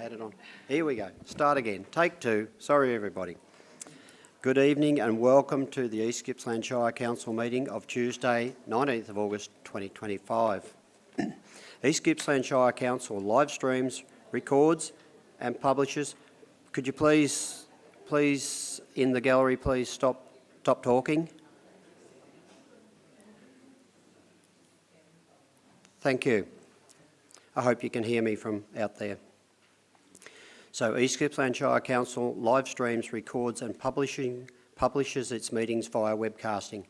added on. Here we go. Start again. Take two. Sorry, everybody. Good evening and welcome to the East Gippsland Shire Council meeting of Tuesday, 19th of August 2025. East Gippsland Shire Council live streams, records and publishes. Could you please in the gallery, please stop talking? Thank you. I hope you can hear me from out there. So East Gippsland Shire Council live streams, records and publishes its meetings via webcasting.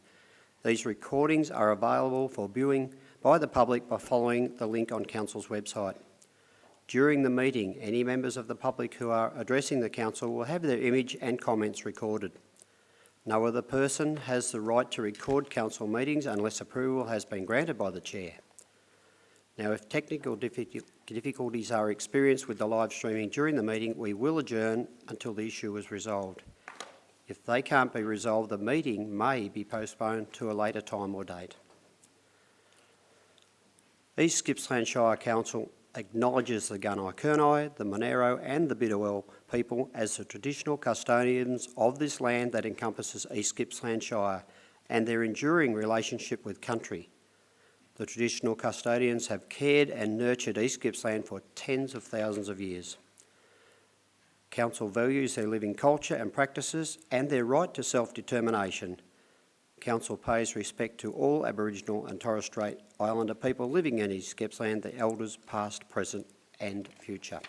These recordings are available for viewing by the public by following the link on Council's website. During the meeting, any members of the public who are addressing the Council will have their image and comments recorded. No other person has the right to record Council meetings unless approval has been granted by the Chair. Now, if technical difficulties are experienced with the live streaming during the meeting, we will adjourn until the issue is resolved. If they can't be resolved, the meeting may be postponed to a later time or date. East Gippsland Shire Council acknowledges the Gunai-Kurnai, the Monero and the Bidawal people as the traditional custodians of this land that encompasses East Gippsland Shire and their enduring relationship with country. The traditional custodians have cared and nurtured East Gippsland for tens of thousands of years. Council values their living culture and practices and their right to self-determination. Council pays respect to all Aboriginal and Torres Strait Islander people living in East Gippsland, the elders past, present and future.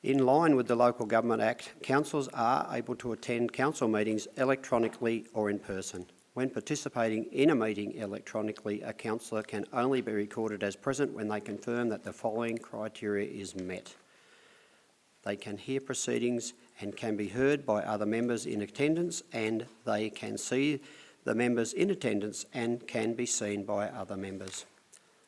In line with the Local Government Act, councillors are able to attend council meetings electronically or in person. When participating in a meeting electronically, a councillor can only be recorded as present when they confirm that the following criteria is met. They can hear proceedings and can be heard by other members in attendance, and they can see the members in attendance and can be seen by other members.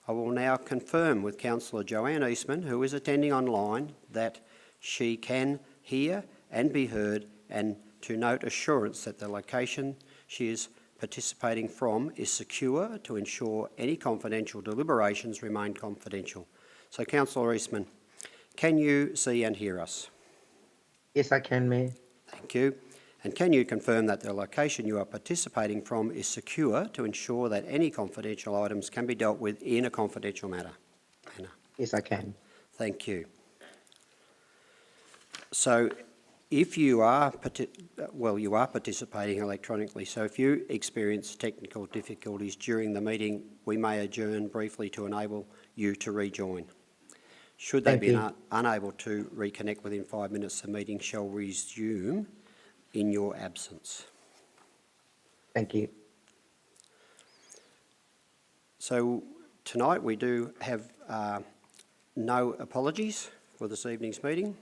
I will now confirm with Councillor Joanne Eastman, who is attending online, that she can hear and be heard, and to note assurance that the location she is participating from is secure to ensure any confidential deliberations remain confidential. So, Councillor Eastman, can you see and hear us? Yes, I can, Mayor. Thank you. And can you confirm that the location you are participating from is secure to ensure that any confidential items can be dealt with in a confidential manner? Yes, I can. Thank you. So, if you are participating electronically, so if you experience technical difficulties during the meeting, we may adjourn briefly to enable you to rejoin. Should they be unable to reconnect within 5 minutes, the meeting shall resume in your absence. Thank you. So tonight we do have no apologies for this evening's meeting.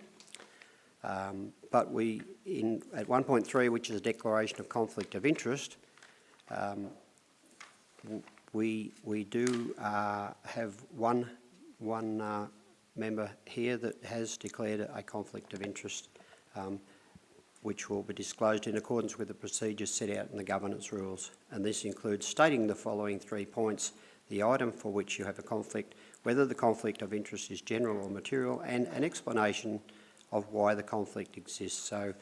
But at 1.3, which is a declaration of conflict of interest, we do have one member here that has declared a conflict of interest, which will be disclosed in accordance with the procedures set out in the governance rules. And this includes stating the following 3 points: the item for which you have a conflict, whether the conflict of interest is general or material, and an explanation of why the conflict exists. So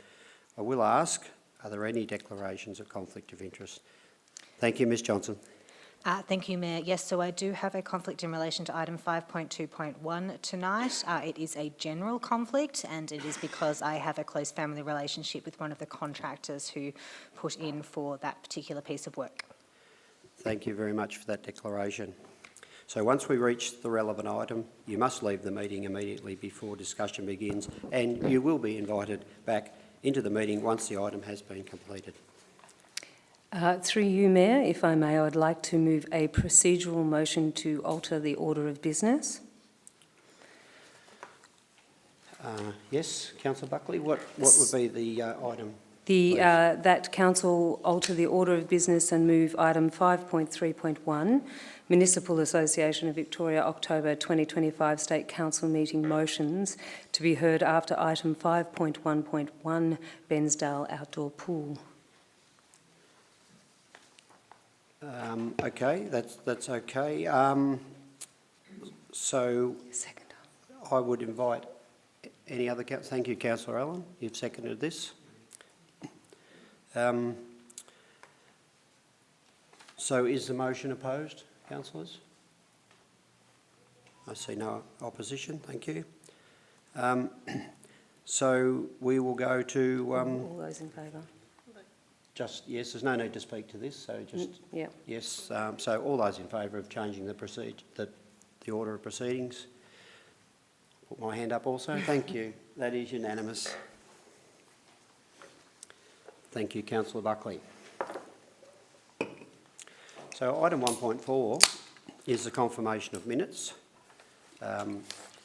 I will ask, are there any declarations of conflict of interest? Thank you, Ms Johnson. Thank you, Mayor. Yes, so I do have a conflict in relation to item 5.2.1 tonight. It is a general conflict, and it is because I have a close family relationship with one of the contractors who put in for that particular piece of work. Thank you very much for that declaration. So once we reach the relevant item, you must leave the meeting immediately before discussion begins, and you will be invited back into the meeting once the item has been completed. Through you, Mayor, if I may, I would like to move a procedural motion to alter the order of business. Yes, Councillor Buckley, what would be the item? That Council alter the order of business and move item 5.3.1, Municipal Association of Victoria October 2025 State Council meeting motions, to be heard after item 5.1.1, Bairnsdale Outdoor Pool. Okay, that's okay. So Second. I would invite any other... Thank you, Councillor Allen. You've seconded this. So is the motion opposed, councillors? I see no opposition. Thank you. So we will go to... All those in favour? Just, yes, there's no need to speak to this, so just... Yeah. Yes, so all those in favour of changing the order of proceedings? Put my hand up also. Thank you. That is unanimous. Thank you, Councillor Buckley. So item 1.4 is the confirmation of minutes.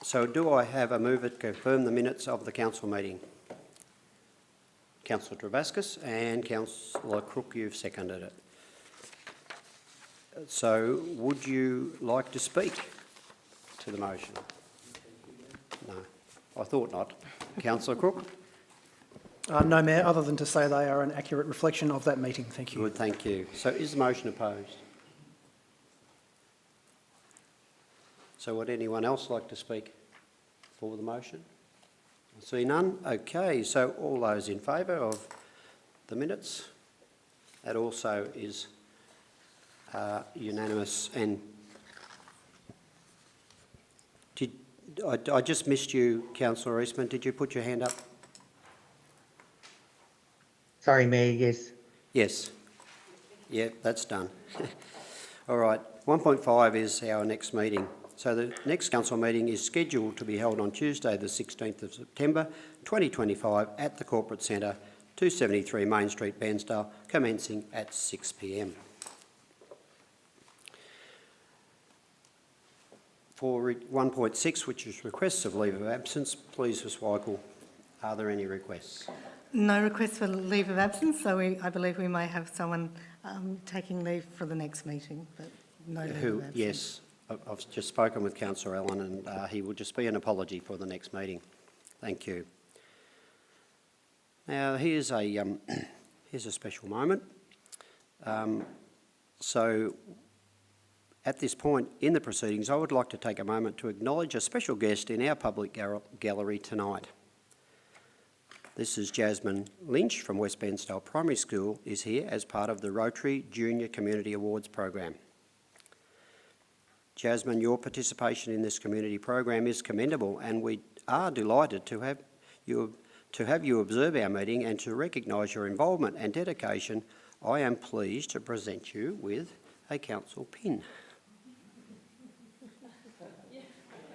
So do I have a mover to confirm the minutes of the council meeting? Councillor Travascus and Councillor Crook, you've seconded it. So would you like to speak to the motion? No, I thought not. Councillor Crook? No, Mayor, other than to say they are an accurate reflection of that meeting. Thank you. Good, thank you. So is the motion opposed? So would anyone else like to speak for the motion? I see none. Okay, so all those in favour of the minutes? That also is unanimous. And I just missed you, Councillor Eastman. Did you put your hand up? Sorry, Mayor, yes. Yes. Yeah, that's done. All right. 1.5 is our next meeting. So the next council meeting is scheduled to be held on Tuesday the 16th of September 2025 at the Corporate Centre, 273 Main Street, Bairnsdale, commencing at 6 p.m. For 1.6, which is requests of leave of absence, please, Ms Weigel, are there any requests? No request for leave of absence, so I believe we may have someone taking leave for the next meeting, but no leave of absence. Yes, I've just spoken with Councillor Allen and he will just be an apology for the next meeting. Thank you. Now, here's a special moment. So, at this point in the proceedings, I would like to take a moment to acknowledge a special guest in our public gallery tonight. This is Jasmine Lynch from West Bairnsdale Primary School, is here as part of the Rotary Junior Community Awards program. Jasmine, your participation in this community program is commendable, and we are delighted to have you observe our meeting and to recognise your involvement and dedication. I am pleased to present you with a council pin,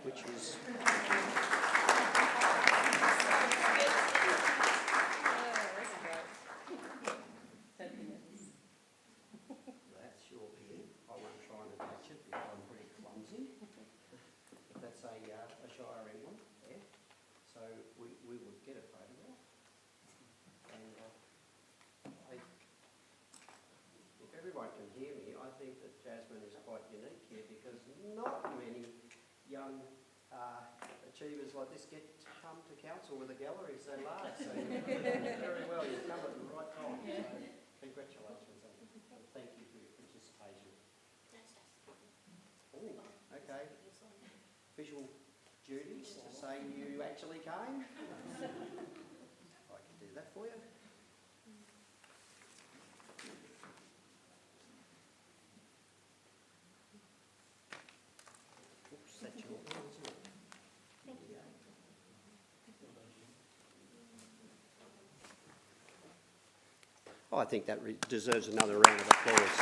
which is... That's your pin. I won't try and attach it because I'm pretty clumsy. That's a Shire emblem there. So we would get a photograph. And if everyone can hear me, I think that Jasmine is quite unique here because not many young achievers like this get to come to council with a gallery so large. So you've done very well. You've come at the right time. So congratulations and thank you for your participation. Oh, okay. Official duties to say you actually came. I can do that for you. Oops, that's your one, isn't it? Thank you. I think that deserves another round of applause.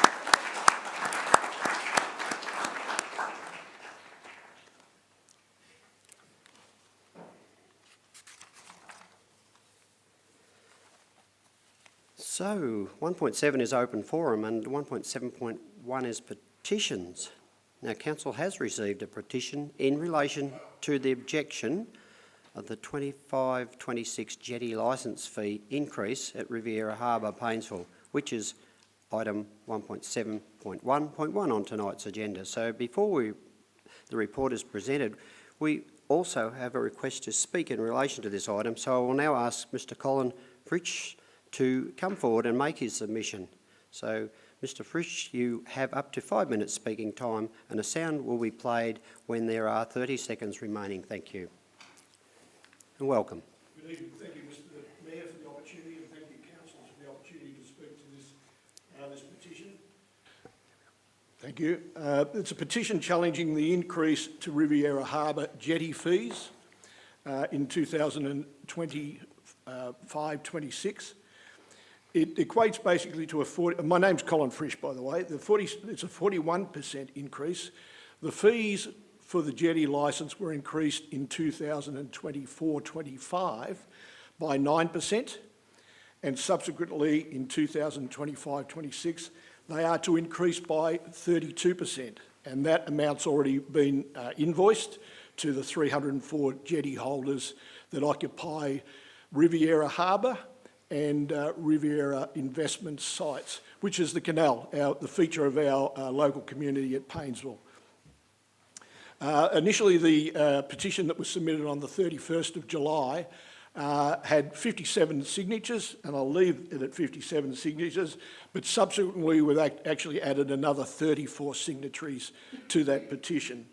So 1.7 is open forum and 1.7.1 is petitions. Now, Council has received a petition in relation to the objection of the 25-26 Jetty licence fee increase at Riviera Harbour, Paynesville, which is item 1.7.1.1 on tonight's agenda. So before the report is presented, we also have a request to speak in relation to this item. So I will now ask Mr. Colin Fritsch to come forward and make his submission. So, Mr Frisch, you have up to 5 minutes speaking time and a sound will be played when there are 30 seconds remaining. Thank you. And welcome. Good evening. Thank you, Mr Mayor, for the opportunity, and thank you, councillors, for the opportunity to speak to this petition. Thank you. It's a petition challenging the increase to Riviera Harbour jetty fees in 2025-26. It equates basically to my name's Colin Frisch, by the way. It's a 41% increase. The fees for the jetty licence were increased in 2024-25 by 9%, and subsequently in 2025-26 they are to increase by 32%, and that amount's already been invoiced to the 304 jetty holders that occupy Riviera Harbour and Riviera investment sites, which is the canal, the feature of our local community at Paynesville. Initially, the petition that was submitted on the 31st of July had 57 signatures, and I'll leave it at 57 signatures, but subsequently we've actually added another 34 signatories to that petition,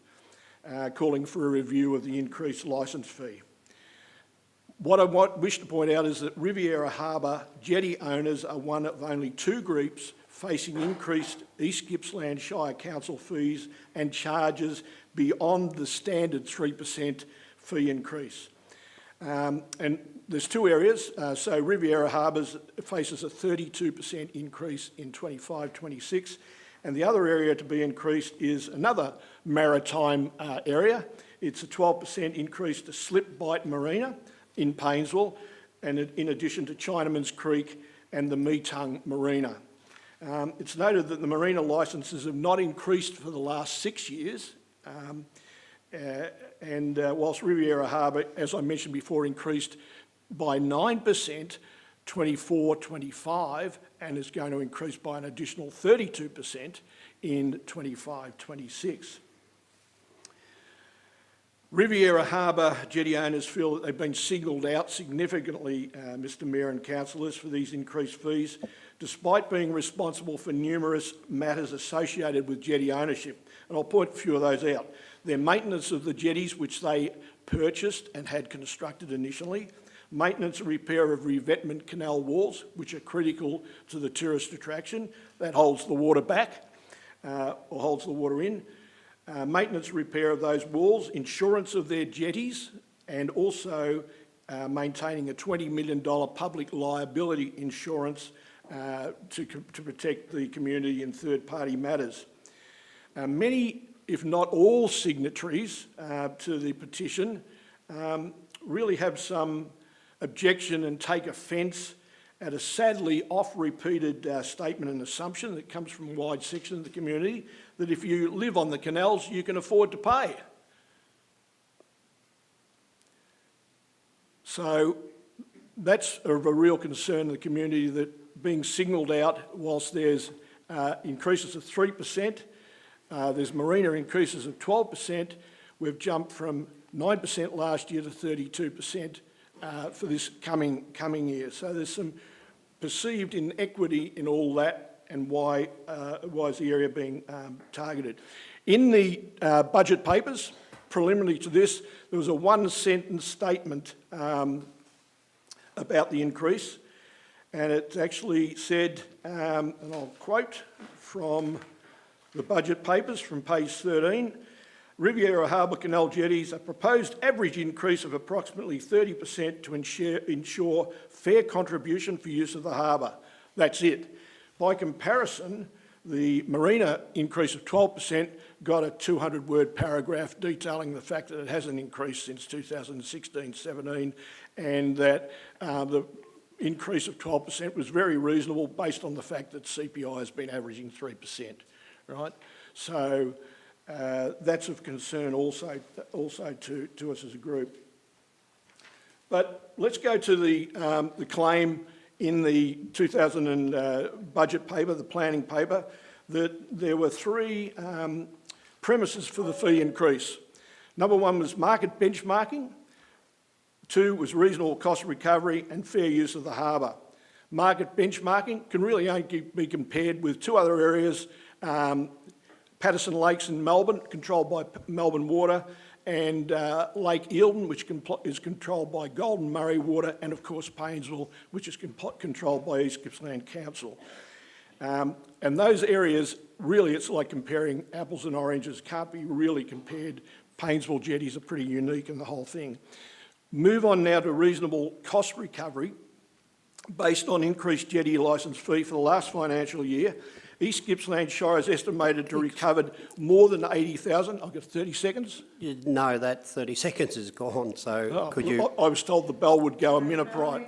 calling for a review of the increased licence fee. What I wish to point out is that Riviera Harbour jetty owners are one of only two groups facing increased East Gippsland Shire Council fees and charges beyond the standard 3% fee increase. And there's two areas. So Riviera Harbour faces a 32% increase in 25-26, and the other area to be increased is another maritime area. It's a 12% increase to Slip Bite Marina in Paynesville, and in addition to Chinaman's Creek and the Meetung Marina. It's noted that the marina licences have not increased for the last 6 years, whilst Riviera Harbour, as I mentioned before, increased by 9% 24-25 and is going to increase by an additional 32% in 25-26. Riviera Harbour jetty owners feel that they've been singled out significantly, Mr Mayor and councillors, for these increased fees, despite being responsible for numerous matters associated with jetty ownership. And I'll point a few of those out. Their maintenance of the jetties, which they purchased and had constructed initially, maintenance and repair of revetment canal walls, which are critical to the tourist attraction, that holds the water back, or holds the water in, maintenance and repair of those walls, insurance of their jetties, and also maintaining a $20 million public liability insurance to protect the community in third-party matters. Many, if not all, signatories to the petition really have some objection and take offence at a sadly oft-repeated statement and assumption that comes from a wide section of the community that if you live on the canals, you can afford to pay. So that's of a real concern in the community, that being signalled out whilst there's increases of 3%, there's marina increases of 12%, we've jumped from 9% last year to 32% for this coming year. So there's some perceived inequity in all that, and why is the area being targeted. In the budget papers, preliminary to this, there was a one-sentence statement about the increase, and it actually said, and I'll quote from the budget papers from page 13, Riviera Harbour Canal jetties, a proposed average increase of approximately 30% to ensure fair contribution for use of the harbour. That's it. By comparison, the marina increase of 12% got a 200-word paragraph detailing the fact that it hasn't increased since 2016-17, and that the increase of 12% was very reasonable based on the fact that CPI has been averaging 3%, right? So that's of concern also to us as a group. But let's go to the claim in the 2000 budget paper, the planning paper, that there were three premises for the fee increase. Number one was market benchmarking. Two was reasonable cost recovery and fair use of the harbour. Market benchmarking can really only be compared with two other areas, Patterson Lakes in Melbourne, controlled by Melbourne Water, and Lake Eildon, which is controlled by Golden Murray Water, and of course Paynesville, which is controlled by East Gippsland Council. And those areas, really, it's like comparing apples and oranges, can't be really compared. Paynesville jetties are pretty unique in the whole thing. Move on now to reasonable cost recovery. Based on increased jetty licence fee for the last financial year, East Gippsland Shire is estimated to recover more than 80,000. I've got 30 seconds. No, that 30 seconds is gone, so could you... I was told the bell would go a minute prior.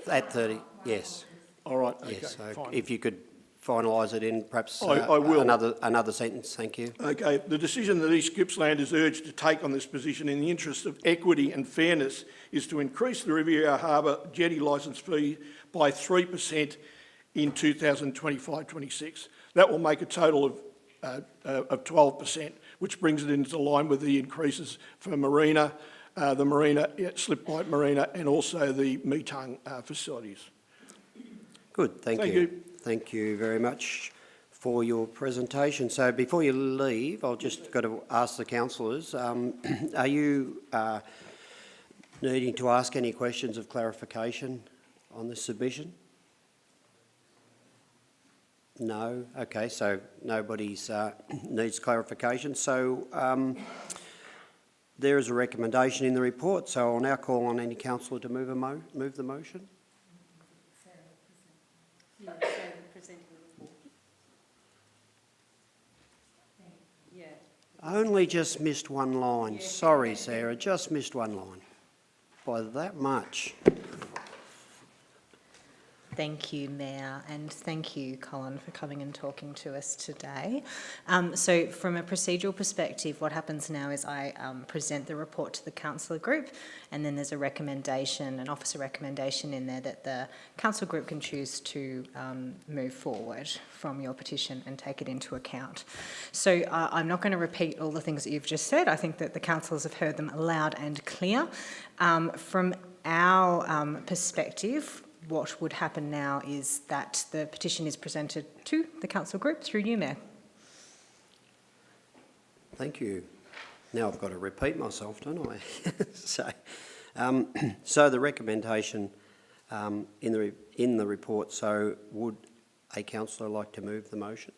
At 30, yes. All right, okay, Yes, so fine. if you could finalise it in perhaps I will. another sentence, thank you. Okay, the decision that East Gippsland is urged to take on this position in the interest of equity and fairness is to increase the Riviera Harbour jetty licence fee by 3% in 2025-26. That will make a total of 12%, which brings it into line with the increases for Marina, the Marina, Slipbite Marina, and also the Meetung facilities. Good, thank you. Thank you very much for your presentation. So before you leave, I've just got to ask the councillors, are you needing to ask any questions of clarification on this submission? No? Okay, so nobody's needs clarification. So there is a recommendation in the report, so I'll now call on any councillor to move the motion. Only just missed one line. Sorry, Sarah, just missed one line. By that much. Thank you, Mayor, and thank you, Colin, for coming and talking to us today. So from a procedural perspective, what happens now is I present the report to the councillor group, and then there's a recommendation, an officer recommendation in there that the council group can choose to move forward from your petition and take it into account. So I'm not going to repeat all the things that you've just said. I think that the councillors have heard them loud and clear. From our perspective, what would happen now is that the petition is presented to the council group through you, Mayor. Thank you. Now I've got to repeat myself, don't I? So the recommendation in the report, so would a councillor like to move the motion?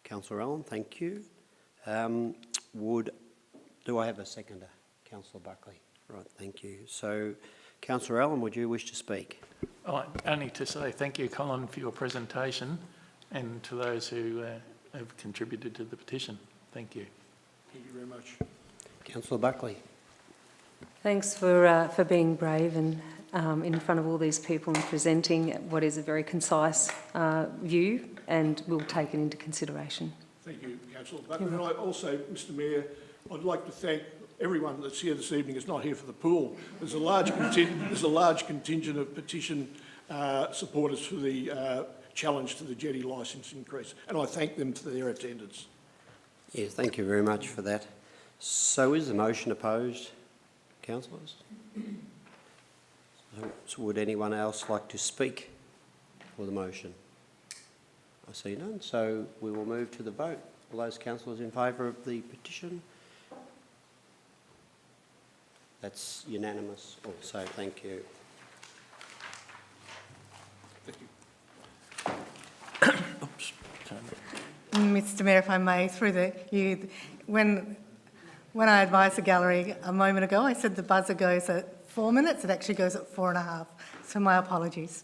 Councillor Allen, thank you. Do I have a seconder? Councillor Buckley. Right, thank you. So Councillor Allen, would you wish to speak? Only to say thank you, Colin, for your presentation, and to those who have contributed to the petition. Thank you. Thank you very much. Councillor Buckley. Thanks for being brave and in front of all these people and presenting what is a very concise view, and we'll take it into consideration. Thank you, Councillor Buckley. And I also, Mr Mayor, I'd like to thank everyone that's here this evening is not here for the pool. There's a large contingent of petition supporters for the challenge to the jetty licence increase, and I thank them for their attendance. Yes, thank you very much for that. So is the motion opposed, councillors? So would anyone else like to speak for the motion? I see none, so we will move to the vote. All those councillors in favour of the petition? That's unanimous also, thank you. Thank you. Oops. Mr Mayor, if I may, when I advised the gallery a moment ago, I said the buzzer goes at 4 minutes. It actually goes at 4.5. So my apologies.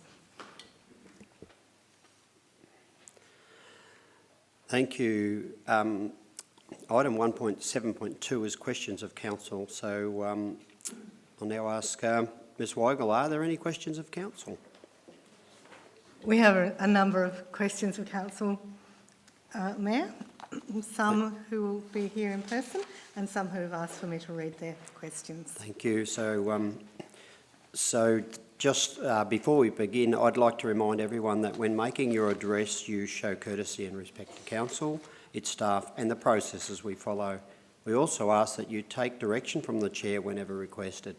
Thank you. Item 1.7.2 is questions of council. So I'll now ask Ms Weigel, are there any questions of council? We have a number of questions of council, Mayor. Some who will be here in person and some who have asked for me to read their questions. Thank you. So just before we begin, I'd like to remind everyone that when making your address, you show courtesy and respect to council, its staff and the processes we follow. We also ask that you take direction from the chair whenever requested.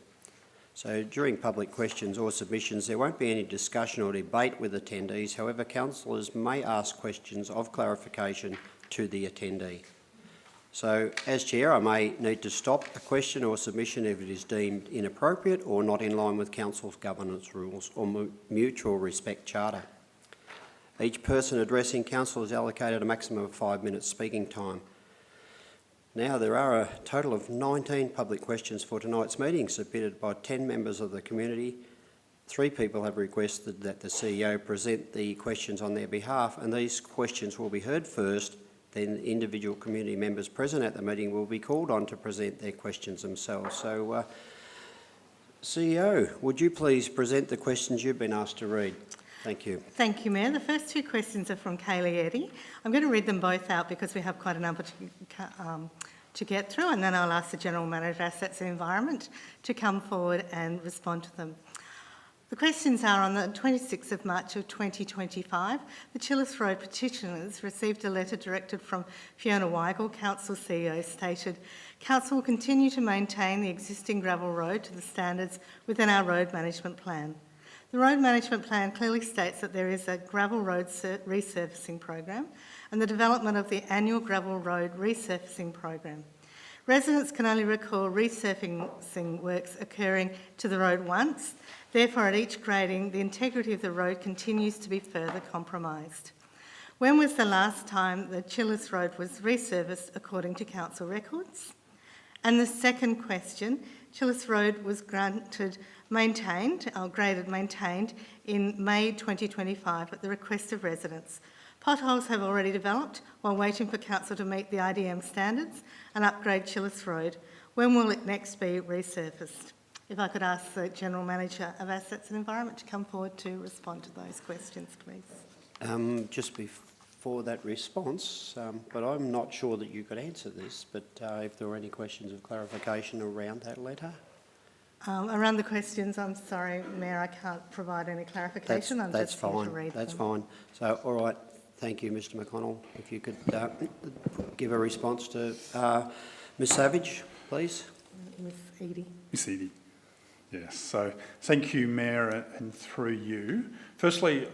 So during public questions or submissions, there won't be any discussion or debate with attendees. However, councillors may ask questions of clarification to the attendee. So, as Chair, I may need to stop a question or submission if it is deemed inappropriate or not in line with Council's governance rules or mutual respect charter. Each person addressing Council is allocated a maximum of 5 minutes speaking time. Now, there are a total of 19 public questions for tonight's meeting submitted by 10 members of the community. 3 people have requested that the CEO present the questions on their behalf, and these questions will be heard first. Then individual community members present at the meeting will be called on to present their questions themselves. So, CEO, would you please present the questions you've been asked to read? Thank you. Thank you, Mayor. The first 2 questions are from Kaylee Eddy. I'm going to read them both out because we have quite a number to get through, and then I'll ask the General Manager of Assets and Environment to come forward and respond to them. The questions are: on the 26th of March of 2025, the Chillis Road petitioners received a letter directed from Fiona Weigel, Council CEO, stated, "Council will continue to maintain the existing gravel road to the standards within our road management plan." The road management plan clearly states that there is a gravel road resurfacing program and the development of the annual gravel road resurfacing program. Residents can only recall resurfacing works occurring to the road once. Therefore, at each grading, the integrity of the road continues to be further compromised. When was the last time the Chillis Road was resurfaced according to council records? And the second question, Chillis Road was graded maintained in May 2025 at the request of residents. Potholes have already developed while waiting for council to meet the IDM standards and upgrade Chillis Road. When will it next be resurfaced? If I could ask the General Manager of Assets and Environment to come forward to respond to those questions, please. Just before that response, but I'm not sure that you could answer this, but if there were any questions of clarification around that letter? Around the questions, I'm sorry, Mayor, I can't provide any clarification. That's I'm just here to fine. read That's them. fine. So, all right. Thank you, Mr. McConnell. If you could give a response to Ms. Savage, please. Ms. Edie. Miss Edie. Yes, so thank you, Mayor, and through you. Firstly,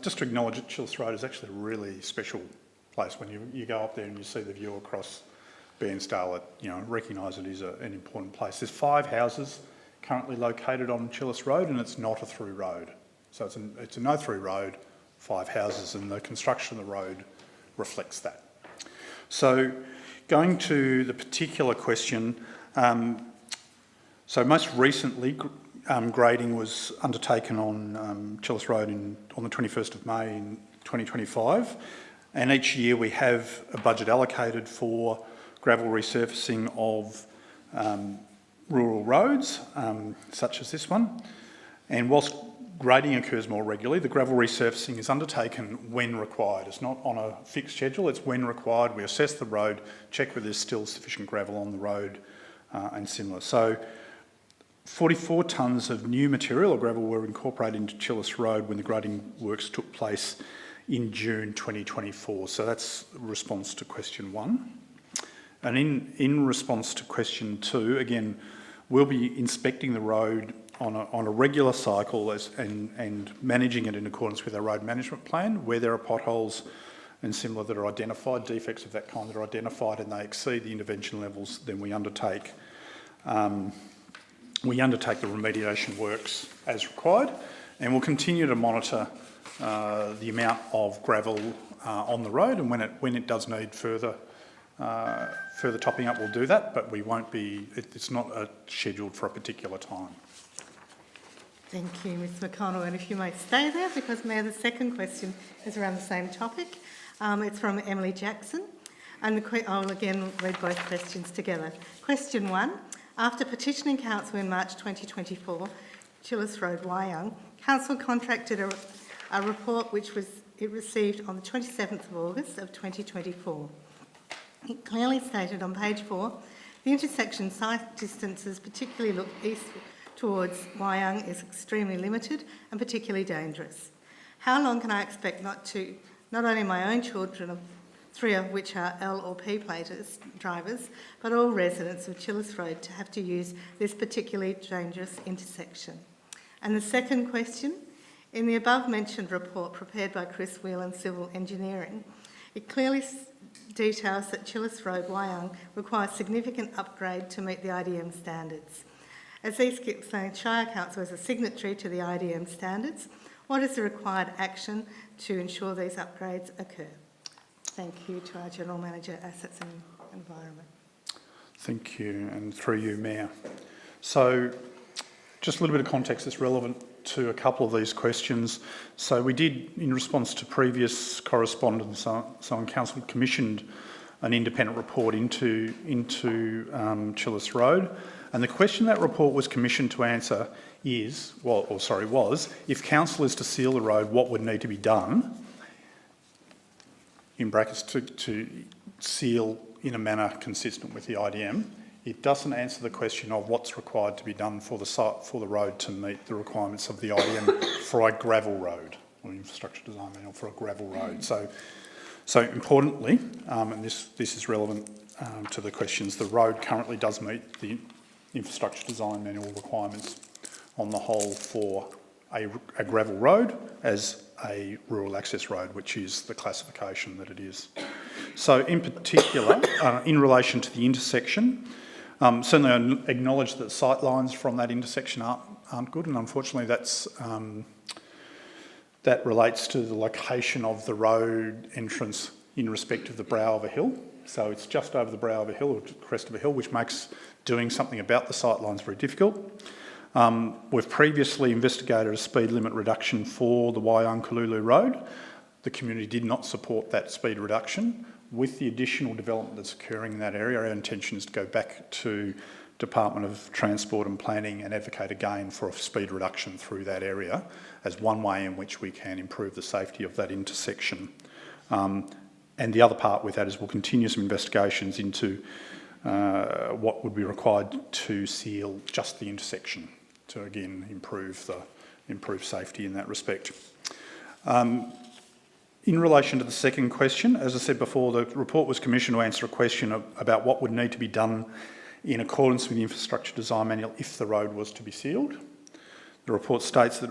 just to acknowledge that Chillis Road is actually a really special place. When you go up there and you see the view across Bairnsdale, recognise it is an important place. There's 5 houses currently located on Chillis Road, and it's not a through road. So it's a no-through road, 5 houses, and the construction of the road reflects that. So going to the particular question, so most recently grading was undertaken on Chillis Road on the 21st of May in 2025, and each year we have a budget allocated for gravel resurfacing of rural roads, such as this one. And whilst grading occurs more regularly, the gravel resurfacing is undertaken when required. It's not on a fixed schedule, it's when required. We assess the road, check whether there's still sufficient gravel on the road and similar. So 44 tonnes of new material or gravel were incorporated into Chillis Road when the grading works took place in June 2024. So that's a response to question 1. And in response to question 2, again, we'll be inspecting the road on a regular cycle and managing it in accordance with our road management plan. Where there are potholes and similar that are identified, defects of that kind that are identified and they exceed the intervention levels, then we undertake the remediation works as required, and we'll continue to monitor the amount of gravel on the road, and when it does need further topping up, we'll do that, but we won't be. It's not scheduled for a particular time. Thank you, Ms. McConnell, and if you may stay there, because Mayor, the second question is around the same topic. It's from Emily Jackson, and I'll again read both questions together. Question 1. After petitioning Council in March 2024, Chillis Road, Wyong, Council contracted a report which it received on the 27th of August of 2024. It clearly stated on page 4, the intersection sight distances, particularly look east towards Wyong, is extremely limited and particularly dangerous. How long can I expect not only my own children 3 of which are L or P platers drivers, but all residents of Chillis Road to have to use this particularly dangerous intersection? And the second question, in the above-mentioned report prepared by Chris Whelan Civil Engineering, it clearly details that Chillis Road, Wyong, requires significant upgrade to meet the IDM standards. As East Gippsland Shire Council is a signatory to the IDM standards, what is the required action to ensure these upgrades occur? Thank you to our General Manager, Assets and Environment. Thank you, and through you, Mayor. So, just a little bit of context that's relevant to a couple of these questions. So we did, in response to previous correspondence, Council commissioned an independent report into Chillis Road, and the question that report was commissioned to answer was, if council is to seal the road, what would need to be done, in brackets, to seal in a manner consistent with the IDM. It doesn't answer the question of what's required to be done for the road to meet the requirements of the IDM for a gravel road, or infrastructure design manual for a gravel road. So importantly, and this is relevant to the questions, the road currently does meet the infrastructure design manual requirements on the whole for a gravel road as a rural access road, which is the classification that it is. So in particular, in relation to the intersection, certainly I acknowledge that sight lines from that intersection aren't good, and unfortunately that relates to the location of the road entrance in respect of the brow of a hill. So it's just over the brow of a hill, or the crest of a hill, which makes doing something about the sight lines very difficult. We've previously investigated a speed limit reduction for the Wyong-Kalulu Road. The community did not support that speed reduction. With the additional development that's occurring in that area, our intention is to go back to Department of Transport and Planning and advocate again for a speed reduction through that area as one way in which we can improve the safety of that intersection. And the other part with that is we'll continue some investigations into what would be required to seal just the intersection to again improve safety in that respect. In relation to the second question, as I said before, the report was commissioned to answer a question about what would need to be done in accordance with the infrastructure design manual if the road was to be sealed. The report states that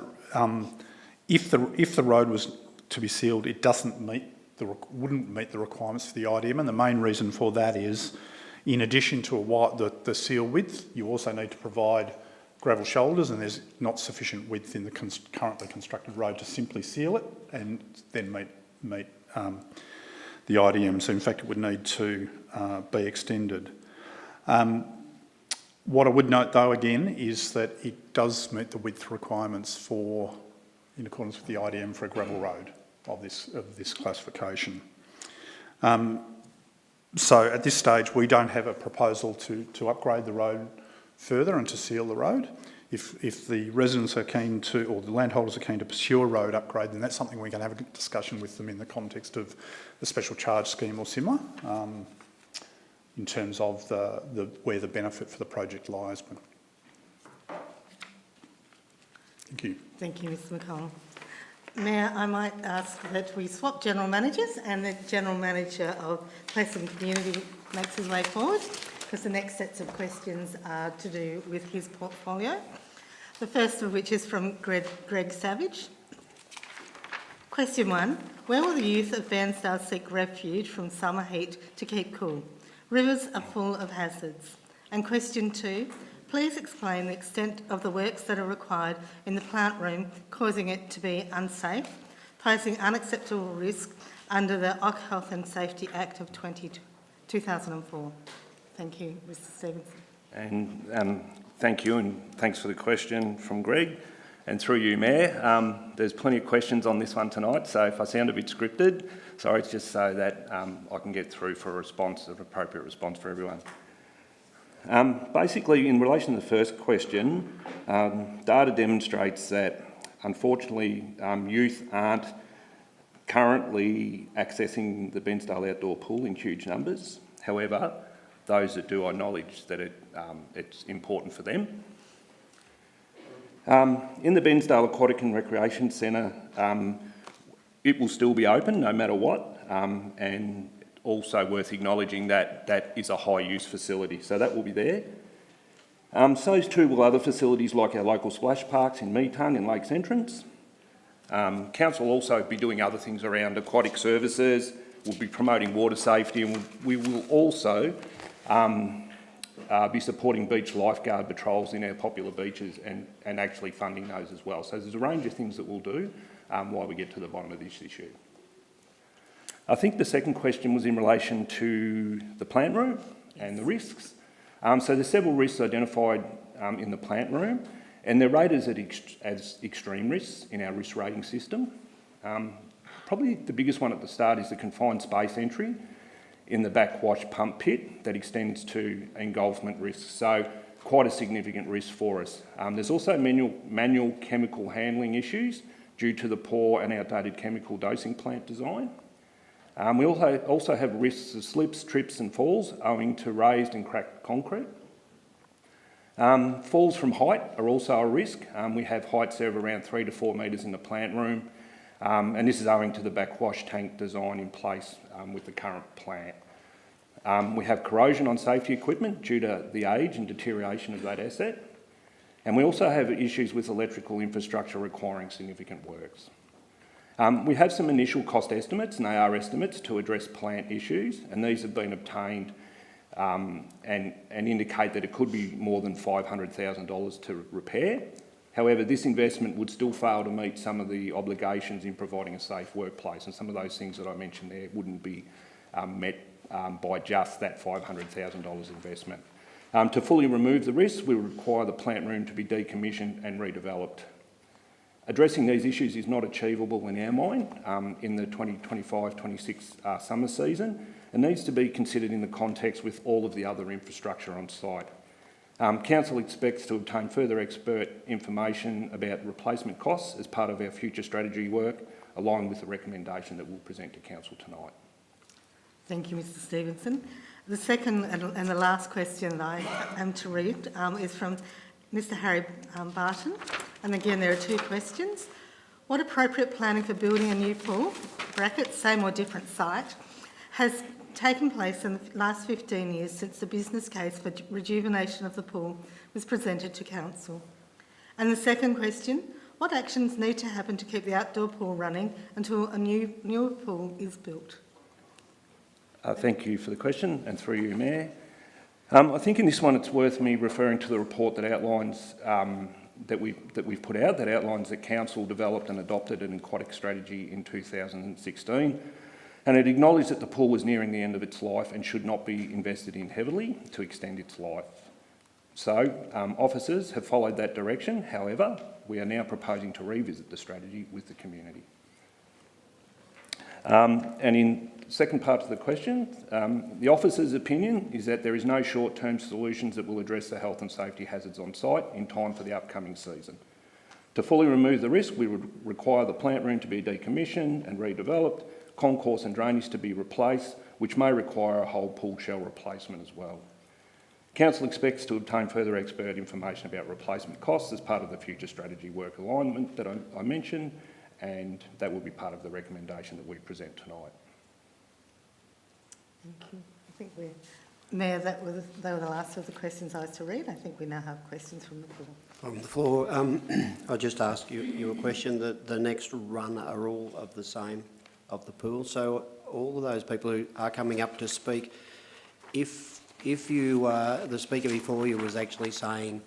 if the road was to be sealed, it wouldn't meet the requirements for the IDM, and the main reason for that is, in addition to the seal width, you also need to provide gravel shoulders, and there's not sufficient width in the currently constructed road to simply seal it and then meet the IDM. So in fact, it would need to be extended. What I would note, though, again, is that it does meet the width requirements in accordance with the IDM for a gravel road of this classification. So at this stage, we don't have a proposal to upgrade the road further and to seal the road. If the residents are keen to, or the landholders are keen to pursue a road upgrade, then that's something we can have a discussion with them in the context of the special charge scheme or similar, in terms of where the benefit for the project lies. Thank you. Thank you, Mr McConnell. Mayor, I might ask that we swap general managers and the General Manager of Place and Community makes his way forward, because the next sets of questions are to do with his portfolio. The first of which is from Greg Savage. Question 1, where will the youth of Bairnsdale seek refuge from summer heat to keep cool? Rivers are full of hazards. And question 2, please explain the extent of the works that are required in the plant room, causing it to be unsafe, posing unacceptable risk under the Occ Health and Safety Act of 2004. Thank you, Mr Stevenson. And thank you, and thanks for the question from Greg. And through you, Mayor, there's plenty of questions on this one tonight, so if I sound a bit scripted, sorry, it's just so that I can get through for a response, an appropriate response for everyone. Basically, in relation to the first question, data demonstrates that, unfortunately, youth aren't currently accessing the Bairnsdale outdoor pool in huge numbers. However, those that do acknowledge that it's important for them. In the Bairnsdale Aquatic and Recreation Centre, it will still be open no matter what, and also worth acknowledging that that is a high-use facility, so that will be there. So too will other facilities like our local splash parks in Meetung and Lakes Entrance. Council will also be doing other things around aquatic services. We'll be promoting water safety, and we will also be supporting beach lifeguard patrols in our popular beaches and actually funding those as well. So there's a range of things that we'll do while we get to the bottom of this issue. I think the second question was in relation to the plant room and the risks. So there's several risks identified in the plant room, and they're rated as extreme risks in our risk rating system. Probably the biggest one at the start is the confined space entry in the backwash pump pit that extends to engulfment risks, so quite a significant risk for us. There's also manual chemical handling issues due to the poor and outdated chemical dosing plant design. We also have risks of slips, trips and falls owing to raised and cracked concrete. Falls from height are also a risk. We have heights of around 3 to 4 metres in the plant room, and this is owing to the backwash tank design in place with the current plant. We have corrosion on safety equipment due to the age and deterioration of that asset. And we also have issues with electrical infrastructure requiring significant works. We have some initial cost estimates, and they are estimates to address plant issues, and these have been obtained and indicate that it could be more than $500,000 to repair. However, this investment would still fail to meet some of the obligations in providing a safe workplace, and some of those things that I mentioned there wouldn't be met by just that $500,000 investment. To fully remove the risks, we require the plant room to be decommissioned and redeveloped. Addressing these issues is not achievable in our mind in the 2025-26 summer season, and needs to be considered in the context with all of the other infrastructure on site. Council expects to obtain further expert information about replacement costs as part of our future strategy work, along with the recommendation that we'll present to Council tonight. Thank you, Mr Stevenson. The second and the last question that I am to read is from Mr Harry Barton. And again, there are two questions. What appropriate planning for building a new pool, brackets, same or different site, has taken place in the last 15 years since the business case for rejuvenation of the pool was presented to Council? And the second question, what actions need to happen to keep the outdoor pool running until a newer pool is built? Thank you for the question, and through you, Mayor. I think in this one it's worth me referring to the report that outlines that we've put out, that outlines that Council developed and adopted an aquatic strategy in 2016, and it acknowledged that the pool was nearing the end of its life and should not be invested in heavily to extend its life. So officers have followed that direction. However, we are now proposing to revisit the strategy with the community. And in the second part of the question, the officer's opinion is that there is no short-term solutions that will address the health and safety hazards on site in time for the upcoming season. To fully remove the risk, we would require the plant room to be decommissioned and redeveloped, concourse and drainage to be replaced, which may require a whole pool shell replacement as well. Council expects to obtain further expert information about replacement costs as part of the future strategy work alignment that I mentioned, and that will be part of the recommendation that we present tonight. Thank you. I think Mayor, they were the last of the questions I was to read. I think we now have questions from the floor. From the floor, I just asked you a question. The next run are all of the same of the pool. So all of those people who are coming up to speak, if you the speaker before you was actually saying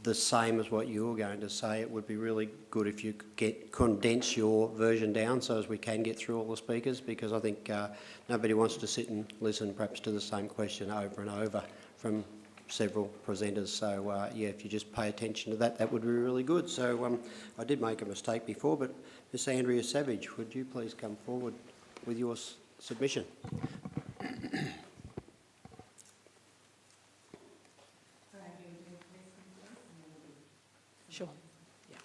the same as what you were going to say, it would be really good if you could condense your version down so as we can get through all the speakers, because I think nobody wants to sit and listen perhaps to the same question over and over from several presenters. So yeah, if you just pay attention to that, that would be really good. So I did make a mistake before, but Miss Andrea Savage, would you please come forward with your submission? Sure. Yeah.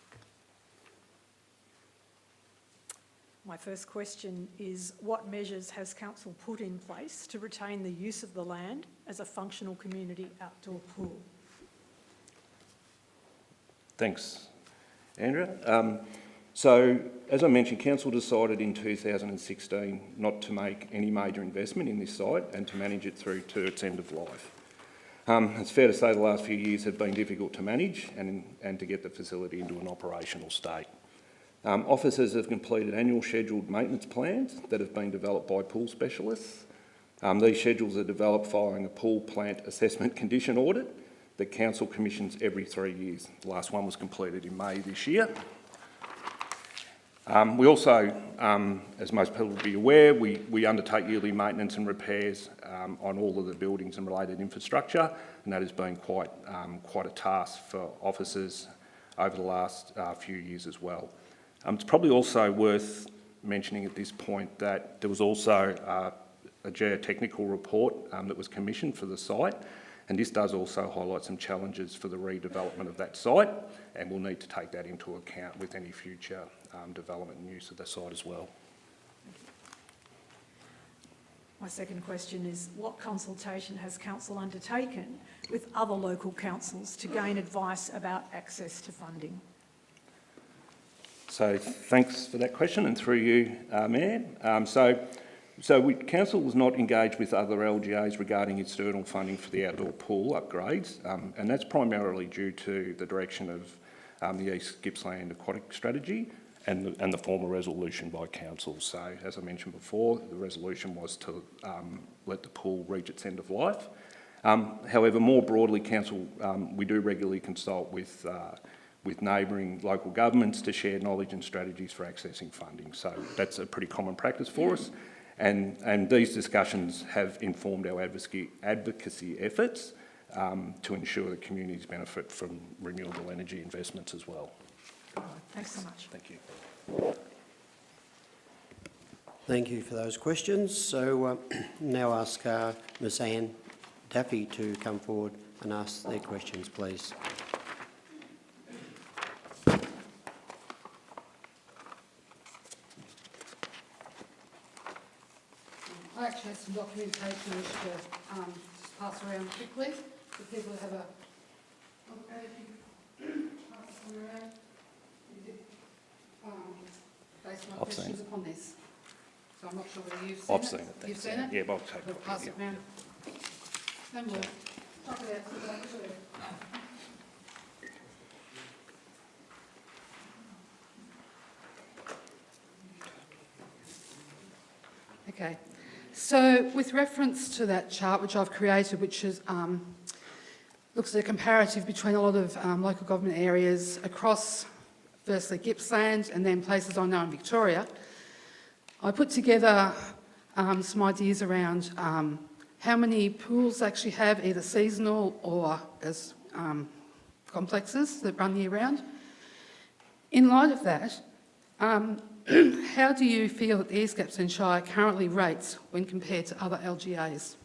My first question is, what measures has Council put in place to retain the use of the land as a functional community outdoor pool? Thanks, Andrea. So, as I mentioned, Council decided in 2016 not to make any major investment in this site and to manage it through to its end of life. It's fair to say the last few years have been difficult to manage and to get the facility into an operational state. Officers have completed annual scheduled maintenance plans that have been developed by pool specialists. These schedules are developed following a pool plant assessment condition audit that Council commissions every 3 years. The last one was completed in May this year. We also, as most people will be aware, we undertake yearly maintenance and repairs on all of the buildings and related infrastructure, and that has been quite a task for officers over the last few years as well. It's probably also worth mentioning at this point that there was also a geotechnical report that was commissioned for the site, and this does also highlight some challenges for the redevelopment of that site, and we'll need to take that into account with any future development and use of the site as well. My second question is, what consultation has Council undertaken with other local councils to gain advice about access to funding? So thanks for that question, and through you, Mayor. Council was not engaged with other LGAs regarding external funding for the outdoor pool upgrades, and that's primarily due to the direction of the East Gippsland Aquatic Strategy and the former resolution by Council. So, as I mentioned before, the resolution was to let the pool reach its end of life. However, more broadly, Council, we do regularly consult with neighbouring local governments to share knowledge and strategies for accessing funding. So that's a pretty common practice for us. And these discussions have informed our advocacy efforts to ensure that communities benefit from renewable energy investments as well. Thanks so much. Thank you. Thank you for those questions. So now ask Ms Anne Daffy to come forward and ask their questions, please. I actually have some documentation which to just pass around quickly for people who have a look at it. Pass them around. Based on my questions upon this. So I'm not sure whether you've seen it. I've seen it. You've seen it? Yeah, but I'll take We'll it. pass it round. Then we'll chuck it out to the back too. Okay. So with reference to that chart which I've created, which is looks at a comparative between a lot of local government areas across, firstly Gippsland and then places I know in Victoria, I put together some ideas around how many pools actually have either seasonal or as complexes that run year round. In light of that, how do you feel that the East Gippsland Shire currently rates when compared to other LGAs?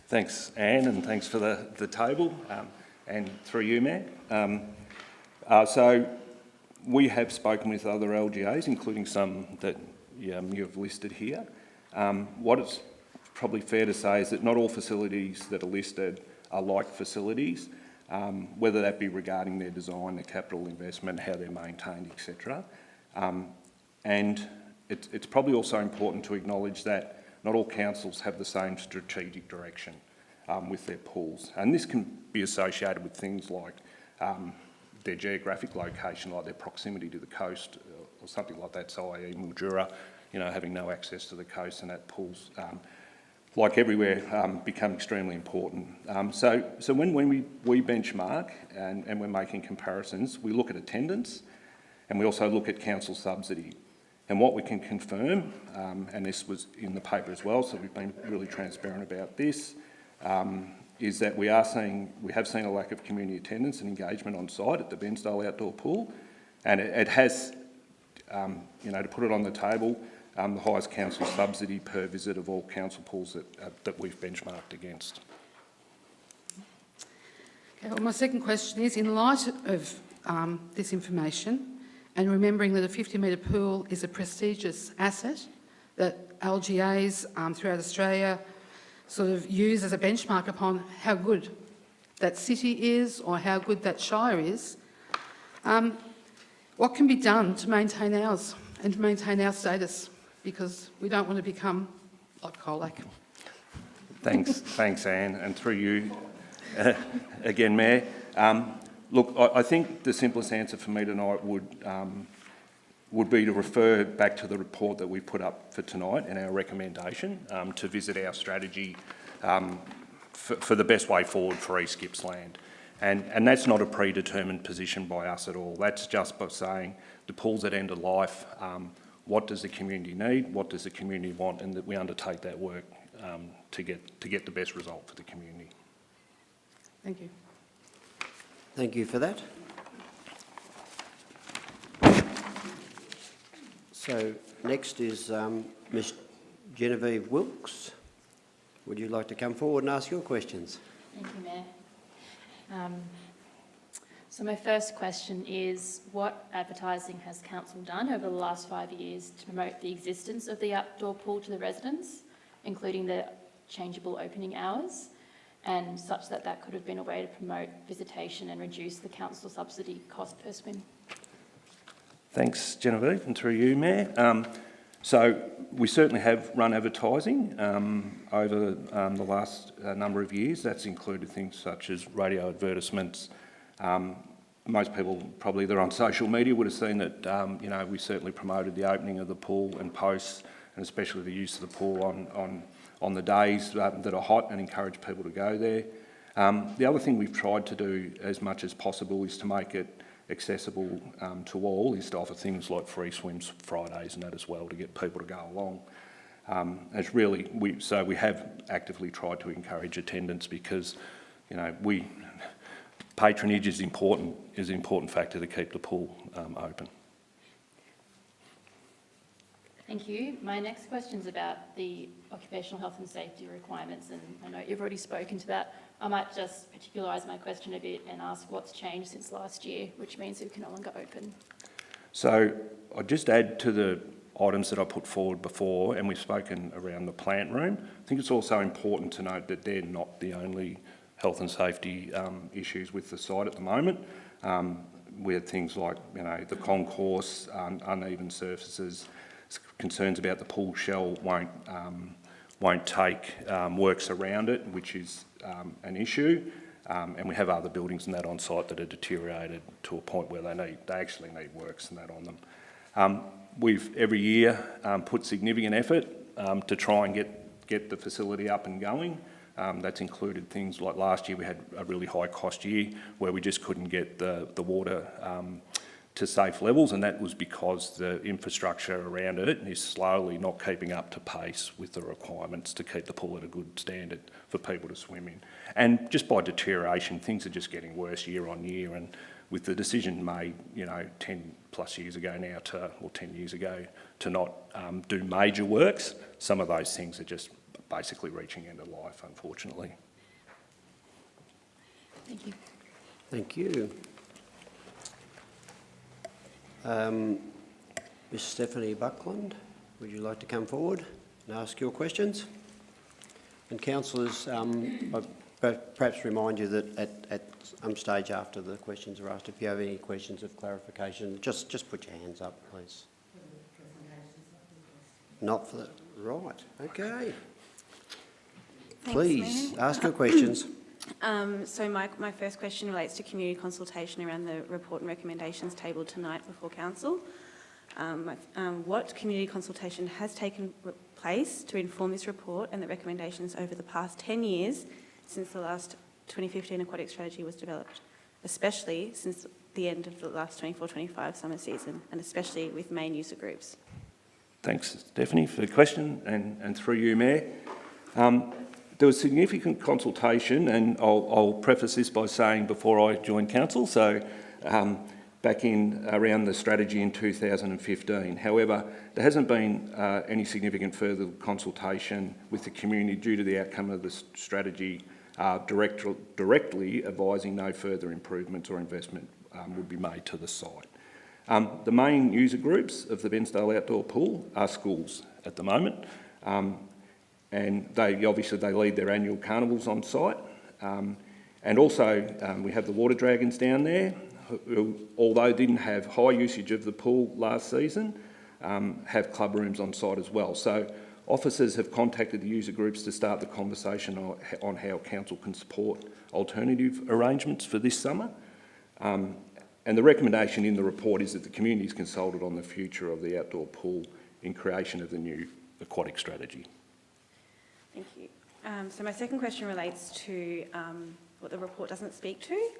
Thanks, Anne, and thanks for the table, and through you, Matt. So we have spoken with other LGAs, including some that you have listed here. What it's probably fair to say is that not all facilities that are listed are like facilities, whether that be regarding their design, their capital investment, how they're maintained, etc. And it's probably also important to acknowledge that not all councils have the same strategic direction with their pools. And this can be associated with things like their geographic location, like their proximity to the coast or something like that, so i.e. Mildura, having no access to the coast, and that pools, like everywhere, become extremely important. So when we benchmark and we're making comparisons, we look at attendance and we also look at council subsidy. And what we can confirm, and this was in the paper as well, so we've been really transparent about this, is that we have seen a lack of community attendance and engagement on site at the Bairnsdale outdoor pool, and it has, to put it on the table, the highest council subsidy per visit of all council pools that we've benchmarked against. Okay, well, my second question is, in light of this information, and remembering that a 50-metre pool is a prestigious asset that LGAs throughout Australia sort of use as a benchmark upon how good that city is or how good that shire is, what can be done to maintain ours and to maintain our status, because we don't want to become like Colac. Thanks, Anne, and through you again, Mayor. Look, I think the simplest answer for me tonight would be to refer back to the report that we put up for tonight and our recommendation to visit our strategy for the best way forward for East Gippsland. And that's not a predetermined position by us at all. That's just by saying the pool's at end of life. What does the community need? What does the community want? And that we undertake that work to get the best result for the community. Thank you. Thank you for that. So next is Ms Genevieve Wilkes. Would you like to come forward and ask your questions? Thank you, Mayor. So my first question is, what advertising has Council done over the last 5 years to promote the existence of the outdoor pool to the residents, including the changeable opening hours, and such that that could have been a way to promote visitation and reduce the council subsidy cost per swim? Thanks, Genevieve, and through you, Mayor. So we certainly have run advertising over the last number of years. That's included things such as radio advertisements. Most people probably that are on social media would have seen that we certainly promoted the opening of the pool and posts, and especially the use of the pool on the days that are hot, and encourage people to go there. The other thing we've tried to do as much as possible is to make it accessible to all, is to offer things like free swims Fridays and that as well, to get people to go along. We have actively tried to encourage attendance, because patronage is an important factor to keep the pool open. Thank you. My next question is about the occupational health and safety requirements, and I know you've already spoken to that. I might just particularise my question a bit and ask what's changed since last year, which means it can no longer open. So I'll just add to the items that I put forward before, and we've spoken around the plant room. I think it's also important to note that they're not the only health and safety issues with the site at the moment. We had things like the concourse, uneven surfaces, concerns about the pool shell won't take works around it, which is an issue, and we have other buildings and that on site that are deteriorated to a point where they actually need works and that on them. We've every year put significant effort to try and get the facility up and going. That's included things like last year we had a really high cost year where we just couldn't get the water to safe levels, and that was because the infrastructure around it is slowly not keeping up to pace with the requirements to keep the pool at a good standard for people to swim in. And just by deterioration, things are just getting worse year on year, and with the decision made 10 plus years ago now or 10 years ago to not do major works, some of those things are just basically reaching end of life, unfortunately. Thank you. Thank you. Ms Stephanie Buckland, would you like to come forward and ask your questions? And councillors, I'll perhaps remind you that at some stage after the questions are asked, if you have any questions of clarification, just put your hands up, please. Not for the... Right, okay. Thanks, Please, Mayor. ask your questions. So my first question relates to community consultation around the report and recommendations tabled tonight before Council. What community consultation has taken place to inform this report and the recommendations over the past 10 years since the last 2015 Aquatic Strategy was developed, especially since the end of the last 24-25 summer season, and especially with main user groups? Thanks, Stephanie, for the question, and through you, Mayor. There was significant consultation, and I'll preface this by saying before I joined Council, so back in around the strategy in 2015. However, there hasn't been any significant further consultation with the community due to the outcome of the strategy directly advising no further improvements or investment would be made to the site. The main user groups of the Bairnsdale outdoor pool are schools at the moment. And they lead their annual carnivals on site. And also we have the water dragons down there. who, although didn't have high usage of the pool last season, have club rooms on site as well. So officers have contacted the user groups to start the conversation on how council can support alternative arrangements for this summer. And the recommendation in the report is that the community is consulted on the future of the outdoor pool in creation of the new aquatic strategy. Thank you. So my second question relates to what the report doesn't speak to.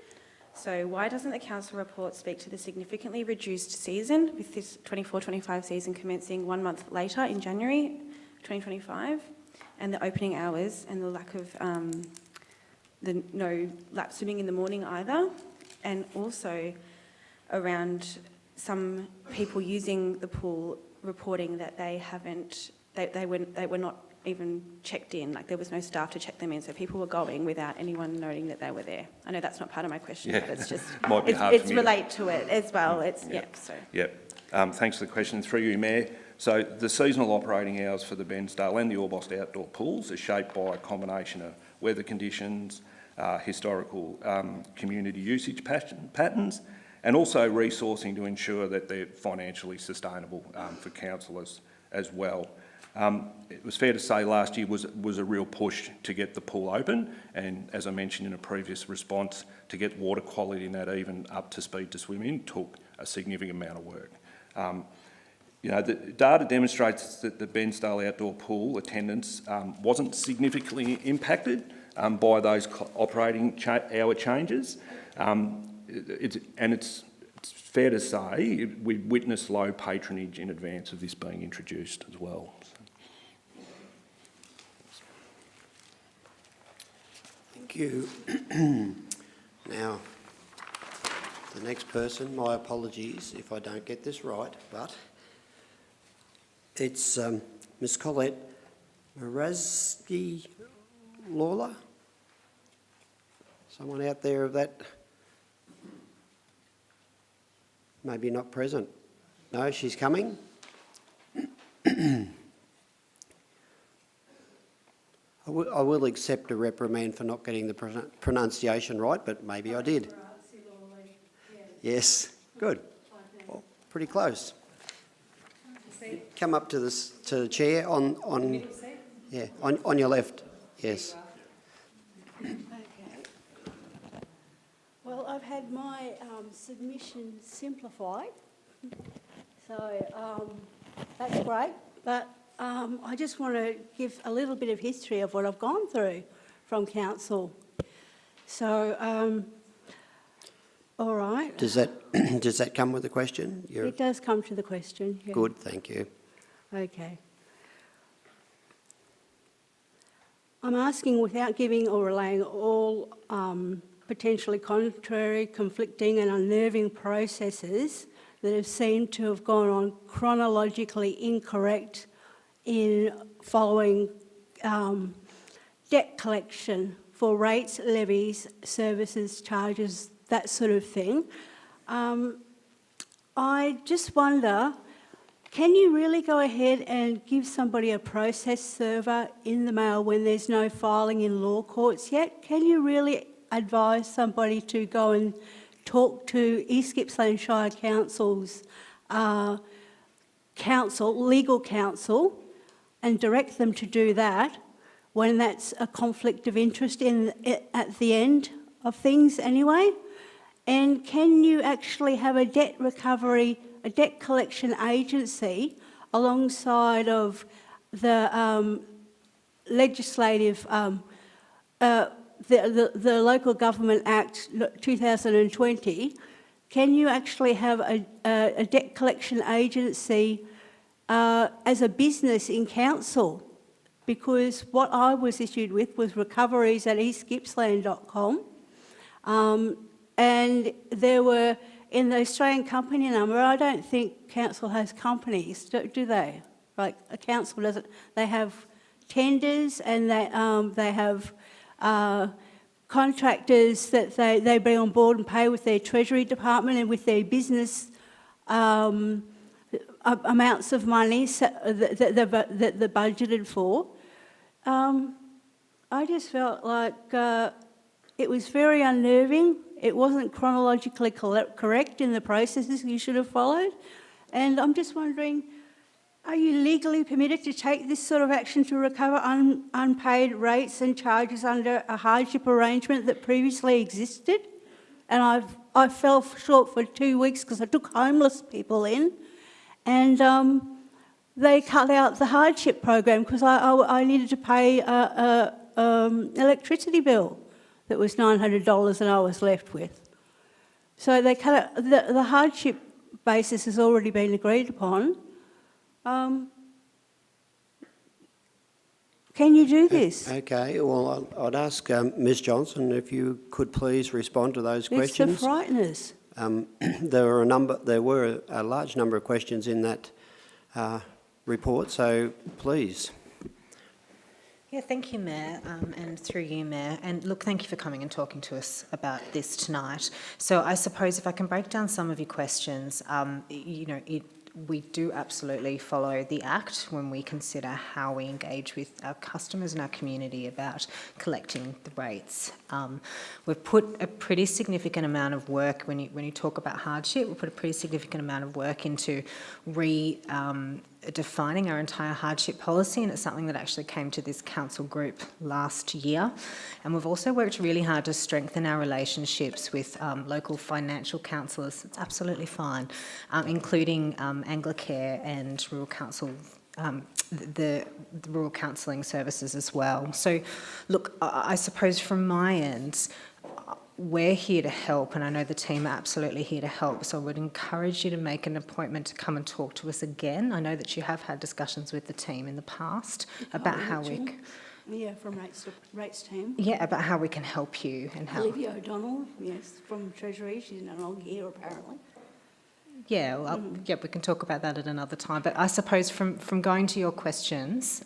So why doesn't the council report speak to the significantly reduced season, with this 24-25 season commencing 1 month later in January 2025, and the opening hours and the lack of no lap swimming in the morning either, and also around some people using the pool reporting that they were not even checked in, like there was no staff to check them in, so people were going without anyone noting that they were there. I know that's not part of my question, but it's just it's relate to it as well. Thanks for the question. Through you, Mayor. So the seasonal operating hours for the Bairnsdale and the Orbost outdoor pools are shaped by a combination of weather conditions, historical community usage patterns, and also resourcing to ensure that they're financially sustainable for councillors as well. It was fair to say last year was a real push to get the pool open, and as I mentioned in a previous response, to get water quality in that even up to speed to swim in took a significant amount of work. The data demonstrates that the Bairnsdale outdoor pool attendance wasn't significantly impacted by those operating hour changes. It's fair to say we witnessed low patronage in advance of this being introduced as well. Thank you. Now, the next person, my apologies if I don't get this right, but it's Ms Colette Marazki-Lawler. Someone out there of that? Maybe not present. No, she's coming. I will accept a reprimand for not getting the pronunciation right, but maybe I did. Yes, good. Well, pretty close. Come up to the chair on your left. Yes. Okay. Well, I've had my submission simplified, so that's great. But I just want to give a little bit of history of what I've gone through from council. So, all right. Does that come with the question? It does come to the question. Yeah. Good, thank you. Okay. I'm asking, without giving or relaying all potentially contrary, conflicting and unnerving processes that have seemed to have gone on chronologically incorrect in following debt collection for rates, levies, services, charges, that sort of thing. I just wonder, can you really go ahead and give somebody a process server in the mail when there's no filing in law courts yet? Can you really advise somebody to go and talk to East Gippsland Shire Council's legal counsel and direct them to do that when that's a conflict of interest at the end of things anyway? And can you actually have a debt recovery, a debt collection agency alongside of the legislative, the Local Government Act 2020, can you actually have a debt collection agency as a business in council? Because what I was issued with was recoveries@eastgippsland.com. And there were, in the Australian company number, I don't think council has companies, do they? Like a council doesn't, they have tenders and they have contractors that they bring on board and pay with their Treasury Department and with their business amounts of money that they're budgeted for. I just felt like It was very unnerving. It wasn't chronologically correct in the processes you should have followed. And I'm just wondering, are you legally permitted to take this sort of action to recover unpaid rates and charges under a hardship arrangement that previously existed? And I fell short for 2 weeks because I took homeless people in, and they cut out the hardship program because I needed to pay an electricity bill that was $900 and I was left with. So they cut out, the hardship basis has already been agreed upon. Can you do this? Okay, well, I'd ask Ms Johnson if you could please respond to those questions. It's to frighten us. There were a large number of questions in that report, so please. Yeah, thank you, Mayor, and through you, Mayor. And look, thank you for coming and talking to us about this tonight. So I suppose if I can break down some of your questions, we do absolutely follow the Act when we consider how we engage with our customers and our community about collecting the rates. We've put a pretty significant amount of work, when you talk about hardship, we've put a pretty significant amount of work into defining our entire hardship policy, and it's something that actually came to this council group last year. And we've also worked really hard to strengthen our relationships with local financial councillors. It's absolutely fine, including Anglicare and Rural Council, the rural counselling services as well. So, look, I suppose from my end, we're here to help, and I know the team are absolutely here to help, so I would encourage you to make an appointment to come and talk to us again. I know that you have had discussions with the team in the past about how we... Yeah, from Rates team. Yeah, about how we can help you and how... Olivia O'Donnell, yes, from Treasury. She's no longer here, apparently. Yeah, well, yeah, we can talk about that at another time. But I suppose from going to your questions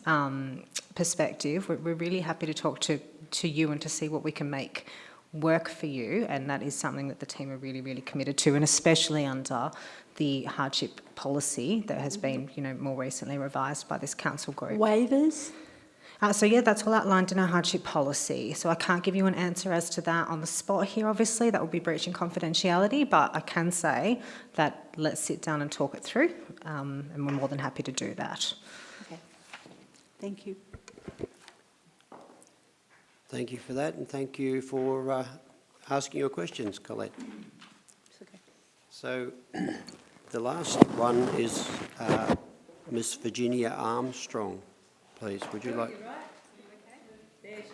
perspective, we're really happy to talk to you and to see what we can make work for you, and that is something that the team are really, really committed to, and especially under the hardship policy that has been, more recently revised by this council group. Waivers? So yeah, that's all outlined in our hardship policy. So I can't give you an answer as to that on the spot here, obviously. That would be breaching confidentiality, but I can say that let's sit down and talk it through, and we're more than happy to do that. Okay. Thank you. Thank you for that, and thank you for asking your questions, Colette. Okay. So the last one is Miss Virginia Armstrong. Please, would you like... There she goes.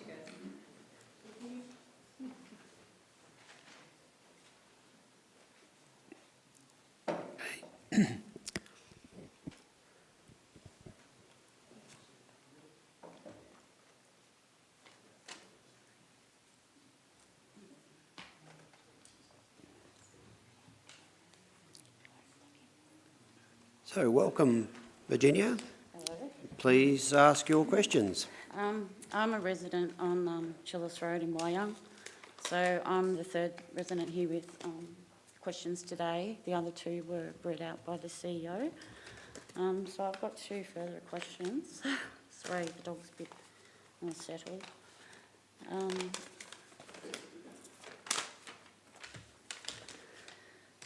So, welcome, Virginia. Hello. Please ask your questions. I'm a resident on Chillis Road in Wyong, so I'm the third resident here with questions today. The other two were read out by the CEO. So I've got two further questions. Sorry, the dog's a bit unsettled.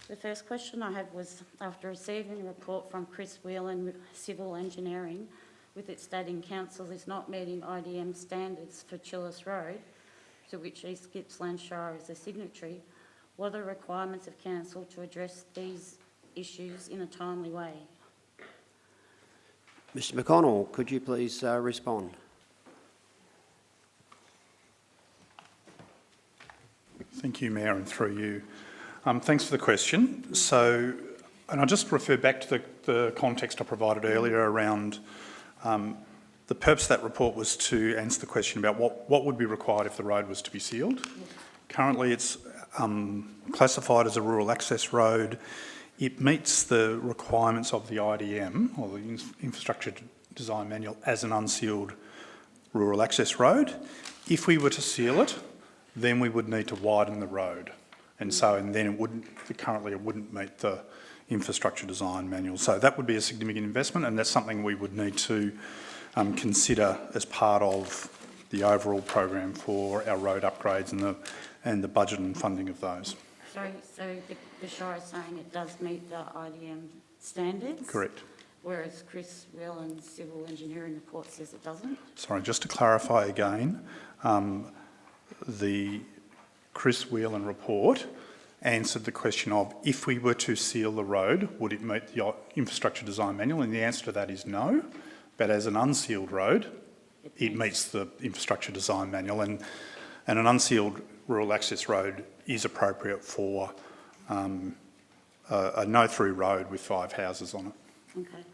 The first question I had was, after receiving a report from Chris Whelan Civil Engineering, with it stating council is not meeting IDM standards for Chillis Road, to which East Gippsland Shire is a signatory, what are the requirements of council to address these issues in a timely way? Mr McConnell, could you please respond? Thank you, Mayor, and through you. Thanks for the question. So, and I'll just refer back to the context I provided earlier around the purpose of that report was to answer the question about what would be required if the road was to be sealed. Yes. Currently it's classified as a rural access road. It meets the requirements of the IDM, or the Infrastructure Design Manual, as an unsealed rural access road. If we were to seal it, then we would need to widen the road. And then it wouldn't meet the Infrastructure Design Manual. So that would be a significant investment, and that's something we would need to consider as part of the overall program for our road upgrades and the budget and funding of those. So the Shire is saying it does meet the IDM standards? Correct. Whereas Chris Whelan's civil engineering report says it doesn't? Sorry, just to clarify again, the Chris Whelan report answered the question of if we were to seal the road, would it meet the infrastructure design manual? And the answer to that is no. But as an unsealed road, it meets the infrastructure design manual, and an unsealed rural access road is appropriate for a no-through road with 5 houses on it. Okay.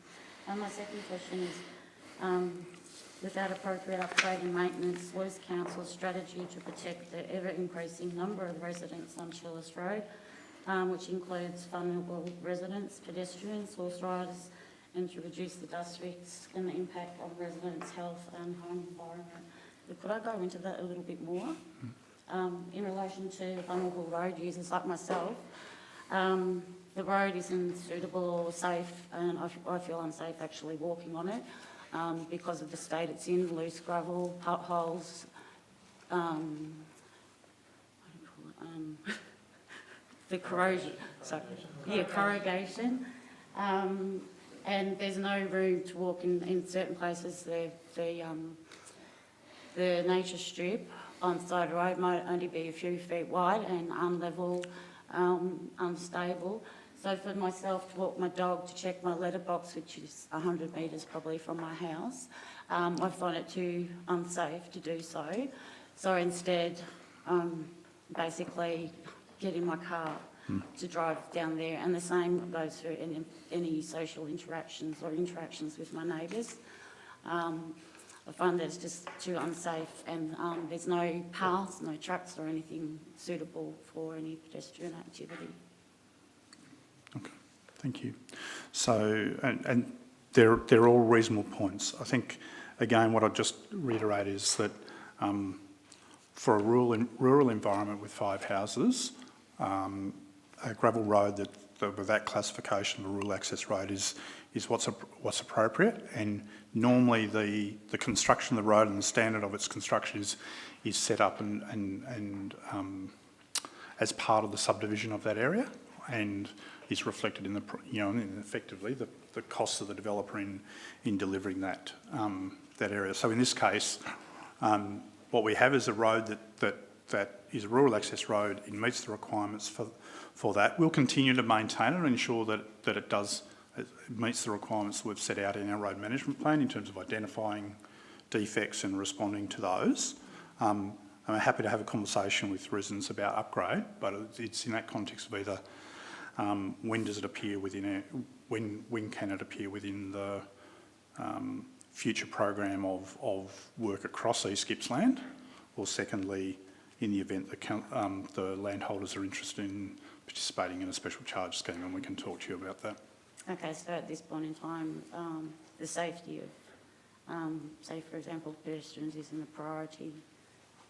And my second question is, without appropriate upgrade and maintenance, what is Council's strategy to protect the ever-increasing number of residents on Chillis Road, which includes vulnerable residents, pedestrians, horse riders, and to reduce the dust risks and the impact on residents' health and home environment? Could I go into that a little bit more? In relation to vulnerable road users like myself, the road isn't suitable or safe, and I feel unsafe actually walking on it because of the state it's in, loose gravel, potholes, the corrosion, corrugation, and there's no room to walk in certain places. The nature strip on side road might only be a few feet wide and unlevel, unstable. So for myself to walk my dog to check my letterbox, which is 100 metres probably from my house, I find it too unsafe to do so. So instead, basically get in my car to drive down there, and the same goes for any social interactions or interactions with my neighbours. I find that it's just too unsafe, and there's no paths, no tracks or anything suitable for any pedestrian activity. Okay, thank you. So, and they're all reasonable points. I think, again, what I'd just reiterate is that for a rural environment with 5 houses, a gravel road with that classification of a rural access road is what's appropriate, and normally the construction of the road and the standard of its construction is set up and as part of the subdivision of that area, and is reflected in effectively the costs of the developer in delivering that area. So in this case, what we have is a road that is a rural access road. It meets the requirements for that. We'll continue to maintain it and ensure that it meets the requirements we've set out in our road management plan in terms of identifying defects and responding to those. I'm happy to have a conversation with residents about upgrade, but it's in that context of either when does it appear when can it appear within the future program of work across East Gippsland, or secondly, in the event that the landholders are interested in participating in a special charge scheme, and we can talk to you about that. Okay, so at this point in time, the safety of, say for example, pedestrians isn't a priority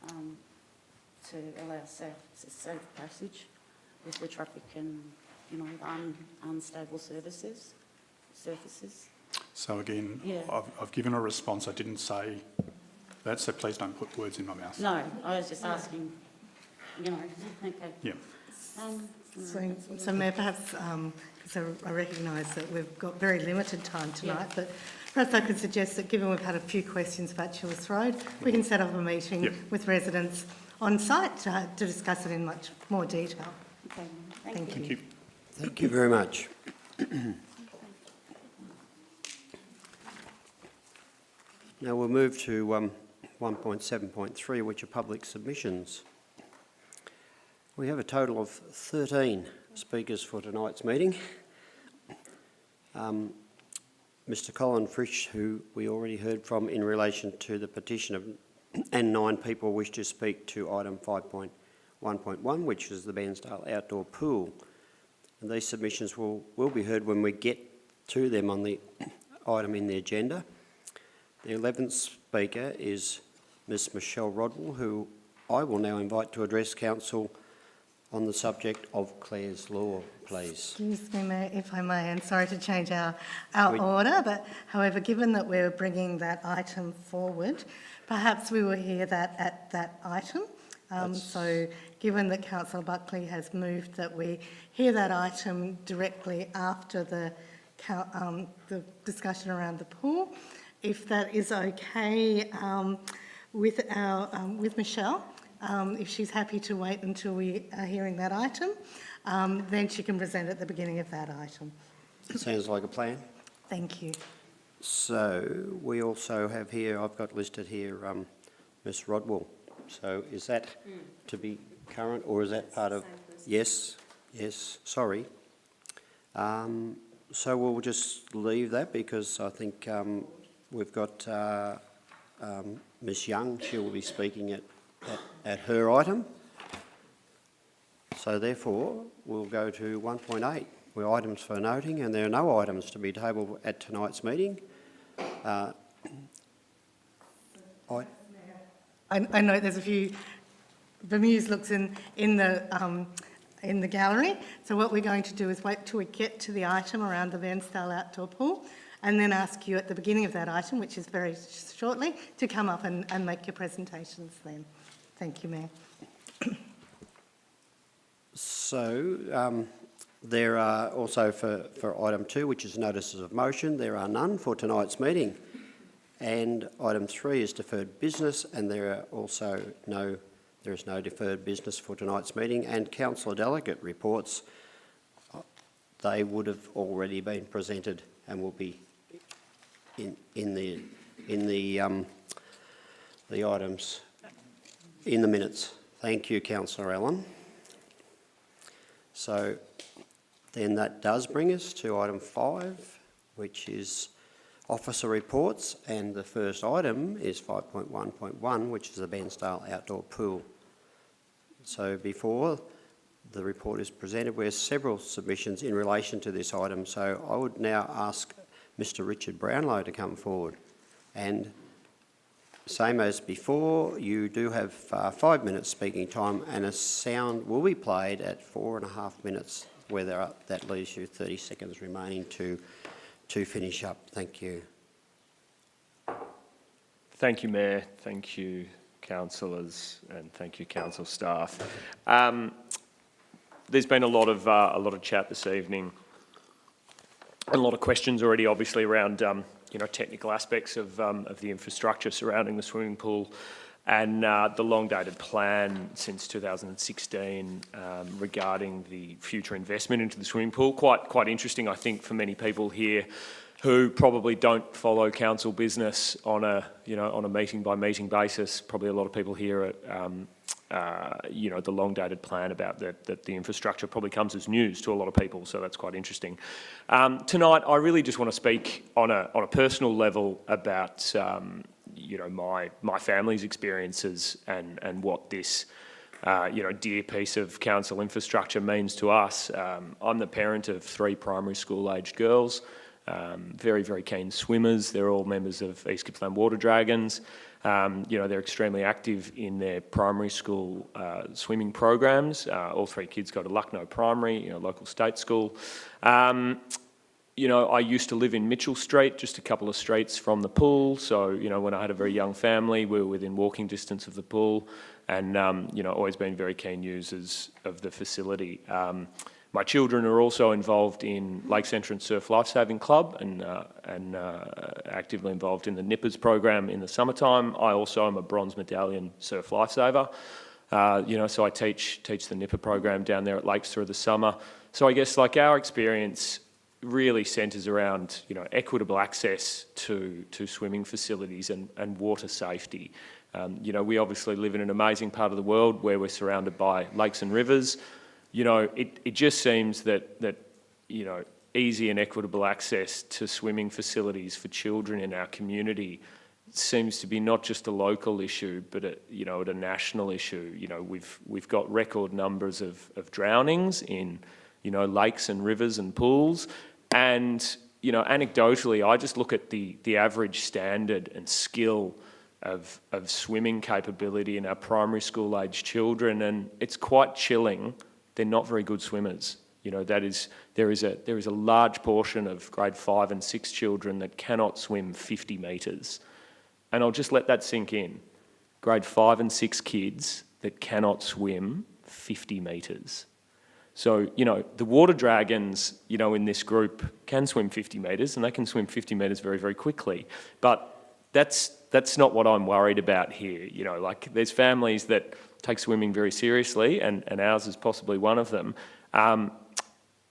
to allow safe passage with the traffic and, unstable surfaces. So again, I've given a response. I didn't say that, so please don't put words in my mouth. No, I was just asking, okay. Yeah. So Mayor, perhaps, because I recognise that we've got very limited time tonight, but perhaps I could suggest that given we've had a few questions about Chillis Road, we can set up a meeting with residents on site to discuss it in much more detail. Okay, thank you. Thank you very much. Now we'll move to 1.7.3, which are public submissions. We have a total of 13 speakers for tonight's meeting. Mr Colin Frisch, who we already heard from in relation to the petition, and 9 people wish to speak to item 5.1.1, which is the Bairnsdale outdoor pool. And these submissions will be heard when we get to them on the item in the agenda. The 11th speaker is Ms Michelle Rodwell, who I will now invite to address Council on the subject of Clare's Law, please. Excuse me, Mayor, if I may, and sorry to change our order, but however, given that we're bringing that item forward, perhaps we will hear that at that item. So given that Councillor Buckley has moved that we hear that item directly after the discussion around the pool, if that is okay with Michelle, if she's happy to wait until we are hearing that item, then she can present at the beginning of that item. Sounds like a plan. Thank you. So we also have here, I've got listed here, Ms Rodwell. So is that to be current, or is that part of... Yes, sorry. So we'll just leave that, because I think we've got Ms Young. She will be speaking at her item. So therefore, we'll go to 1.8, where items for noting, and there are no items to be tabled at tonight's meeting. I know there's a few bemused looks in the gallery. So what we're going to do is wait till we get to the item around the Bairnsdale outdoor pool, and then ask you at the beginning of that item, which is very shortly, to come up and make your presentations then. Thank you, Mayor. So there are also for item 2, which is notices of motion, there are none for tonight's meeting. And item 3 is deferred business, and there is no deferred business for tonight's meeting. And councillor delegate reports, they would have already been presented and will be in the items in the minutes. Thank you, Councillor Allen. So then that does bring us to item 5, which is officer reports, and the first item is 5.1.1, which is the Bairnsdale outdoor pool. So before the report is presented, we have several submissions in relation to this item. So I would now ask Mr. Richard Brownlow to come forward. And same as before, you do have 5 minutes speaking time, and a sound will be played at 4.5 minutes, where that leaves you 30 seconds remaining to finish up. Thank you. Thank you, Mayor. Thank you, councillors, and thank you, council staff. There's been a lot of chat this evening, and a lot of questions already, obviously, around technical aspects of the infrastructure surrounding the swimming pool, and the long-dated plan since 2016 regarding the future investment into the swimming pool. Quite interesting, I think, for many people here who probably don't follow council business on a meeting-by-meeting basis. Probably a lot of people here at the long-dated plan about that the infrastructure probably comes as news to a lot of people, so that's quite interesting. Tonight, I really just want to speak on a personal level about my family's experiences and what this dear piece of council infrastructure means to us. I'm the parent of 3 primary school-aged girls, very, very keen swimmers. They're all members of East Gippsland Water Dragons. They're extremely active in their primary school swimming programs. All 3 kids go to Lucknow Primary, local state school. I used to live in Mitchell Street, just a couple of streets from the pool. So, when I had a very young family, we were within walking distance of the pool, and, always been very keen users of the facility. My children are also involved in Lakes Entrance Surf Lifesaving Club and actively involved in the Nippers program in the summertime. I also am a bronze medallion surf lifesaver. So I teach the Nipper program down there at Lakes through the summer. So I guess our experience really centres around equitable access to swimming facilities and water safety. We obviously live in an amazing part of the world where we're surrounded by lakes and rivers. It just seems that easy and equitable access to swimming facilities for children in our community seems to be not just a local issue, but at a national issue. We've got record numbers of drownings in lakes and rivers and pools, and anecdotally, I just look at the average standard and skill of swimming capability in our primary school age children, and it's quite chilling they're not very good swimmers. You know, there is a large portion of grade 5 and 6 children that cannot swim 50 metres. And I'll just let that sink in. Grade 5 and 6 kids that cannot swim 50 metres. So, you know, the water dragons, you know, in this group can swim 50 metres, and they can swim 50 metres very, very quickly. But that's not what I'm worried about here. You know, like, there's families that take swimming very seriously, and ours is possibly one of them.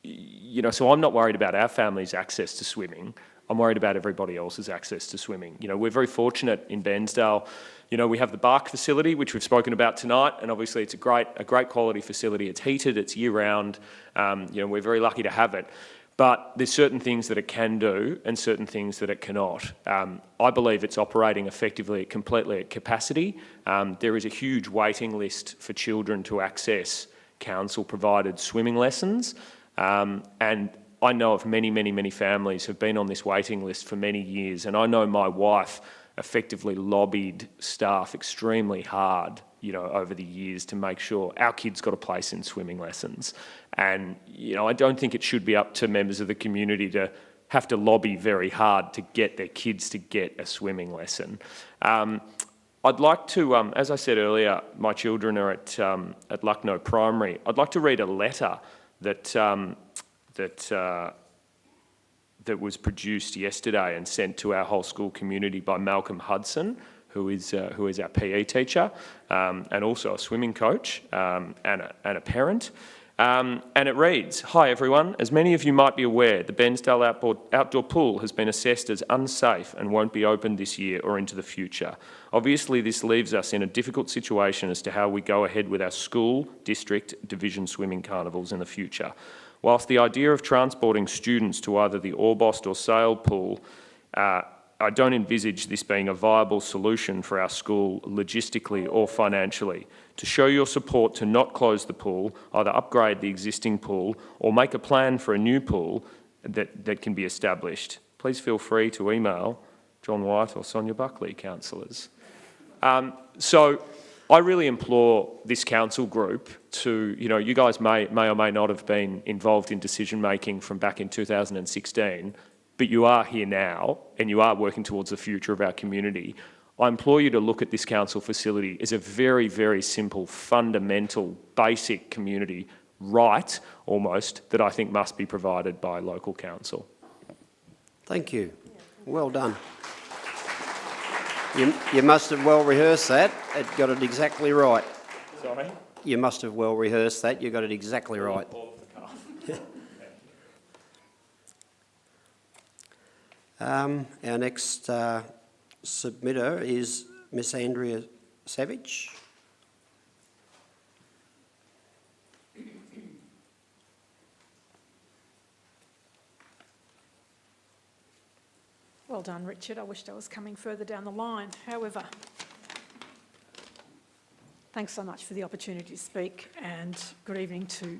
You know, so I'm not worried about our family's access to swimming. I'm worried about everybody else's access to swimming. You know, we're very fortunate in Bairnsdale. You know, we have the Bark facility, which we've spoken about tonight, and obviously it's a great quality facility. It's heated, it's year-round. You know, we're very lucky to have it. But there's certain things that it can do and certain things that it cannot. I believe it's operating effectively, completely at capacity. There is a huge waiting list for children to access council-provided swimming lessons. And I know of many families who've been on this waiting list for many years, and I know my wife effectively lobbied staff extremely hard, you know, over the years to make sure our kids got a place in swimming lessons. And, you know, I don't think it should be up to members of the community to have to lobby very hard to get their kids to get a swimming lesson. I'd like to, as I said earlier, my children are at Lucknow Primary. I'd like to read a letter that was produced yesterday and sent to our whole school community by Malcolm Hudson, who is our PE teacher and also a swimming coach and a parent. And it reads, "Hi everyone, as many of you might be aware, the Bairnsdale outdoor pool has been assessed as unsafe and won't be opened this year or into the future. Obviously this leaves us in a difficult situation as to how we go ahead with our school, district, division swimming carnivals in the future. Whilst the idea of transporting students to either the Orbost or Sale pool, I don't envisage this being a viable solution for our school logistically or financially. To show your support to not close the pool, either upgrade the existing pool or make a plan for a new pool that can be established, please feel free to email John White or Sonia Buckley, councillors." So I really implore this council group to, you know, you guys may or may not have been involved in decision making from back in 2016, but you are here now and you are working towards the future of our community. I implore you to look at this council facility as a very, very simple, fundamental, basic community right, almost, that I think must be provided by local council. Thank you. Well done. You must have well rehearsed that. It got it exactly right. Sorry? You must have well rehearsed that. You got it exactly right. Our next submitter is Miss Andrea Savage. Well done, Richard. I wished I was coming further down the line. However, thanks so much for the opportunity to speak, and good evening to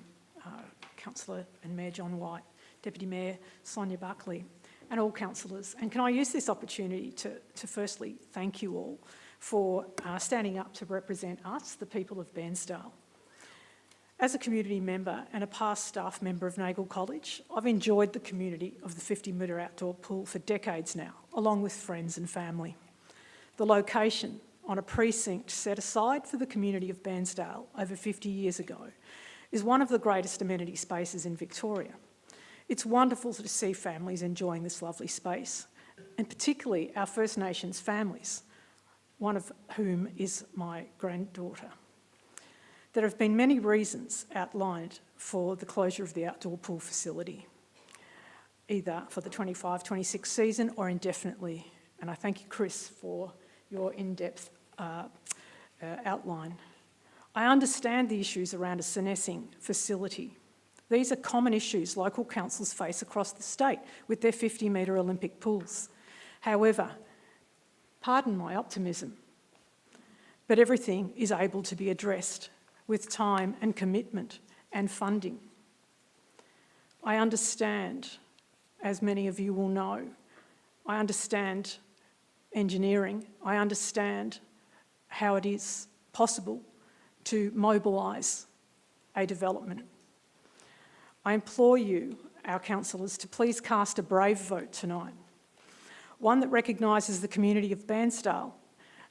Councillor and Mayor John White, Deputy Mayor Sonia Buckley, and all councillors. And can I use this opportunity to firstly thank you all for standing up to represent us, the people of Bairnsdale. As a community member and a past staff member of Nagle College, I've enjoyed the community of the 50-metre outdoor pool for decades now, along with friends and family. The location on a precinct set aside for the community of Bairnsdale over 50 years ago is one of the greatest amenity spaces in Victoria. It's wonderful to see families enjoying this lovely space, and particularly our First Nations families, one of whom is my granddaughter. There have been many reasons outlined for the closure of the outdoor pool facility, either for the 25-26 season or indefinitely. And I thank you, Chris, for your in-depth outline. I understand the issues around a senescing facility. These are common issues local councils face across the state with their 50-metre Olympic pools. However, pardon my optimism, but everything is able to be addressed with time and commitment and funding. I understand, as many of you will know, I understand engineering. I understand how it is possible to mobilise a development I implore you, our councillors, to please cast a brave vote tonight, one that recognises the community of Bairnsdale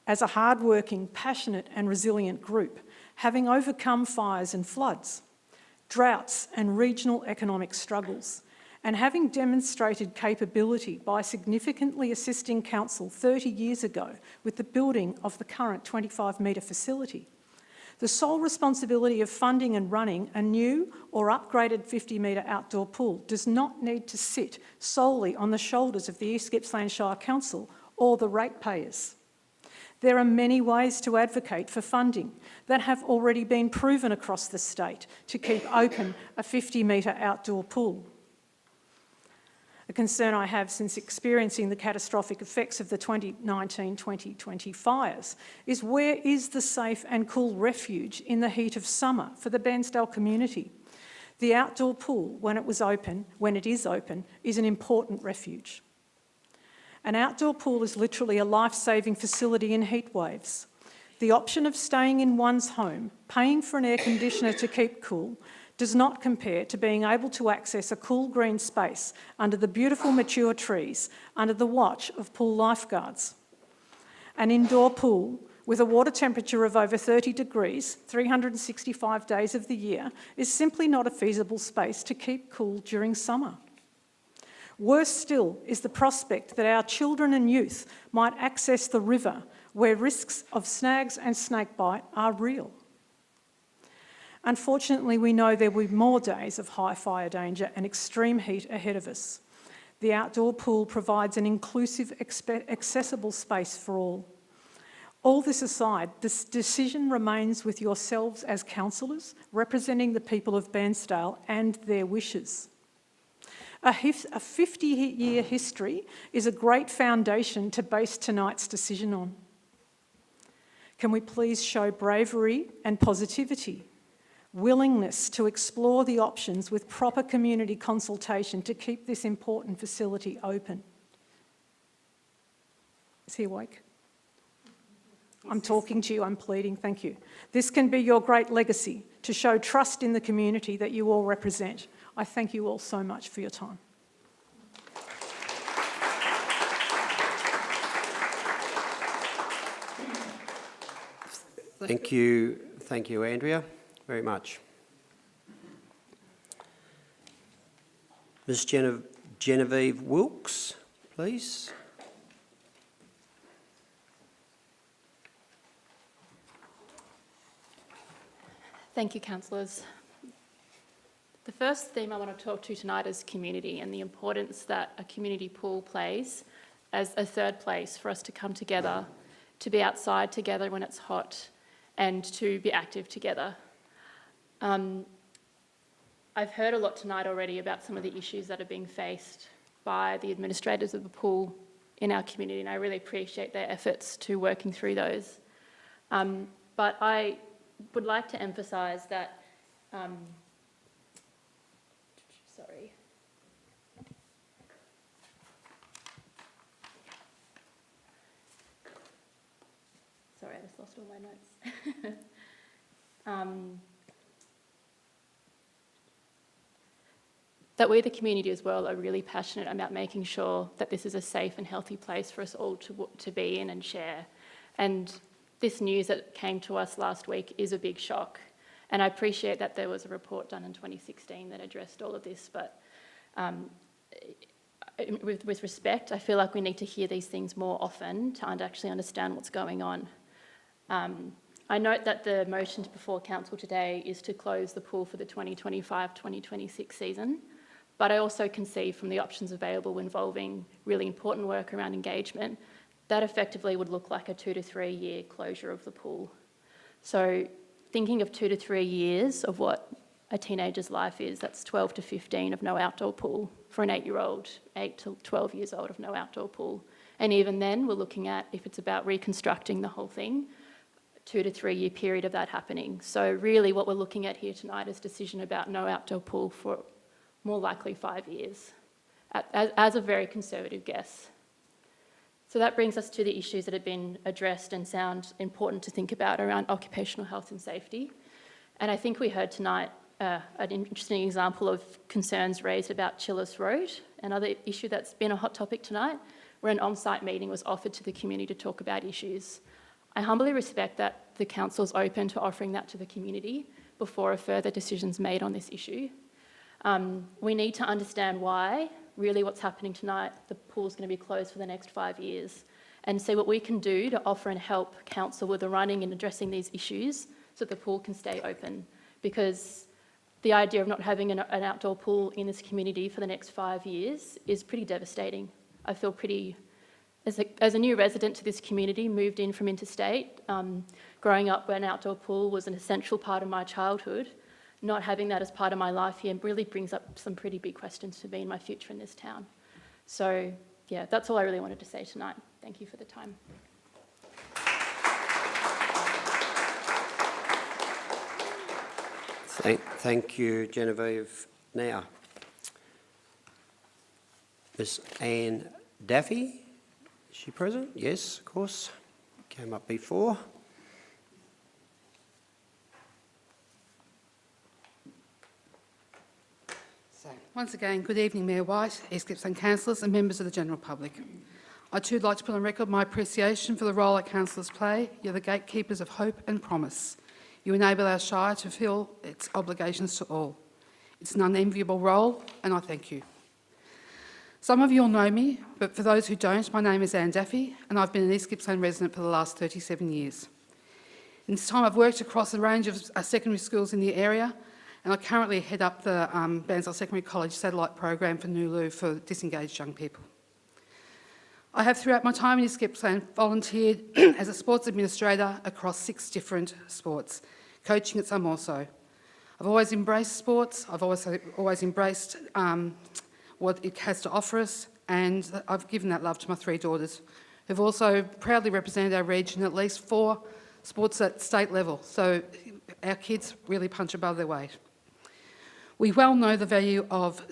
as a hard-working, passionate and resilient group, having overcome fires and floods, droughts and regional economic struggles, and having demonstrated capability by significantly assisting council 30 years ago with the building of the current 25-metre facility. The sole responsibility of funding and running a new or upgraded 50-metre outdoor pool does not need to sit solely on the shoulders of the East Gippsland Shire Council or the ratepayers. There are many ways to advocate for funding that have already been proven across the state to keep open a 50-metre outdoor pool. A concern I have since experiencing the catastrophic effects of the 2019-2020 fires is where is the safe and cool refuge in the heat of summer for the Bairnsdale community? The outdoor pool, when it is open, is an important refuge. An outdoor pool is literally a life-saving facility in heat waves. The option of staying in one's home, paying for an air conditioner to keep cool, does not compare to being able to access a cool green space under the beautiful mature trees under the watch of pool lifeguards. An indoor pool with a water temperature of over 30 degrees, 365 days of the year, is simply not a feasible space to keep cool during summer. Worse still is the prospect that our children and youth might access the river where risks of snags and snakebite are real. Unfortunately, we know there will be more days of high fire danger and extreme heat ahead of us. The outdoor pool provides an inclusive, accessible space for all. All this aside, this decision remains with yourselves as councillors, representing the people of Bairnsdale and their wishes. A 50-year history is a great foundation to base tonight's decision on. Can we please show bravery and positivity, willingness to explore the options with proper community consultation to keep this important facility open? Is he awake? I'm talking to you, I'm pleading, thank you. This can be your great legacy to show trust in the community that you all represent. I thank you all so much for your time. Thank you, Andrea, very much. Ms. Genevieve Wilkes, please. Thank you, councillors. The first theme I want to talk to tonight is community and the importance that a community pool plays as a third place for us to come together, to be outside together when it's hot, and to be active together. I've heard a lot tonight already about some of the issues that are being faced by the administrators of the pool in our community, and I really appreciate their efforts to working through those. But I would like to emphasise that, sorry. Sorry, I just lost all my notes. That we, the community as well, are really passionate about making sure that this is a safe and healthy place for us all to be in and share. And this news that came to us last week is a big shock. And I appreciate that there was a report done in 2016 that addressed all of this, but with respect, I feel like we need to hear these things more often to actually understand what's going on. I note that the motion before council today is to close the pool for the 2025-2026 season, but I also can see from the options available involving really important work around engagement, that effectively would look like a 2 to 3 year closure of the pool. So thinking of 2 to 3 years of what a teenager's life is, that's 12 to 15 of no outdoor pool. For an 8-year-old, 8 to 12 years old of no outdoor pool. And even then, we're looking at, if it's about reconstructing the whole thing, 2 to 3 year period of that happening. So really what we're looking at here tonight is a decision about no outdoor pool for more likely 5 years, as a very conservative guess. So that brings us to the issues that have been addressed and sound important to think about around occupational health and safety. And I think we heard tonight an interesting example of concerns raised about Chillis Road. Another issue that's been a hot topic tonight, where an on-site meeting was offered to the community to talk about issues. I humbly respect that the council's open to offering that to the community before a further decision's made on this issue. We need to understand why, really what's happening tonight, the pool's going to be closed for the next 5 years, and see what we can do to offer and help council with the running and addressing these issues so that the pool can stay open. Because the idea of not having an outdoor pool in this community for the next 5 years is pretty devastating. I feel pretty, as a new resident to this community, moved in from interstate, growing up where an outdoor pool was an essential part of my childhood, not having that as part of my life here really brings up some pretty big questions for me and my future in this town. So, yeah, that's all I really wanted to say tonight. Thank you for the time. Thank you, Genevieve. Now, Miss Anne Daffy, is she present? Yes, of course. Came up before. Once again, good evening, Mayor White, East Gippsland councillors and members of the general public. I'd too like to put on record my appreciation for the role our councillors play. You're the gatekeepers of hope and promise. You enable our Shire to fulfil its obligations to all. It's an unenviable role, and I thank you. Some of you will know me, but for those who don't, my name is Anne Daffy, and I've been an East Gippsland resident for the last 37 years. In this time, I've worked across a range of secondary schools in the area, and I currently head up the Bairnsdale Secondary College satellite program for Nulu for disengaged young people. I have, throughout my time in East Gippsland, volunteered as a sports administrator across 6 different sports, coaching at some also. I've always embraced sports. I've always embraced what it has to offer us, and I've given that love to my 3 daughters, who've also proudly represented our region at least 4 sports at state level. So our kids really punch above their weight. We well know the value of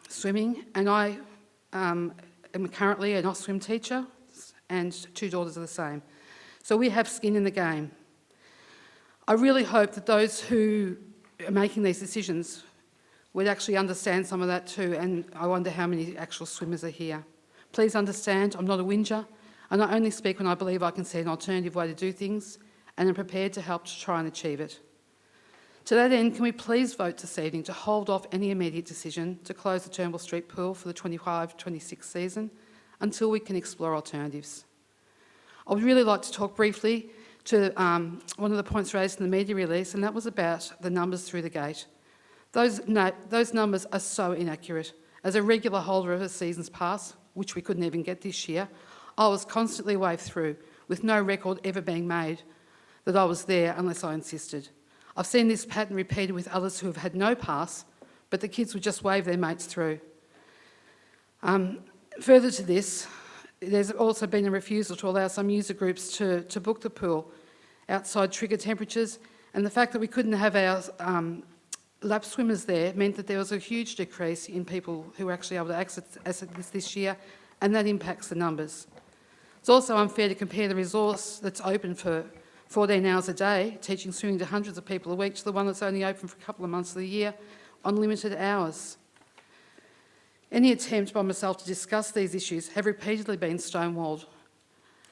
swimming, and I am currently an off-swim teacher, and 2 daughters are the same. So we have skin in the game. I really hope that those who are making these decisions would actually understand some of that too, and I wonder how many actual swimmers are here. Please understand, I'm not a whinger, and I only speak when I believe I can see an alternative way to do things, and am prepared to help to try and achieve it. To that end, can we please vote this evening to hold off any immediate decision to close the Turnbull Street pool for the 25-26 season until we can explore alternatives? I would really like to talk briefly to one of the points raised in the media release, and that was about the numbers through the gate. Those numbers are so inaccurate. As a regular holder of a season's pass, which we couldn't even get this year, I was constantly waved through with no record ever being made that I was there unless I insisted. I've seen this pattern repeated with others who have had no pass, but the kids would just wave their mates through. Further to this, there's also been a refusal to allow some user groups to book the pool outside trigger temperatures, and the fact that we couldn't have our lap swimmers there meant that there was a huge decrease in people who were actually able to access this year, and that impacts the numbers. It's also unfair to compare the resource that's open for 14 hours a day, teaching swimming to hundreds of people a week, to the one that's only open for a couple of months of the year on limited hours. Any attempt by myself to discuss these issues have repeatedly been stonewalled,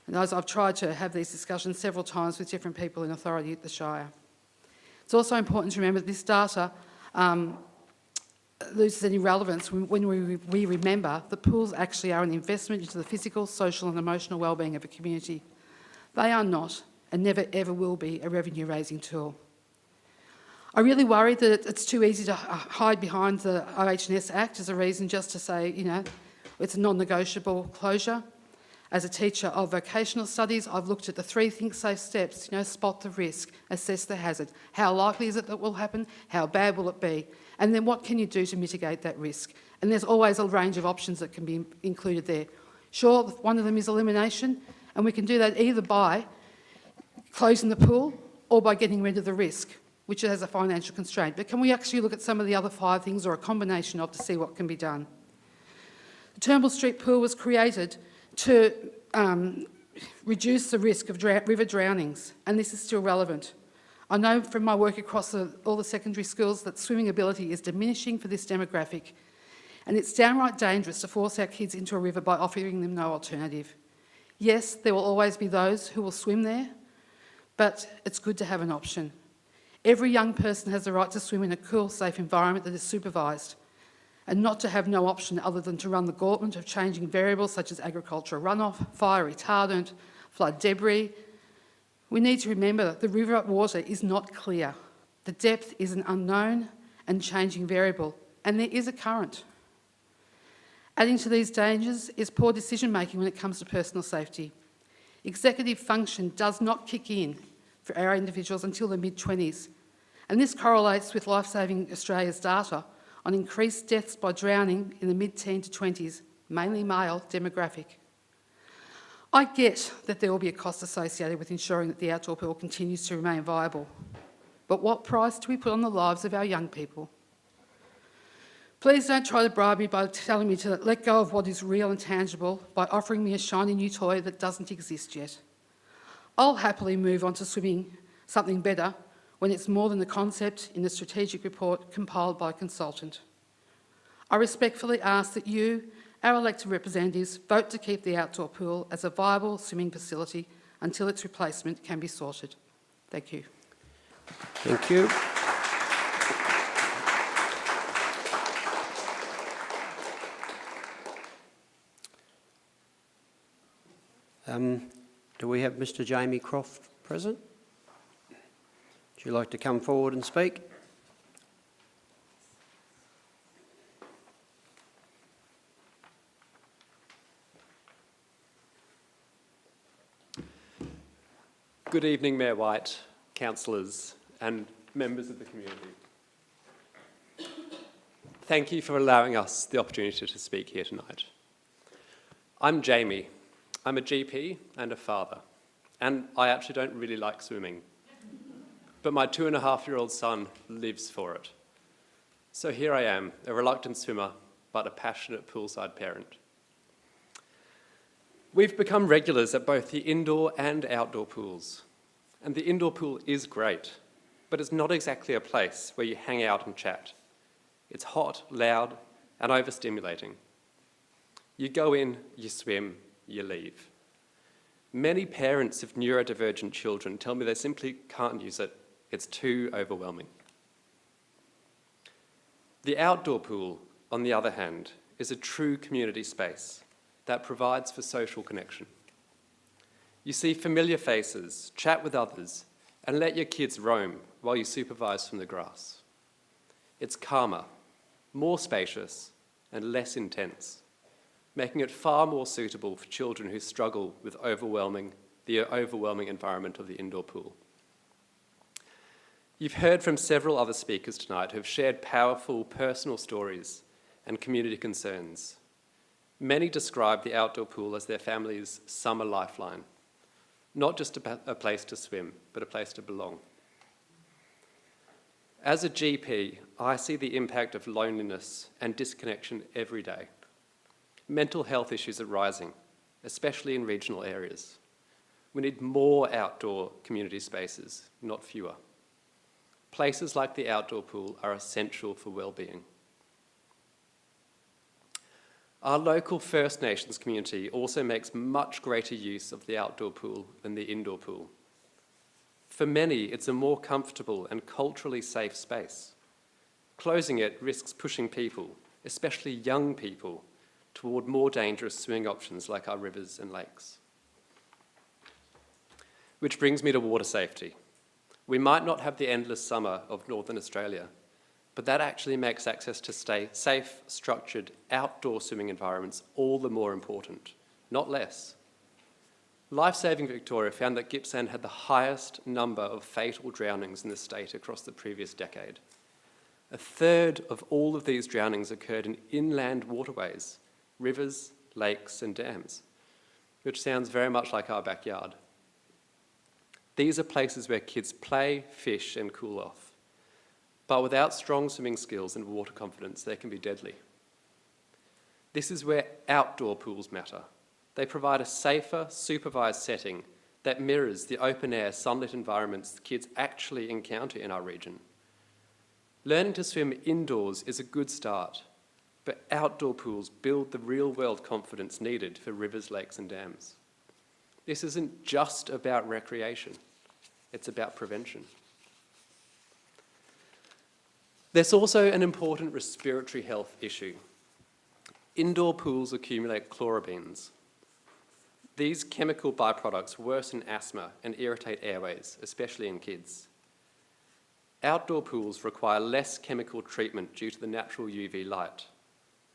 and as I've tried to have these discussions several times with different people in authority at the Shire. It's also important to remember that this data loses any relevance when we remember that pools actually are an investment into the physical, social and emotional wellbeing of a community. They are not, and never ever will be, a revenue-raising tool. I really worry that it's too easy to hide behind the OH&S Act as a reason just to say, you know, it's a non-negotiable closure. As a teacher of vocational studies, I've looked at the 3 think safe steps, you know, spot the risk, assess the hazard. How likely is it that will happen? How bad will it be? And then what can you do to mitigate that risk? And there's always a range of options that can be included there. Sure, one of them is elimination, and we can do that either by closing the pool or by getting rid of the risk, which has a financial constraint. But can we actually look at some of the other 5 things, or a combination of, to see what can be done? The Turnbull Street pool was created to reduce the risk of river drownings, and this is still relevant. I know from my work across all the secondary schools that swimming ability is diminishing for this demographic, and it's downright dangerous to force our kids into a river by offering them no alternative. Yes, there will always be those who will swim there, but it's good to have an option. Every young person has the right to swim in a cool, safe environment that is supervised, and not to have no option other than to run the gauntlet of changing variables such as agricultural runoff, fire retardant, flood debris. We need to remember that the river water is not clear. The depth is an unknown and changing variable, and there is a current. Adding to these dangers is poor decision making when it comes to personal safety. Executive function does not kick in for our individuals until the mid-20s, and this correlates with Lifesaving Australia's data on increased deaths by drowning in the mid-teen to 20s, mainly male demographic. I get that there will be a cost associated with ensuring that the outdoor pool continues to remain viable, but what price do we put on the lives of our young people? Please don't try to bribe me by telling me to let go of what is real and tangible by offering me a shiny new toy that doesn't exist yet. I'll happily move on to swimming something better when it's more than a concept in the strategic report compiled by a consultant. I respectfully ask that you, our elected representatives, vote to keep the outdoor pool as a viable swimming facility until its replacement can be sorted. Thank you. Thank you. Do we have Mr. Jamie Croft present? Would you like to come forward and speak? Good evening, Mayor White, councillors and members of the community. Thank you for allowing us the opportunity to speak here tonight. I'm Jamie. I'm a GP and a father, and I actually don't really like swimming, but my 2.5-year-old son lives for it. So here I am, a reluctant swimmer, but a passionate poolside parent. We've become regulars at both the indoor and outdoor pools, and the indoor pool is great, but it's not exactly a place where you hang out and chat. It's hot, loud, and overstimulating. You go in, you swim, you leave. Many parents of neurodivergent children tell me they simply can't use it. It's too overwhelming. The outdoor pool, on the other hand, is a true community space that provides for social connection. You see familiar faces, chat with others, and let your kids roam while you supervise from the grass. It's calmer, more spacious, and less intense, making it far more suitable for children who struggle with the overwhelming environment of the indoor pool. You've heard from several other speakers tonight who have shared powerful personal stories and community concerns. Many describe the outdoor pool as their family's summer lifeline, not just a place to swim, but a place to belong. As a GP, I see the impact of loneliness and disconnection every day. Mental health issues are rising, especially in regional areas. We need more outdoor community spaces, not fewer. Places like the outdoor pool are essential for well-being. Our local First Nations community also makes much greater use of the outdoor pool than the indoor pool. For many, it's a more comfortable and culturally safe space. Closing it risks pushing people, especially young people, toward more dangerous swimming options like our rivers and lakes. Which brings me to water safety. We might not have the endless summer of Northern Australia, but that actually makes access to safe, structured, outdoor swimming environments all the more important, not less. Lifesaving Victoria found that Gippsland had the highest number of fatal drownings in the state across the previous decade. 1/3 of all of these drownings occurred in inland waterways, rivers, lakes, and dams, which sounds very much like our backyard. These are places where kids play, fish, and cool off. But without strong swimming skills and water confidence, they can be deadly. This is where outdoor pools matter. They provide a safer, supervised setting that mirrors the open-air, sunlit environments kids actually encounter in our region. Learning to swim indoors is a good start, but outdoor pools build the real-world confidence needed for rivers, lakes and dams. This isn't just about recreation, it's about prevention. There's also an important respiratory health issue. Indoor pools accumulate chlorobins. These chemical byproducts worsen asthma and irritate airways, especially in kids. Outdoor pools require less chemical treatment due to the natural UV light.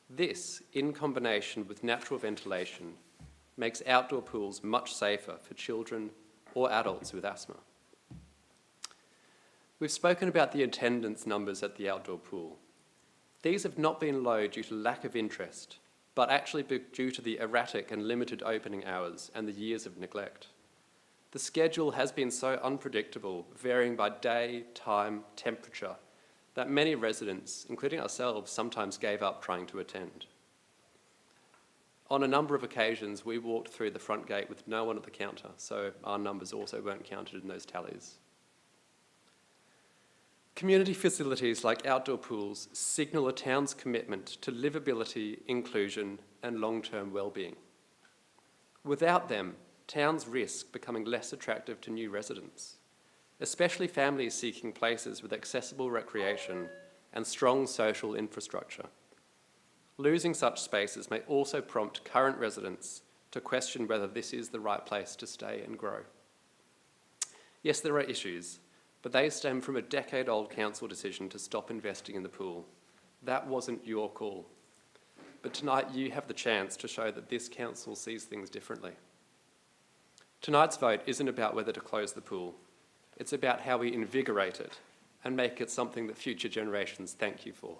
This, in combination with natural ventilation, makes outdoor pools much safer for children or adults with asthma. We've spoken about the attendance numbers at the outdoor pool. These have not been low due to lack of interest, but actually due to the erratic and limited opening hours and the years of neglect. The schedule has been so unpredictable, varying by day, time, temperature, that many residents, including ourselves, sometimes gave up trying to attend. On a number of occasions, we walked through the front gate with no one at the counter, so our numbers also weren't counted in those tallies. Community facilities like outdoor pools signal a town's commitment to livability, inclusion, and long-term well-being. Without them, towns risk becoming less attractive to new residents, especially families seeking places with accessible recreation and strong social infrastructure. Losing such spaces may also prompt current residents to question whether this is the right place to stay and grow. Yes, there are issues, but they stem from a decade-old council decision to stop investing in the pool. That wasn't your call. But tonight you have the chance to show that this council sees things differently. Tonight's vote isn't about whether to close the pool. It's about how we invigorate it and make it something that future generations thank you for.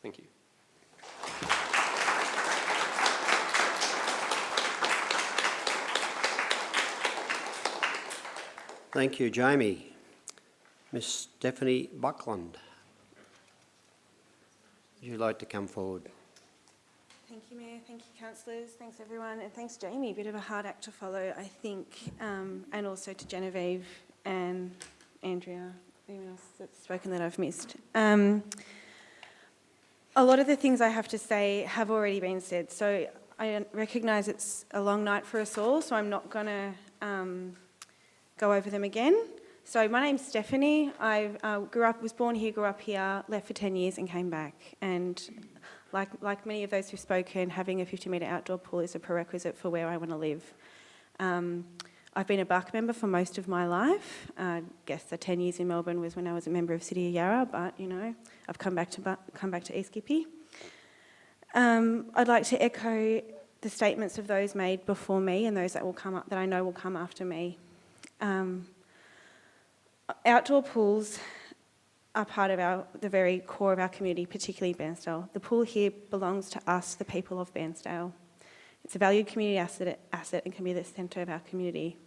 Thank you. Thank you, Jamie. Miss Stephanie Buckland, would you like to come forward? Thank you, Mayor. Thank you, Councillors. Thanks, everyone. And thanks, Jamie. A bit of a hard act to follow, I think. And also to Genevieve and Andrea, anyone else that's spoken that I've missed. A lot of the things I have to say have already been said. So I recognise it's a long night for us all, so I'm not going to go over them again. So my name's Stephanie. I was born here, grew up here, left for 10 years and came back. And like many of those who've spoken, having a 50-metre outdoor pool is a prerequisite for where I want to live. I've been a BUC member for most of my life. I guess the 10 years in Melbourne was when I was a member of City of Yarra, but you know, I've come back to East Gippy. I'd like to echo the statements of those made before me and those that will come up, that I know will come after me. Outdoor pools are part of the very core of our community, particularly Bairnsdale. The pool here belongs to us, the people of Bairnsdale. It's a valued community asset and can be the centre of our community.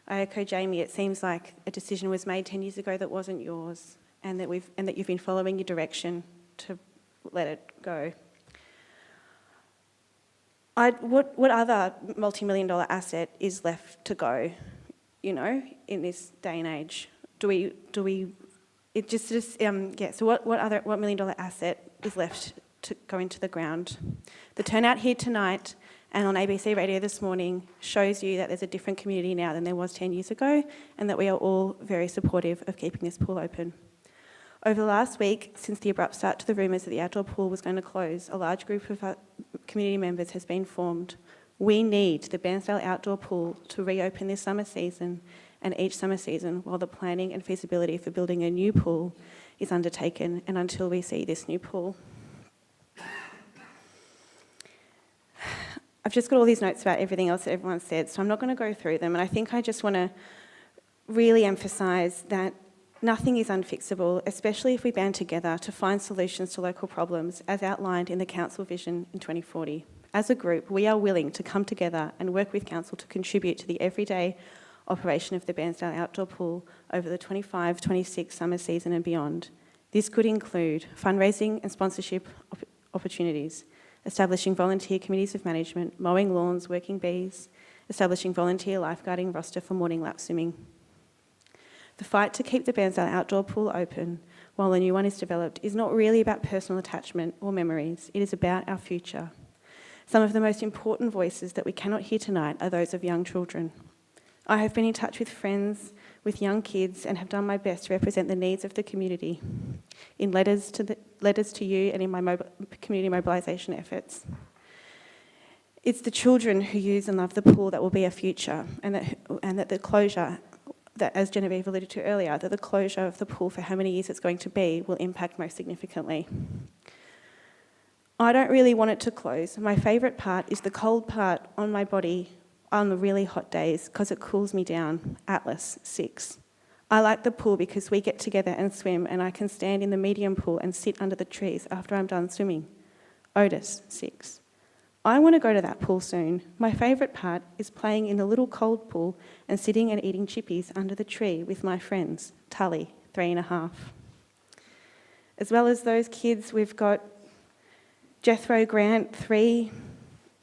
I echo Jamie, it seems like a decision was made 10 years ago that wasn't yours and that you've been following your direction to let it go. What other multi-million-dollar asset is left to go, you know, in this day and age? So what million-dollar asset is left to go into the ground? The turnout here tonight and on ABC Radio this morning shows you that there's a different community now than there was 10 years ago, and that we are all very supportive of keeping this pool open. Over the last week, since the abrupt start to the rumours that the outdoor pool was going to close, a large group of community members has been formed. We need the Bairnsdale outdoor pool to reopen this summer season and each summer season while the planning and feasibility for building a new pool is undertaken and until we see this new pool. I've just got all these notes about everything else that everyone said, so I'm not going to go through them, and I think I just want to really emphasise that nothing is unfixable, especially if we band together to find solutions to local problems as outlined in the Council Vision in 2040. As a group, we are willing to come together and work with Council to contribute to the everyday operation of the Bairnsdale outdoor pool over the 25-26 summer season and beyond. This could include fundraising and sponsorship opportunities, establishing volunteer committees of management, mowing lawns, working bees, establishing volunteer lifeguarding roster for morning lap swimming. The fight to keep the Bairnsdale outdoor pool open while a new one is developed is not really about personal attachment or memories, it is about our future. Some of the most important voices that we cannot hear tonight are those of young children. I have been in touch with friends with young kids and have done my best to represent the needs of the community in letters to you and in my community mobilisation efforts. It's the children who use and love the pool that will be our future, and that the closure, that as Genevieve alluded to earlier, that the closure of the pool for how many years it's going to be will impact most significantly. I don't really want it to close. My favourite part is the cold part on my body on the really hot days because it cools me down. Atlas, 6. I like the pool because we get together and swim and I can stand in the medium pool and sit under the trees after I'm done swimming. Otis, 6. I want to go to that pool soon. My favourite part is playing in the little cold pool and sitting and eating chippies under the tree with my friends. Tully, 3.5. As well as those kids, we've got Jethro Grant, 3,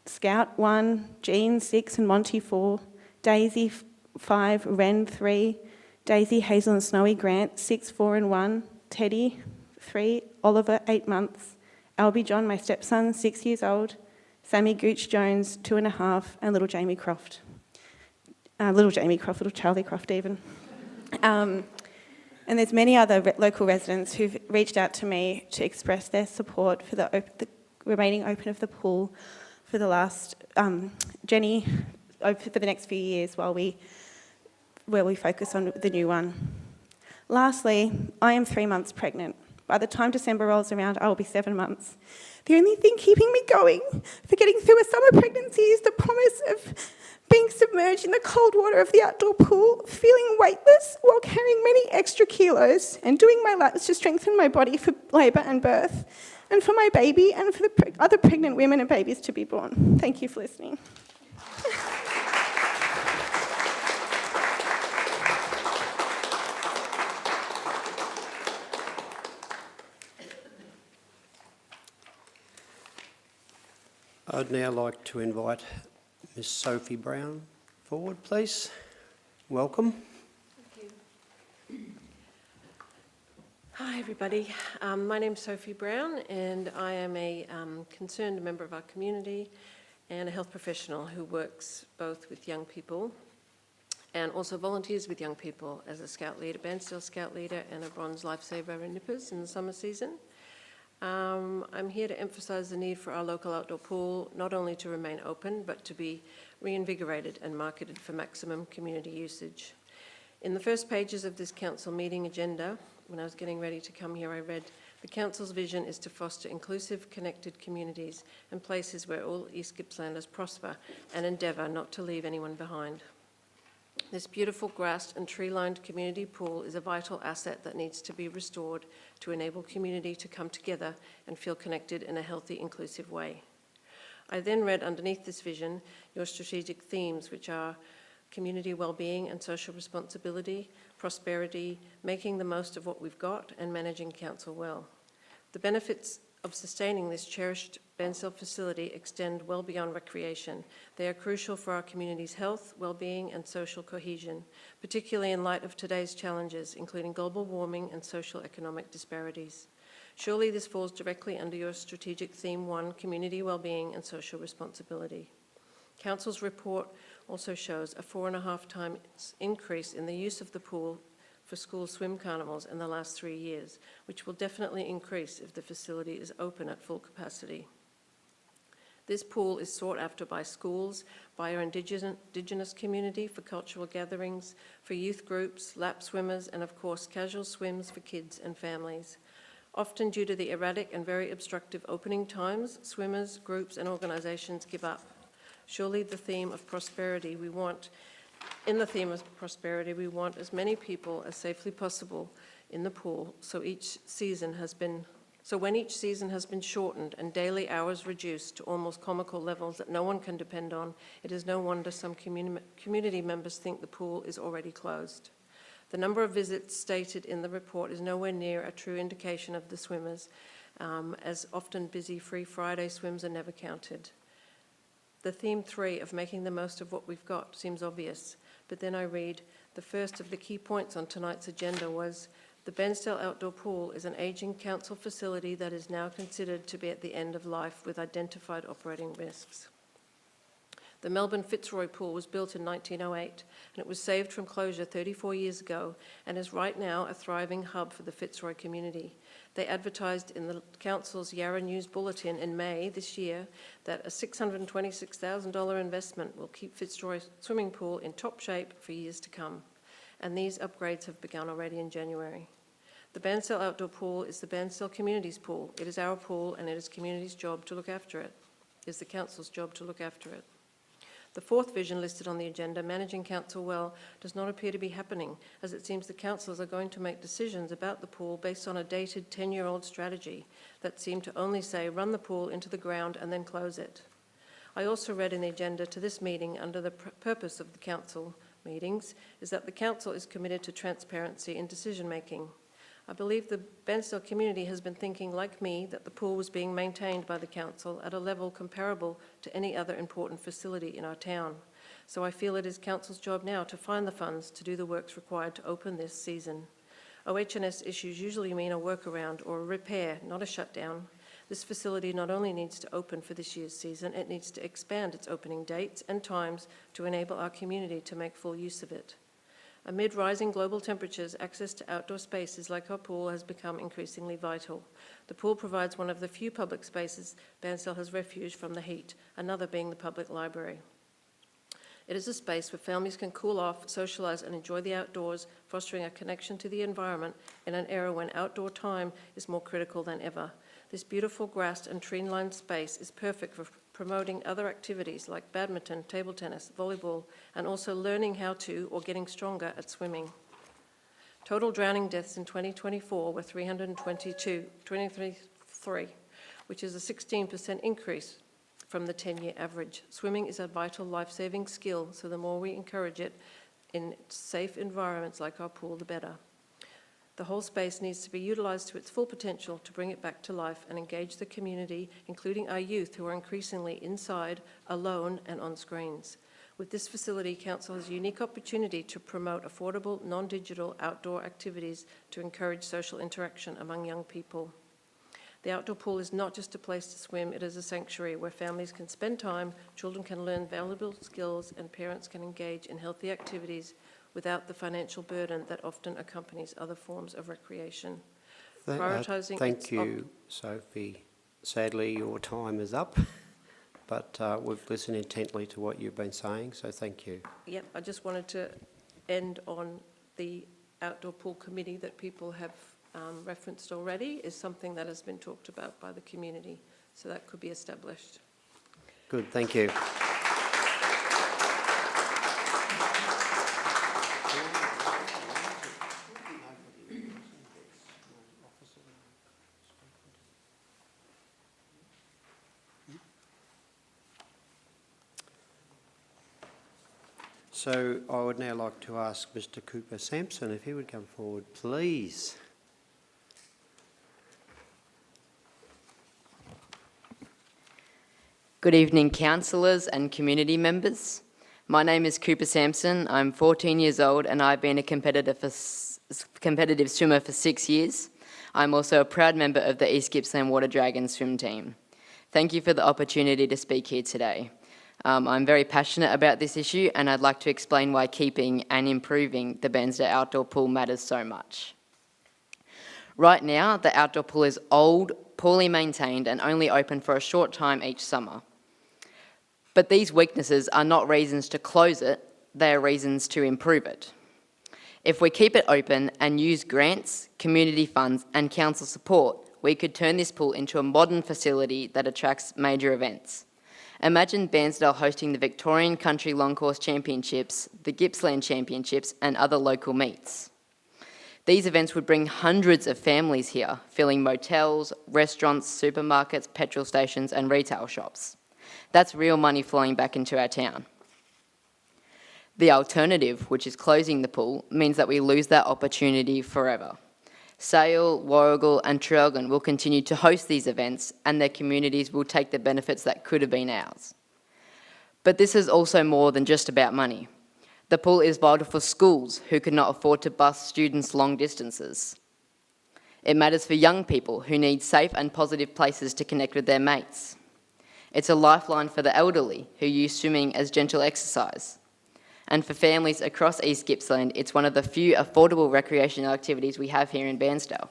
Scout, 1, Jean, 6 and Monty, 4, Daisy, 5, Ren, 3, Daisy, Hazel and Snowy Grant, 6, 4 and 1, Teddy, 3, Oliver, 8 months, Albie John, my stepson, 6 years old, Sammy Gooch Jones, 2.5, and little Jamie Croft. Little Charlie Croft even. And there's many other local residents who've reached out to me to express their support for the remaining open of the pool for the last, Jenny, for the next few years while we focus on the new one. Lastly, I am 3 months pregnant. By the time December rolls around, I will be 7 months. The only thing keeping me going for getting through a summer pregnancy is the promise of being submerged in the cold water of the outdoor pool, feeling weightless while carrying many extra kilos and doing my laps to strengthen my body for labour and birth, and for my baby and for the other pregnant women and babies to be born. Thank you for listening. I'd now like to invite Ms Sophie Brown forward, please. Welcome. Thank you. Hi everybody, my name's Sophie Brown and I am a concerned member of our community and a health professional who works both with young people and also volunteers with young people as a Scout leader, Bairnsdale Scout leader and a Bronze Lifesaver in Nippers in the summer season. I'm here to emphasise the need for our local outdoor pool not only to remain open but to be reinvigorated and marketed for maximum community usage. In the first pages of this council meeting agenda, when I was getting ready to come here, I read, the council's vision is to foster inclusive, connected communities and places where all East Gippslanders prosper and endeavour not to leave anyone behind. This beautiful grassed and tree-lined community pool is a vital asset that needs to be restored to enable community to come together and feel connected in a healthy, inclusive way. I then read underneath this vision your strategic themes, which are community well-being and social responsibility, prosperity, making the most of what we've got, and managing council well. The benefits of sustaining this cherished Bairnsdale facility extend well beyond recreation. They are crucial for our community's health, well-being and social cohesion, particularly in light of today's challenges, including global warming and social economic disparities. Surely this falls directly under your strategic theme 1, community well-being and social responsibility. Council's report also shows a 4.5 times increase in the use of the pool for school swim carnivals in the last 3 years, which will definitely increase if the facility is open at full capacity. This pool is sought after by schools, by our Indigenous community for cultural gatherings, for youth groups, lap swimmers, and of course casual swims for kids and families. Often due to the erratic and very obstructive opening times, swimmers, groups and organisations give up. Surely in the theme of prosperity we want as many people as safely possible in the pool, so when each season has been shortened and daily hours reduced to almost comical levels that no one can depend on, it is no wonder some community members think the pool is already closed. The number of visits stated in the report is nowhere near a true indication of the swimmers, as often busy Free Friday swims are never counted. The theme 3 of making the most of what we've got seems obvious, but then I read the first of the key points on tonight's agenda was the Bairnsdale Outdoor Pool is an ageing council facility that is now considered to be at the end of life with identified operating risks. The Melbourne Fitzroy Pool was built in 1908 and it was saved from closure 34 years ago and is right now a thriving hub for the Fitzroy community. They advertised in the Council's Yarra News Bulletin in May this year that a $626,000 investment will keep Fitzroy swimming pool in top shape for years to come. And these upgrades have begun already in January. The Bairnsdale Outdoor Pool is the Bairnsdale community's pool. It is our pool and it is community's job to look after it. It is the Council's job to look after it. The fourth vision listed on the agenda, managing council well, does not appear to be happening, as it seems the councillors are going to make decisions about the pool based on a dated 10-year-old strategy that seemed to only say run the pool into the ground and then close it. I also read in the agenda to this meeting under the purpose of the council meetings is that the council is committed to transparency in decision making. I believe the Bairnsdale community has been thinking, like me, that the pool was being maintained by the council at a level comparable to any other important facility in our town. So I feel it is council's job now to find the funds to do the works required to open this season. OH&S issues usually mean a workaround or a repair, not a shutdown. This facility not only needs to open for this year's season, it needs to expand its opening dates and times to enable our community to make full use of it. Amid rising global temperatures, access to outdoor spaces like our pool has become increasingly vital. The pool provides one of the few public spaces Bairnsdale has refuge from the heat, another being the public library. It is a space where families can cool off, socialise and enjoy the outdoors, fostering a connection to the environment in an era when outdoor time is more critical than ever. This beautiful grassed and tree-lined space is perfect for promoting other activities like badminton, table tennis, volleyball, and also learning how to or getting stronger at swimming. Total drowning deaths in 2024 were 323, which is a 16% increase from the 10-year average. Swimming is a vital life-saving skill, so the more we encourage it in safe environments like our pool, the better. The whole space needs to be utilised to its full potential to bring it back to life and engage the community, including our youth who are increasingly inside, alone and on screens. With this facility, Council has a unique opportunity to promote affordable, non-digital outdoor activities to encourage social interaction among young people. The outdoor pool is not just a place to swim, it is a sanctuary where families can spend time, children can learn valuable skills and parents can engage in healthy activities without the financial burden that often accompanies other forms of recreation. Thank you, Sophie. Sadly, your time is up, but we've listened intently to what you've been saying, so thank you. Yep, I just wanted to end on the outdoor pool committee that people have referenced already is something that has been talked about by the community, so that could be established. Good, thank you. So I would now like to ask Mr. Cooper Sampson if he would come forward, please. Good evening, councillors and community members. My name is Cooper Sampson. I'm 14 years old and I've been a competitive swimmer for 6 years. I'm also a proud member of the East Gippsland Water Dragons swim team. Thank you for the opportunity to speak here today. I'm very passionate about this issue and I'd like to explain why keeping and improving the Bairnsdale outdoor pool matters so much. Right now, the outdoor pool is old, poorly maintained and only open for a short time each summer. But these weaknesses are not reasons to close it, they are reasons to improve it. If we keep it open and use grants, community funds and council support, we could turn this pool into a modern facility that attracts major events. Imagine Bairnsdale hosting the Victorian Country Long Course Championships, the Gippsland Championships and other local meets. These events would bring hundreds of families here, filling motels, restaurants, supermarkets, petrol stations and retail shops. That's real money flowing back into our town. The alternative, which is closing the pool, means that we lose that opportunity forever. Sale, Warrigal and Traralgon will continue to host these events and their communities will take the benefits that could have been ours. But this is also more than just about money. The pool is vital for schools who could not afford to bus students long distances. It matters for young people who need safe and positive places to connect with their mates. It's a lifeline for the elderly who use swimming as gentle exercise. And for families across East Gippsland, it's one of the few affordable recreational activities we have here in Bairnsdale.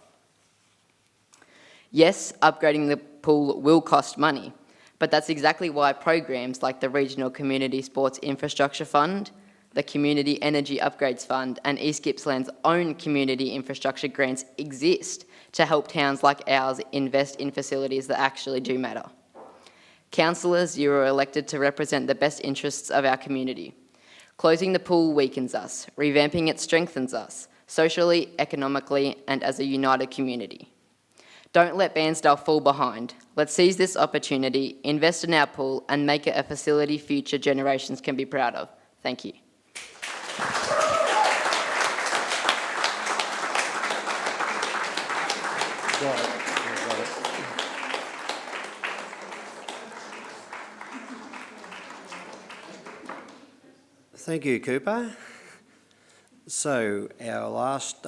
Yes, upgrading the pool will cost money, but that's exactly why programs like the Regional Community Sports Infrastructure Fund, the Community Energy Upgrades Fund and East Gippsland's own community infrastructure grants exist to help towns like ours invest in facilities that actually do matter. Councillors, you are elected to represent the best interests of our community. Closing the pool weakens us, revamping it strengthens us, socially, economically and as a united community. Don't let Bairnsdale fall behind. Let's seize this opportunity, invest in our pool and make it a facility future generations can be proud of. Thank you. Thank you, Cooper. So our last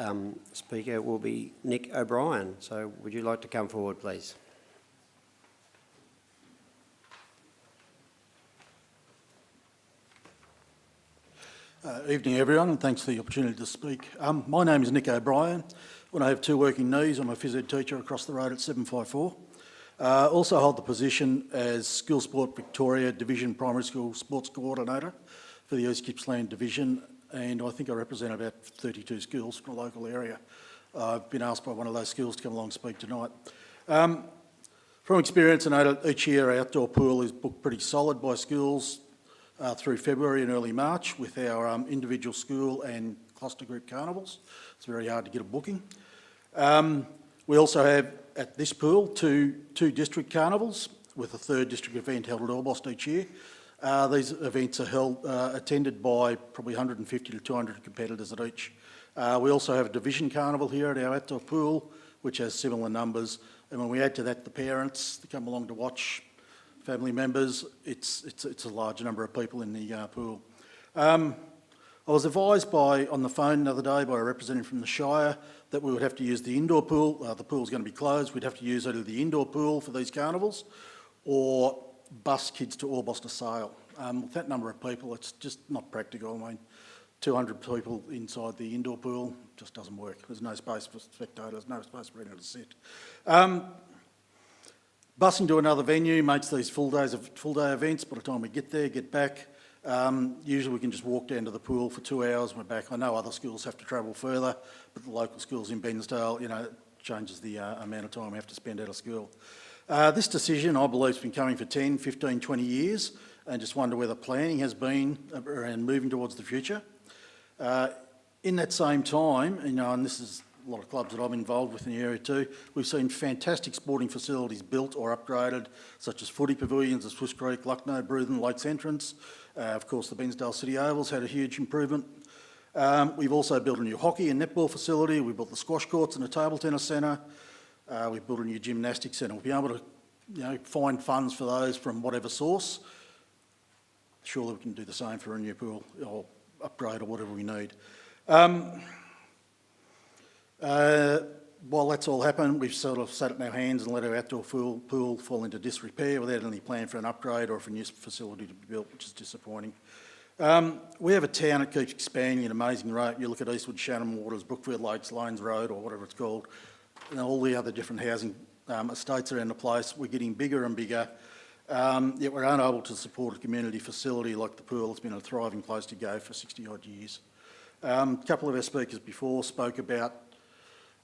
speaker will be Nick O'Brien. So would you like to come forward, please? Evening everyone, and thanks for the opportunity to speak. My name is Nick O'Brien. When I have two working knees, I'm a phys ed teacher across the road at 754. Also hold the position as School Sport Victoria Division Primary School Sports Coordinator for the East Gippsland Division, and I think I represent about 32 schools from the local area. I've been asked by one of those schools to come along and speak tonight. From experience, I know that each year our outdoor pool is booked pretty solid by schools through February and early March with our individual school and cluster group carnivals. It's very hard to get a booking. We also have at this pool two district carnivals with a third district event held at Orbost each year. These events are attended by probably 150 to 200 competitors at each. We also have a division carnival here at our outdoor pool, which has similar numbers. And when we add to that the parents that come along to watch, family members, it's a large number of people in the pool. I was advised on the phone the other day by a representative from the Shire that we would have to use the indoor pool. The pool's going to be closed. We'd have to use either the indoor pool for these carnivals or bus kids to Orbost to sail. With that number of people, it's just not practical. I mean, 200 people inside the indoor pool just doesn't work. There's no space for spectators, no space for anyone to sit. Busing to another venue makes these full day events. By the time we get there, get back, usually we can just walk down to the pool for 2 hours and we're back. I know other schools have to travel further, but the local schools in Bairnsdale, it changes the amount of time we have to spend out of school. This decision, I believe, has been coming for 10, 15, 20 years, and just wonder where the planning has been around moving towards the future. In that same time, and this is a lot of clubs that I'm involved with in the area too, we've seen fantastic sporting facilities built or upgraded, such as footy pavilions at Swiss Creek, Lucknow, Bruthen, Lakes Entrance. Of course, the Bairnsdale City Oval's had a huge improvement. We've also built a new hockey and netball facility. We built the squash courts and a table tennis centre. We've built a new gymnastics centre. We'll be able to, find funds for those from whatever source. Surely we can do the same for a new pool or upgrade or whatever we need. While that's all happened, we've sort of sat in our hands and let our outdoor pool fall into disrepair without any plan for an upgrade or for a new facility to be built, which is disappointing. We have a town that keeps expanding at an amazing rate. You look at Eastwood, Shannon Waters, Brookfield Lakes, Lanes Road, or whatever it's called, and all the other different housing estates around the place. We're getting bigger and bigger, yet we're unable to support a community facility like the pool. It's been a thriving place to go for 60 odd years. A couple of our speakers before spoke about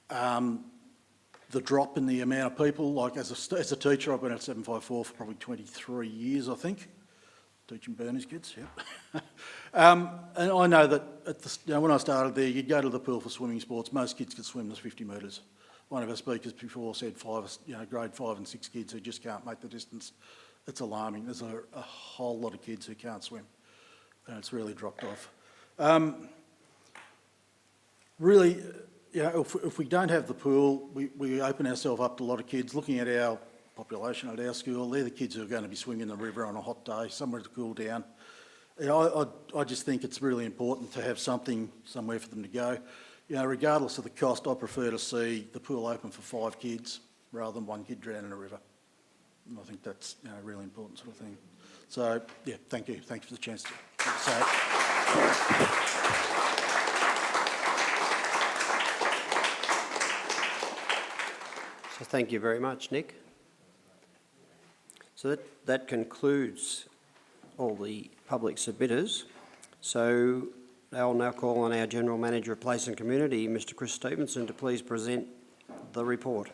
the drop in the amount of people. Like as a teacher, I've been at 754 for probably 23 years, I think, teaching Bernie's kids. Yeah. And I know that when I started there, you'd go to the pool for swimming sports. Most kids could swim this 50 metres. One of our speakers before said grade 5 and 6 kids who just can't make the distance. It's alarming. There's a whole lot of kids who can't swim, and it's really dropped off. Really, if we don't have the pool, we open ourselves up to a lot of kids. Looking at our population at our school. They're the kids who are going to be swimming in the river on a hot day, somewhere to cool down. You know, I just think it's really important to have something somewhere for them to go. You know, regardless of the cost, I prefer to see the pool open for 5 kids rather than 1 kid drown in a river. And I think that's, you know, a really important sort of thing. So, yeah, thank you. Thanks for the chance to say it. So thank you very much, Nick. So that concludes all the public submitters. So I'll now call on our General Manager of Place and Community, Mr. Chris Stevenson, to please present the report.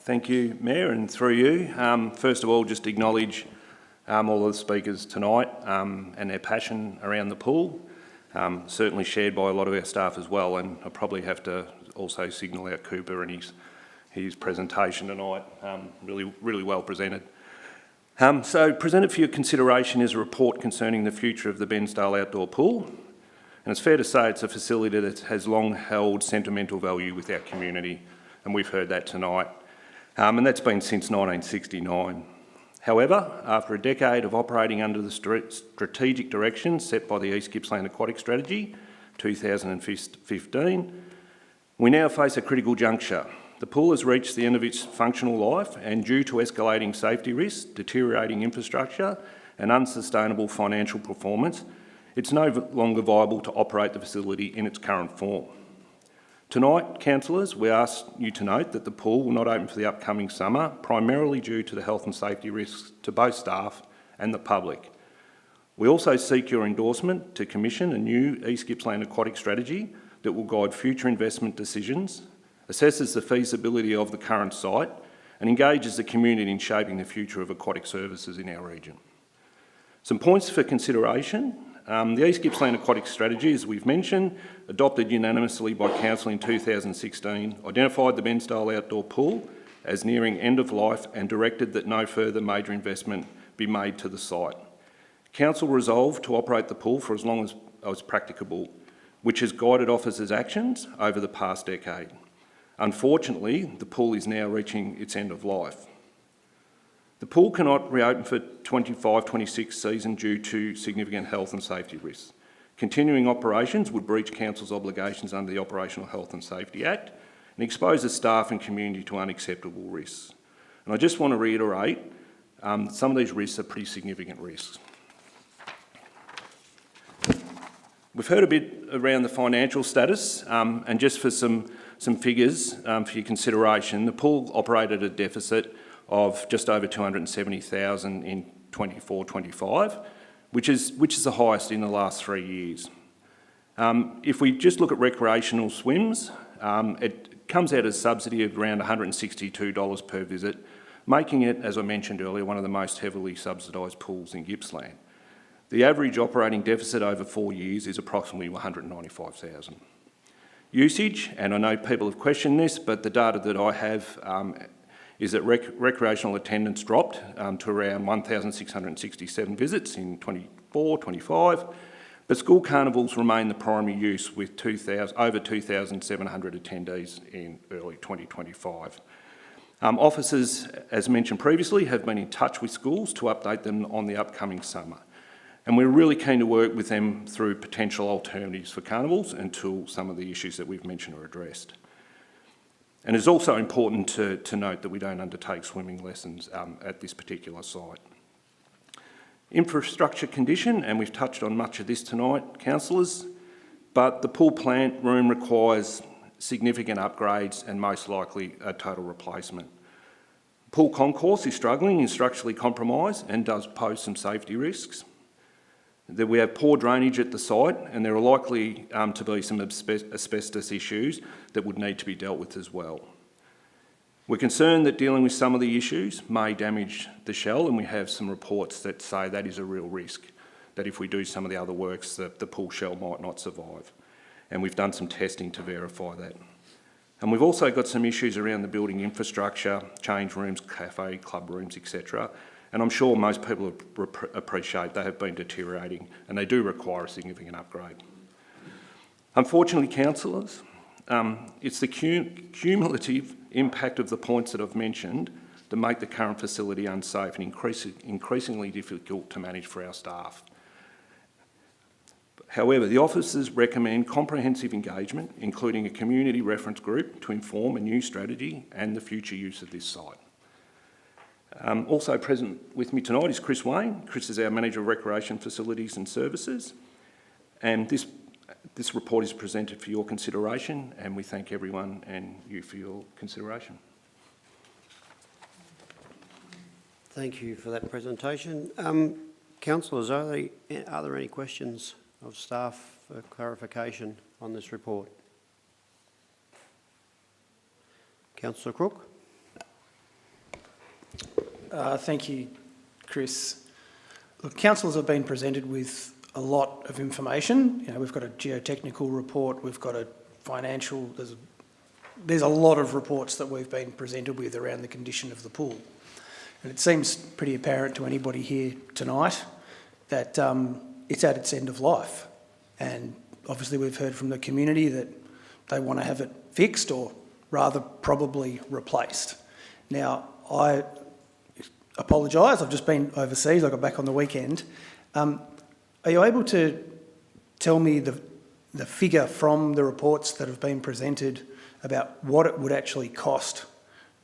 Thank you, Mayor, and through you. First of all, just acknowledge all of the speakers tonight and their passion around the pool, certainly shared by a lot of our staff as well, and I probably have to also signal out Cooper and his presentation tonight, really well presented. So presented for your consideration is a report concerning the future of the Bairnsdale outdoor pool, and it's fair to say it's a facility that has long held sentimental value with our community, and we've heard that tonight. And that's been since 1969. However, after a decade of operating under the strategic direction set by the East Gippsland Aquatic Strategy, 2015, we now face a critical juncture. The pool has reached the end of its functional life, and due to escalating safety risks, deteriorating infrastructure and unsustainable financial performance, it's no longer viable to operate the facility in its current form. Tonight, councillors, we ask you to note that the pool will not open for the upcoming summer, primarily due to the health and safety risks to both staff and the public. We also seek your endorsement to commission a new East Gippsland Aquatic Strategy that will guide future investment decisions, assesses the feasibility of the current site, and engages the community in shaping the future of aquatic services in our region. Some points for consideration. The East Gippsland Aquatic Strategy, as we've mentioned, adopted unanimously by Council in 2016, identified the Bairnsdale outdoor pool as nearing end of life and directed that no further major investment be made to the site. Council resolved to operate the pool for as long as practicable, which has guided officers' actions over the past decade. Unfortunately, the pool is now reaching its end of life. The pool cannot reopen for 25-26 season due to significant health and safety risks. Continuing operations would breach Council's obligations under the Operational Health and Safety Act and expose the staff and community to unacceptable risks. And I just want to reiterate, some of these risks are pretty significant risks. We've heard a bit around the financial status, and just for some figures for your consideration, the pool operated a deficit of just over $270,000 in 24-25, which is the highest in the last 3 years. If we just look at recreational swims, it comes out as a subsidy of around $162 per visit, making it, as I mentioned earlier, one of the most heavily subsidised pools in Gippsland. The average operating deficit over 4 years is approximately $195,000. Usage, and I know people have questioned this, but the data that I have is that recreational attendance dropped to around 1,667 visits in 24-25, but school carnivals remain the primary use with over 2,700 attendees in early 2025. Officers, as mentioned previously, have been in touch with schools to update them on the upcoming summer, and we're really keen to work with them through potential alternatives for carnivals until some of the issues that we've mentioned are addressed. And it's also important to note that we don't undertake swimming lessons at this particular site. Infrastructure condition, and we've touched on much of this tonight, councillors, but the pool plant room requires significant upgrades and most likely a total replacement. Pool concourse is struggling, is structurally compromised and does pose some safety risks. That we have poor drainage at the site, and there are likely to be some asbestos issues that would need to be dealt with as well. We're concerned that dealing with some of the issues may damage the shell, and we have some reports that say that is a real risk, that if we do some of the other works, that the pool shell might not survive. And we've done some testing to verify that. And we've also got some issues around the building infrastructure, change rooms, cafe, club rooms, etc. And I'm sure most people appreciate they have been deteriorating and they do require a significant upgrade. Unfortunately, councillors, it's the cumulative impact of the points that I've mentioned that make the current facility unsafe and increasingly difficult to manage for our staff. However, the officers recommend comprehensive engagement, including a community reference group to inform a new strategy and the future use of this site. Also present with me tonight is Chris Wayne. Chris is our Manager of Recreation Facilities and Services. And this report is presented for your consideration, and we thank everyone and you for your consideration. Thank you for that presentation. Councillors, are there any questions of staff for clarification on this report? Councillor Crook. Thank you, Chris. Look, councillors have been presented with a lot of information. You know, we've got a geotechnical report, we've got a financial, there's a lot of reports that we've been presented with around the condition of the pool. And it seems pretty apparent to anybody here tonight that it's at its end of life. And obviously we've heard from the community that they want to have it fixed or rather probably replaced. Now, I apologise, I've just been overseas, I got back on the weekend. Are you able to tell me the figure from the reports that have been presented about what it would actually cost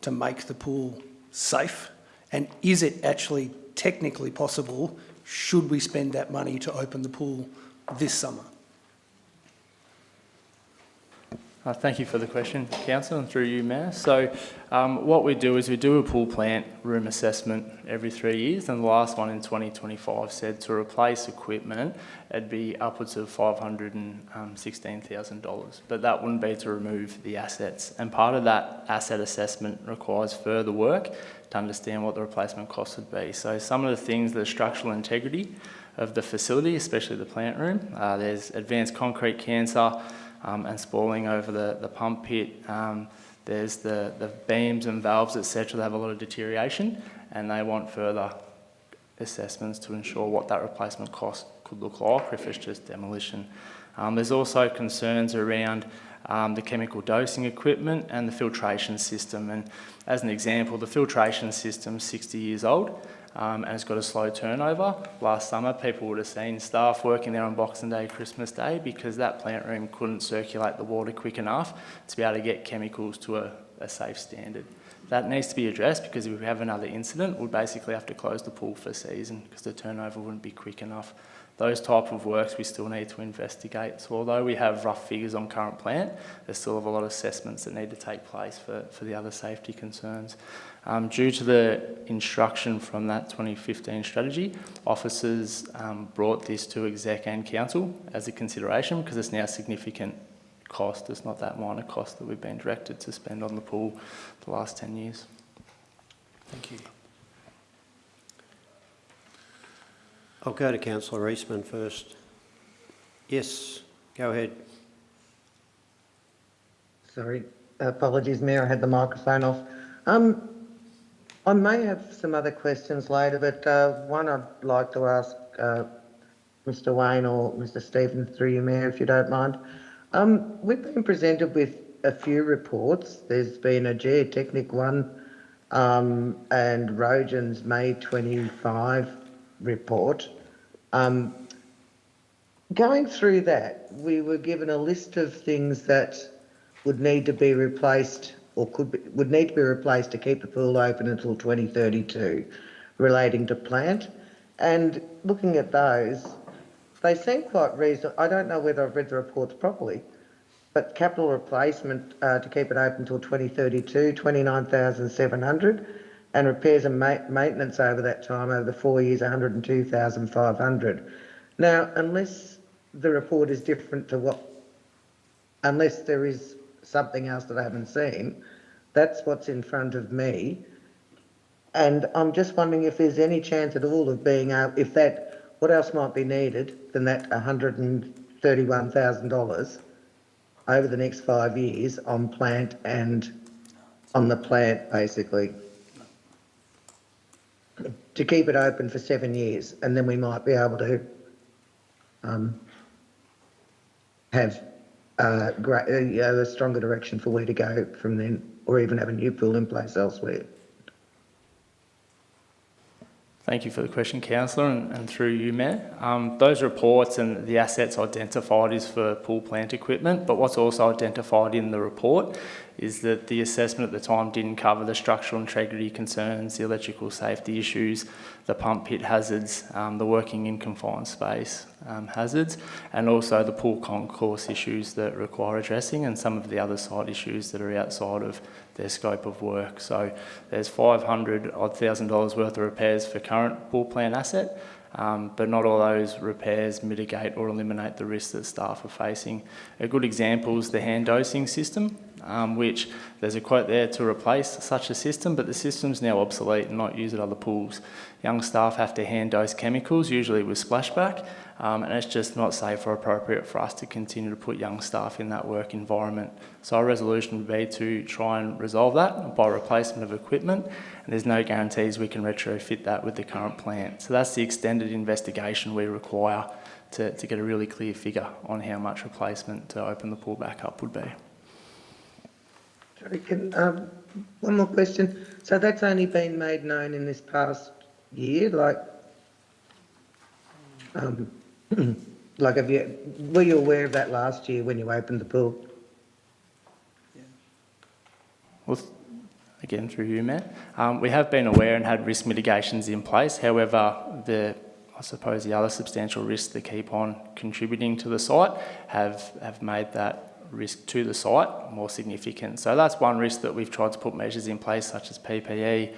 to make the pool safe? And is it actually technically possible, should we spend that money to open the pool this summer? Thank you for the question, Councillor, and through you, Mayor. So what we do is we do a pool plant room assessment every 3 years, and the last one in 2025 said to replace equipment, it'd be upwards of $516,000, but that wouldn't be to remove the assets. And part of that asset assessment requires further work to understand what the replacement cost would be. So some of the things, the structural integrity of the facility, especially the plant room, there's advanced concrete cancer, and spalling over the pump pit. There's the beams and valves, etc. They have a lot of deterioration, and they want further assessments to ensure what that replacement cost could look like, or if it's just demolition. There's also concerns around the chemical dosing equipment and the filtration system. And as an example, the filtration system's 60 years old. And it's got a slow turnover. Last summer, people would have seen staff working there on Boxing Day, Christmas Day, because that plant room couldn't circulate the water quick enough to be able to get chemicals to a safe standard. That needs to be addressed, because if we have another incident, we'll basically have to close the pool for a season because the turnover wouldn't be quick enough. Those type of works we still need to investigate. So although we have rough figures on current plant, there's still a lot of assessments that need to take place for the other safety concerns. Due to the instruction from that 2015 strategy, officers brought this to Exec and Council as a consideration, because it's now a significant cost. It's not that minor cost that we've been directed to spend on the pool the last 10 years. Thank you. I'll go to Councillor Eastman first. Yes, go ahead. Sorry, apologies, Mayor, I had the microphone off. I may have some other questions later, but one I'd like to ask Mr Wayne or Mr Stevenson through you, Mayor, if you don't mind. We've been presented with a few reports. There's been a geotechnic one and Rojan's May 25 report. Going through that, we were given a list of things that would need to be replaced or would need to be replaced to keep the pool open until 2032 relating to plant. And looking at those, they seem quite reasonable. I don't know whether I've read the reports properly, but capital replacement to keep it open until 2032, 29,700, and repairs and maintenance over that time, over the 4 years, 102,500. Now, unless the report is different to unless there is something else that I haven't seen, that's what's in front of me. And I'm just wondering if there's any chance at all of being able, what else might be needed than that $131,000 over the next 5 years on plant and on the plant, basically, to keep it open for 7 years, and then we might be able to have a stronger direction for where to go from then, or even have a new pool in place elsewhere. Thank you for the question, Councillor, and through you, Mayor. Those reports and the assets identified is for pool plant equipment, but what's also identified in the report is that the assessment at the time didn't cover the structural integrity concerns, the electrical safety issues, the pump pit hazards, the working in confined space hazards, and also the pool concourse issues that require addressing and some of the other site issues that are outside of their scope of work. So there's $500,000 worth of repairs for current pool plant asset, but not all those repairs mitigate or eliminate the risks that staff are facing. A good example is the hand dosing system, which there's a quote there to replace such a system, but the system's now obsolete and not used at other pools. Young staff have to hand dose chemicals, usually with splashback, and it's just not safe or appropriate for us to continue to put young staff in that work environment. So our resolution would be to try and resolve that by replacement of equipment, and there's no guarantees we can retrofit that with the current plant. So that's the extended investigation we require to get a really clear figure on how much replacement to open the pool back up would be. Sorry, one more question. So that's only been made known in this past year, were you aware of that last year when you opened the pool? Well, again, through you, Matt. We have been aware and had risk mitigations in place. However, I suppose the other substantial risks that keep on contributing to the site have made that risk to the site more significant. So that's one risk that we've tried to put measures in place, such as PPE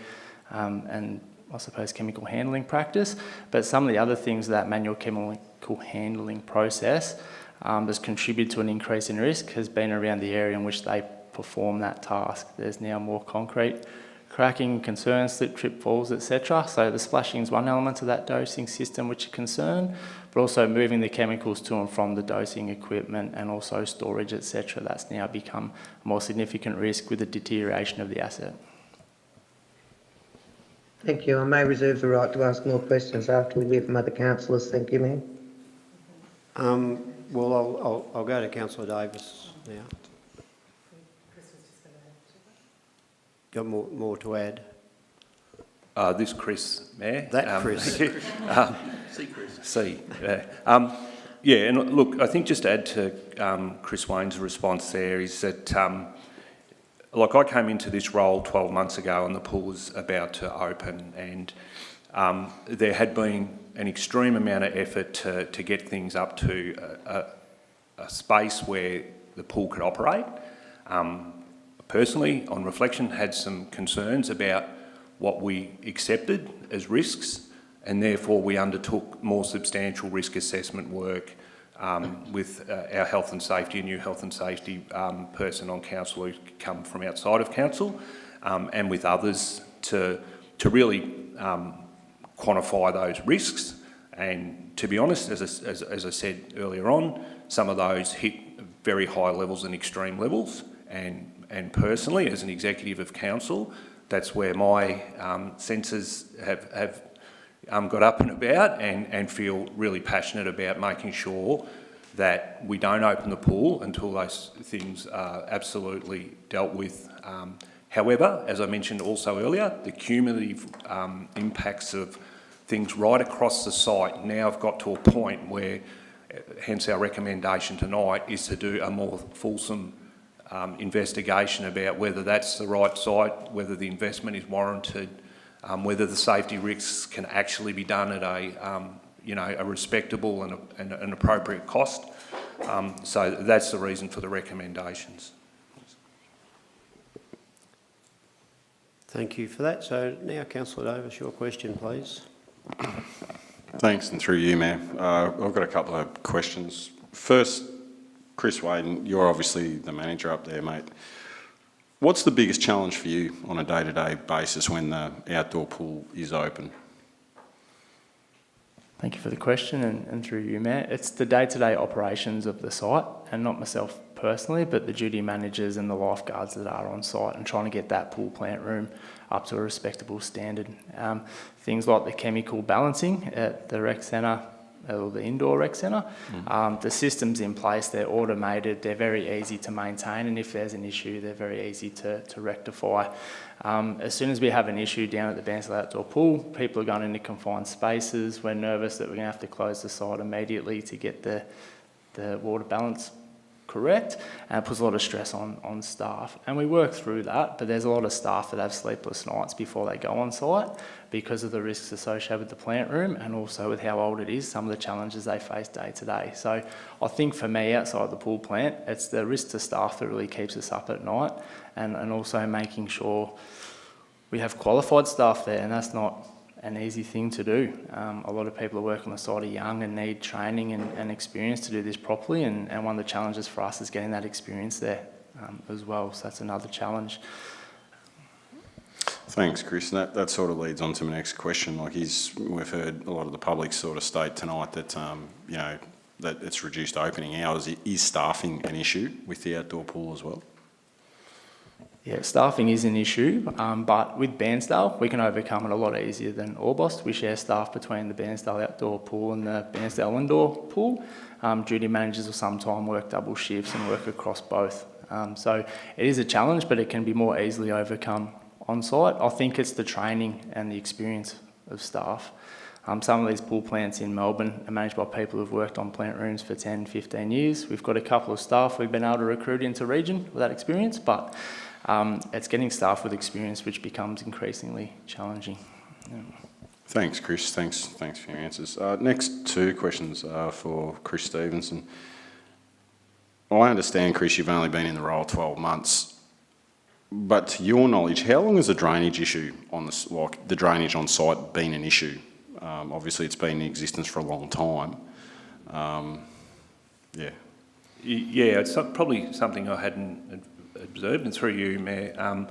and I suppose chemical handling practice. But some of the other things, that manual chemical handling process that's contributed to an increase in risk has been around the area in which they perform that task. There's now more concrete cracking, concerns, slip, trip, falls, etc. So the splashing is one element of that dosing system which is a concern, but also moving the chemicals to and from the dosing equipment and also storage, etc. That's now become a more significant risk with the deterioration of the asset. Thank you. I may reserve the right to ask more questions after we hear from other councillors. Thank you, Mayor. Well, I'll go to Councillor Davis now. Got more to add? This Chris, Mayor. That Chris. See Chris. See, yeah. Yeah, and look, I think just to add to Chris Wayne's response there is that, like, I came into this role 12 months ago and the pool was about to open, and there had been an extreme amount of effort to get things up to a space where the pool could operate. Personally, on reflection, had some concerns about what we accepted as risks, and therefore we undertook more substantial risk assessment work with our health and safety, a new health and safety person on council who come from outside of council, and with others to really quantify those risks. And to be honest, as I said earlier on, some of those hit very high levels and extreme levels, and personally, as an executive of council, that's where my senses have got up and about, and feel really passionate about making sure that we don't open the pool until those things are absolutely dealt with. However, as I mentioned also earlier, the cumulative impacts of things right across the site now have got to a point where, hence our recommendation tonight, is to do a more fulsome investigation about whether that's the right site, whether the investment is warranted, whether the safety risks can actually be done at a respectable and an appropriate cost. So that's the reason for the recommendations. Thank you for that. So now, Councillor Davis, your question, please. Thanks, and through you, Mayor. I've got a couple of questions. First, Chris Wayne, you're obviously the manager up there, mate. What's the biggest challenge for you on a day-to-day basis when the outdoor pool is open? Thank you for the question, and through you, Matt. It's the day-to-day operations of the site, and not myself personally, but the duty managers and the lifeguards that are on site, and trying to get that pool plant room up to a respectable standard. Things like the chemical balancing at the rec centre, or the indoor rec centre, the systems in place, they're automated, they're very easy to maintain, and if there's an issue, they're very easy to rectify. As soon as we have an issue down at the Bairnsdale outdoor pool, people are going into confined spaces. We're nervous that we're going to have to close the site immediately to get the water balance correct, and it puts a lot of stress on staff. And we work through that, but there's a lot of staff that have sleepless nights before they go on site because of the risks associated with the plant room, and also with how old it is, some of the challenges they face day to day. So I think for me, outside the pool plant, it's the risk to staff that really keeps us up at night, and also making sure we have qualified staff there, and that's not an easy thing to do. A lot of people who work on the site are young and need training and experience to do this properly, and one of the challenges for us is getting that experience there as well, so that's another challenge. Thanks, Chris. And that sort of leads on to my next question. Like, we've heard a lot of the public sort of state tonight that you know, that it's reduced opening hours. Is staffing an issue with the outdoor pool as well? Yeah, staffing is an issue, but with Bairnsdale, we can overcome it a lot easier than Orbost. We share staff between the Bairnsdale outdoor pool and the Bairnsdale indoor pool. Duty managers will sometimes work double shifts and work across both. So it is a challenge, but it can be more easily overcome on site. I think it's the training and the experience of staff. Some of these pool plants in Melbourne are managed by people who've worked on plant rooms for 10, 15 years. We've got a couple of staff we've been able to recruit into region with that experience, but it's getting staff with experience which becomes increasingly challenging. Yeah. Thanks, Chris. Thanks for your answers. Next two questions are for Chris Stevenson. I understand, Chris, you've only been in the role 12 months, but to your knowledge, how long has the drainage issue on the drainage on site been an issue? Obviously, it's been in existence for a long time. Yeah, it's probably something I hadn't observed, and through you, Mayor,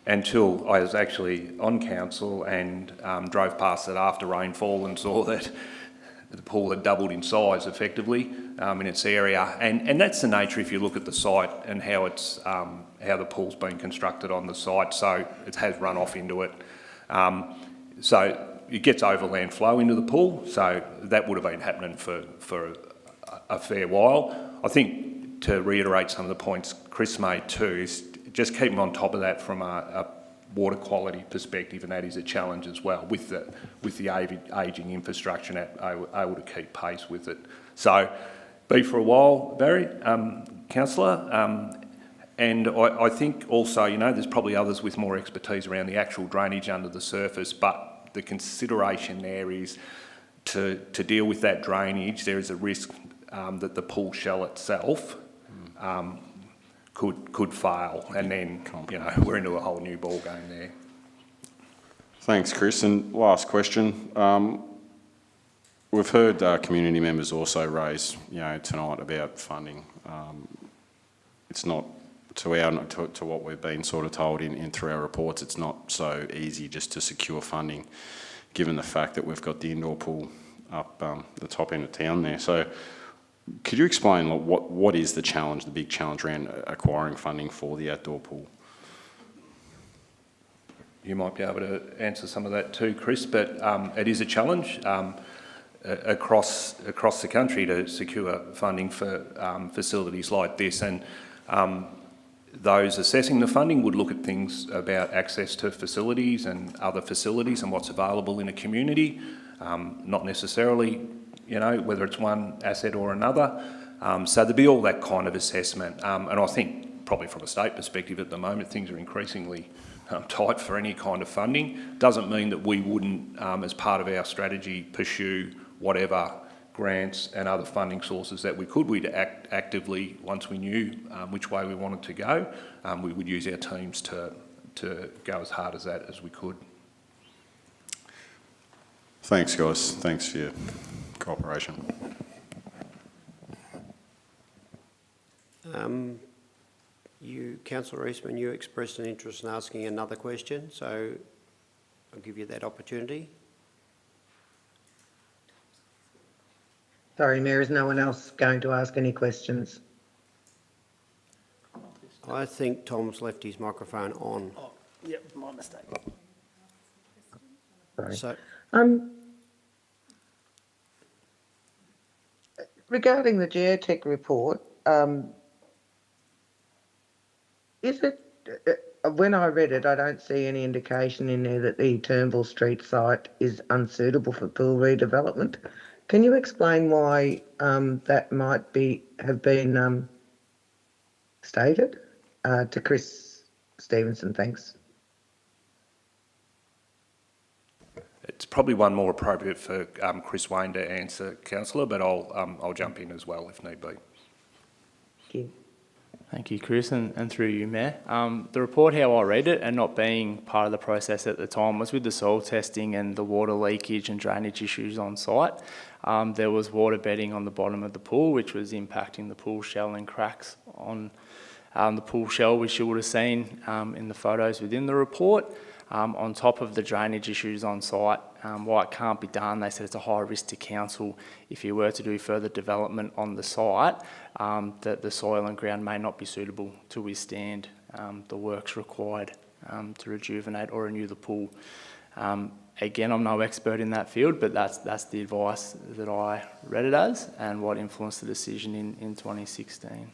until I was actually on council and drove past it after rainfall and saw that the pool had doubled in size effectively in its area, and that's the nature if you look at the site and how it's how the pool's been constructed on the site. So it has run off into it, so it gets overland flow into the pool. So that would have been happening for a fair while. I think to reiterate some of the points Chris made too is just keeping on top of that from a water quality perspective, and that is a challenge as well with the ageing infrastructure and able to keep pace with it. So, be for a while, Barry, Councillor, and I think also, you know, there's probably others with more expertise around the actual drainage under the surface, but the consideration there is to deal with that drainage, there is a risk that the pool shell itself could fail, and then, you know, we're into a whole new ball game there. Thanks, Chris. And last question. We've heard community members also raise, you know, tonight about funding. It's not, to what we've been sort of told through our reports, it's not so easy just to secure funding, given the fact that we've got the indoor pool up the top end of town there. So, could you explain what is the challenge, the big challenge around acquiring funding for the outdoor pool? You might be able to answer some of that too, Chris, but it is a challenge across the country to secure funding for facilities like this, and those assessing the funding would look at things about access to facilities and other facilities and what's available in a community, not necessarily, you know, whether it's one asset or another. So there'd be all that kind of assessment. And I think probably from a state perspective at the moment, things are increasingly tight for any kind of funding. Doesn't mean that we wouldn't, as part of our strategy, pursue whatever grants and other funding sources that we could. We'd act actively once we knew which way we wanted to go. We would use our teams to go as hard as that as we could. Thanks, guys. Thanks for your cooperation. Councillor Eastman, you expressed an interest in asking another question, so I'll give you that opportunity. Sorry, Mayor, is no one else going to ask any questions? I think Tom's left his microphone on. Oh, yep, my mistake. Sorry. So, regarding the geotech report, is it, when I read it, I don't see any indication in there that the Turnbull Street site is unsuitable for pool redevelopment. Can you explain why that might have been stated? To Chris Stevenson, thanks. It's probably one more appropriate for Chris Wayne to answer, Councillor, but I'll jump in as well if need be. Thank you. Thank you, Chris, and through you, Mayor. The report, how I read it, and not being part of the process at the time, was with the soil testing and the water leakage and drainage issues on site. There was water bedding on the bottom of the pool, which was impacting the pool shell and cracks on the pool shell, which you would have seen in the photos within the report. On top of the drainage issues on site, why it can't be done, they said it's a high risk to council if you were to do further development on the site, that the soil and ground may not be suitable to withstand the works required to rejuvenate or renew the pool. Again, I'm no expert in that field, but that's the advice that I read it as and what influenced the decision in 2016.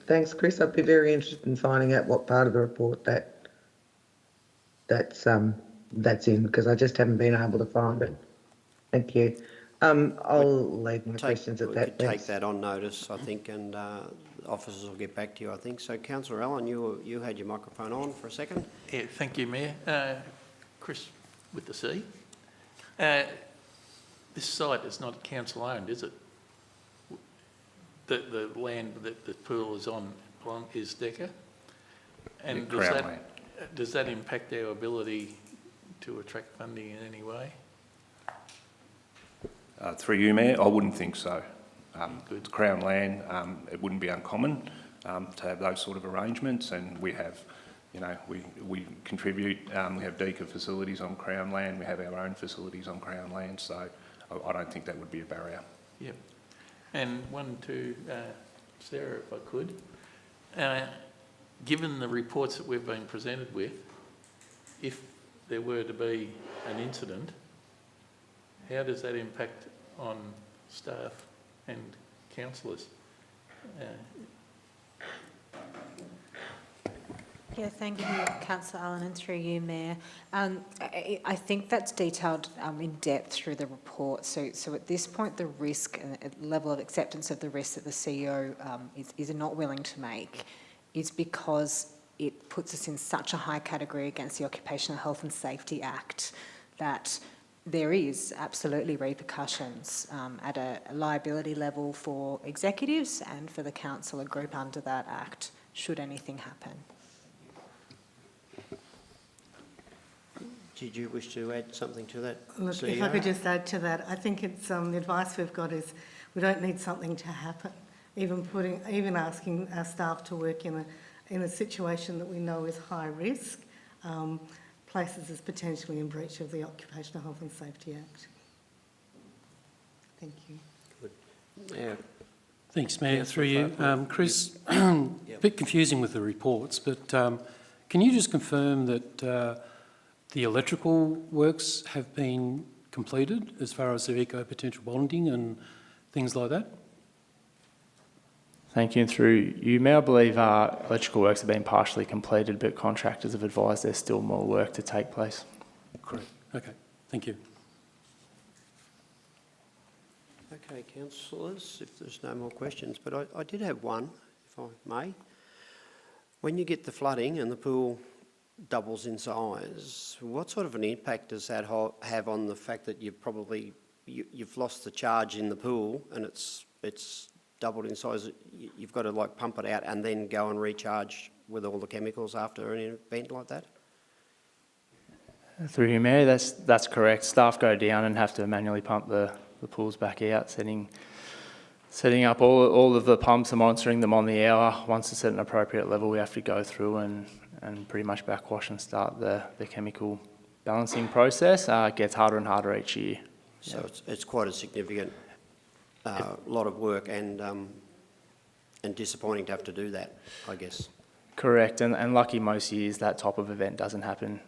Thanks, Chris. I'd be very interested in finding out what part of the report that's in, because I just haven't been able to find it. Thank you. I'll leave my questions at that. Take that on notice, I think, and officers will get back to you, I think. So, Councillor Allen, you had your microphone on for a second. Yeah, thank you, Mayor. Chris with the C. This site is not council owned, is it? The land that the pool is on is DECA? And does that impact our ability to attract funding in any way? Through you, Mayor, I wouldn't think so. It's Crown land. It wouldn't be uncommon to have those sort of arrangements, and we have, we contribute. We have DECA facilities on Crown land. We have our own facilities on Crown land, so I don't think that would be a barrier. Yep. And one to Sarah, if I could. Given the reports that we've been presented with, if there were to be an incident, how does that impact on staff and councillors? Yeah, thank you, Councillor Allen, and through you, Mayor. I think that's detailed in depth through the report. So at this point, the risk and the level of acceptance of the risk that the CEO is not willing to make is because it puts us in such a high category against the Occupational Health and Safety Act that there is absolutely repercussions at a liability level for executives and for the council, a group under that Act, should anything happen. Did you wish to add something to that? Look, CEO? if I could just add to that, I think it's the advice we've got is we don't need something to happen. Even asking our staff to work in a situation that we know is high risk places us potentially in breach of the Occupational Health and Safety Act. Thank you. Good. Yeah. Thanks, Mayor. Through you, Chris. A bit confusing with the reports, but can you just confirm that the electrical works have been completed as far as the eco-potential bonding and things like that? Thank you, and through you, Mayor, I believe electrical works have been partially completed, but contractors have advised there's still more work to take place. Correct. Okay, thank you. Okay, councillors, if there's no more questions, but I did have one, if I may. When you get the flooding and the pool doubles in size, what sort of an impact does that have on the fact that you've lost the charge in the pool and it's doubled in size? You've got to pump it out and then go and recharge with all the chemicals after an event like that? Through you, Mayor, that's correct. Staff go down and have to manually pump the pools back out, setting up all of the pumps and monitoring them on the hour. Once it's at an appropriate level, we have to go through and pretty much backwash and start the chemical balancing process. It gets harder and harder each year. So it's quite a significant lot of work, and and disappointing to have to do that, I guess. Correct, and lucky most years that type of event doesn't happen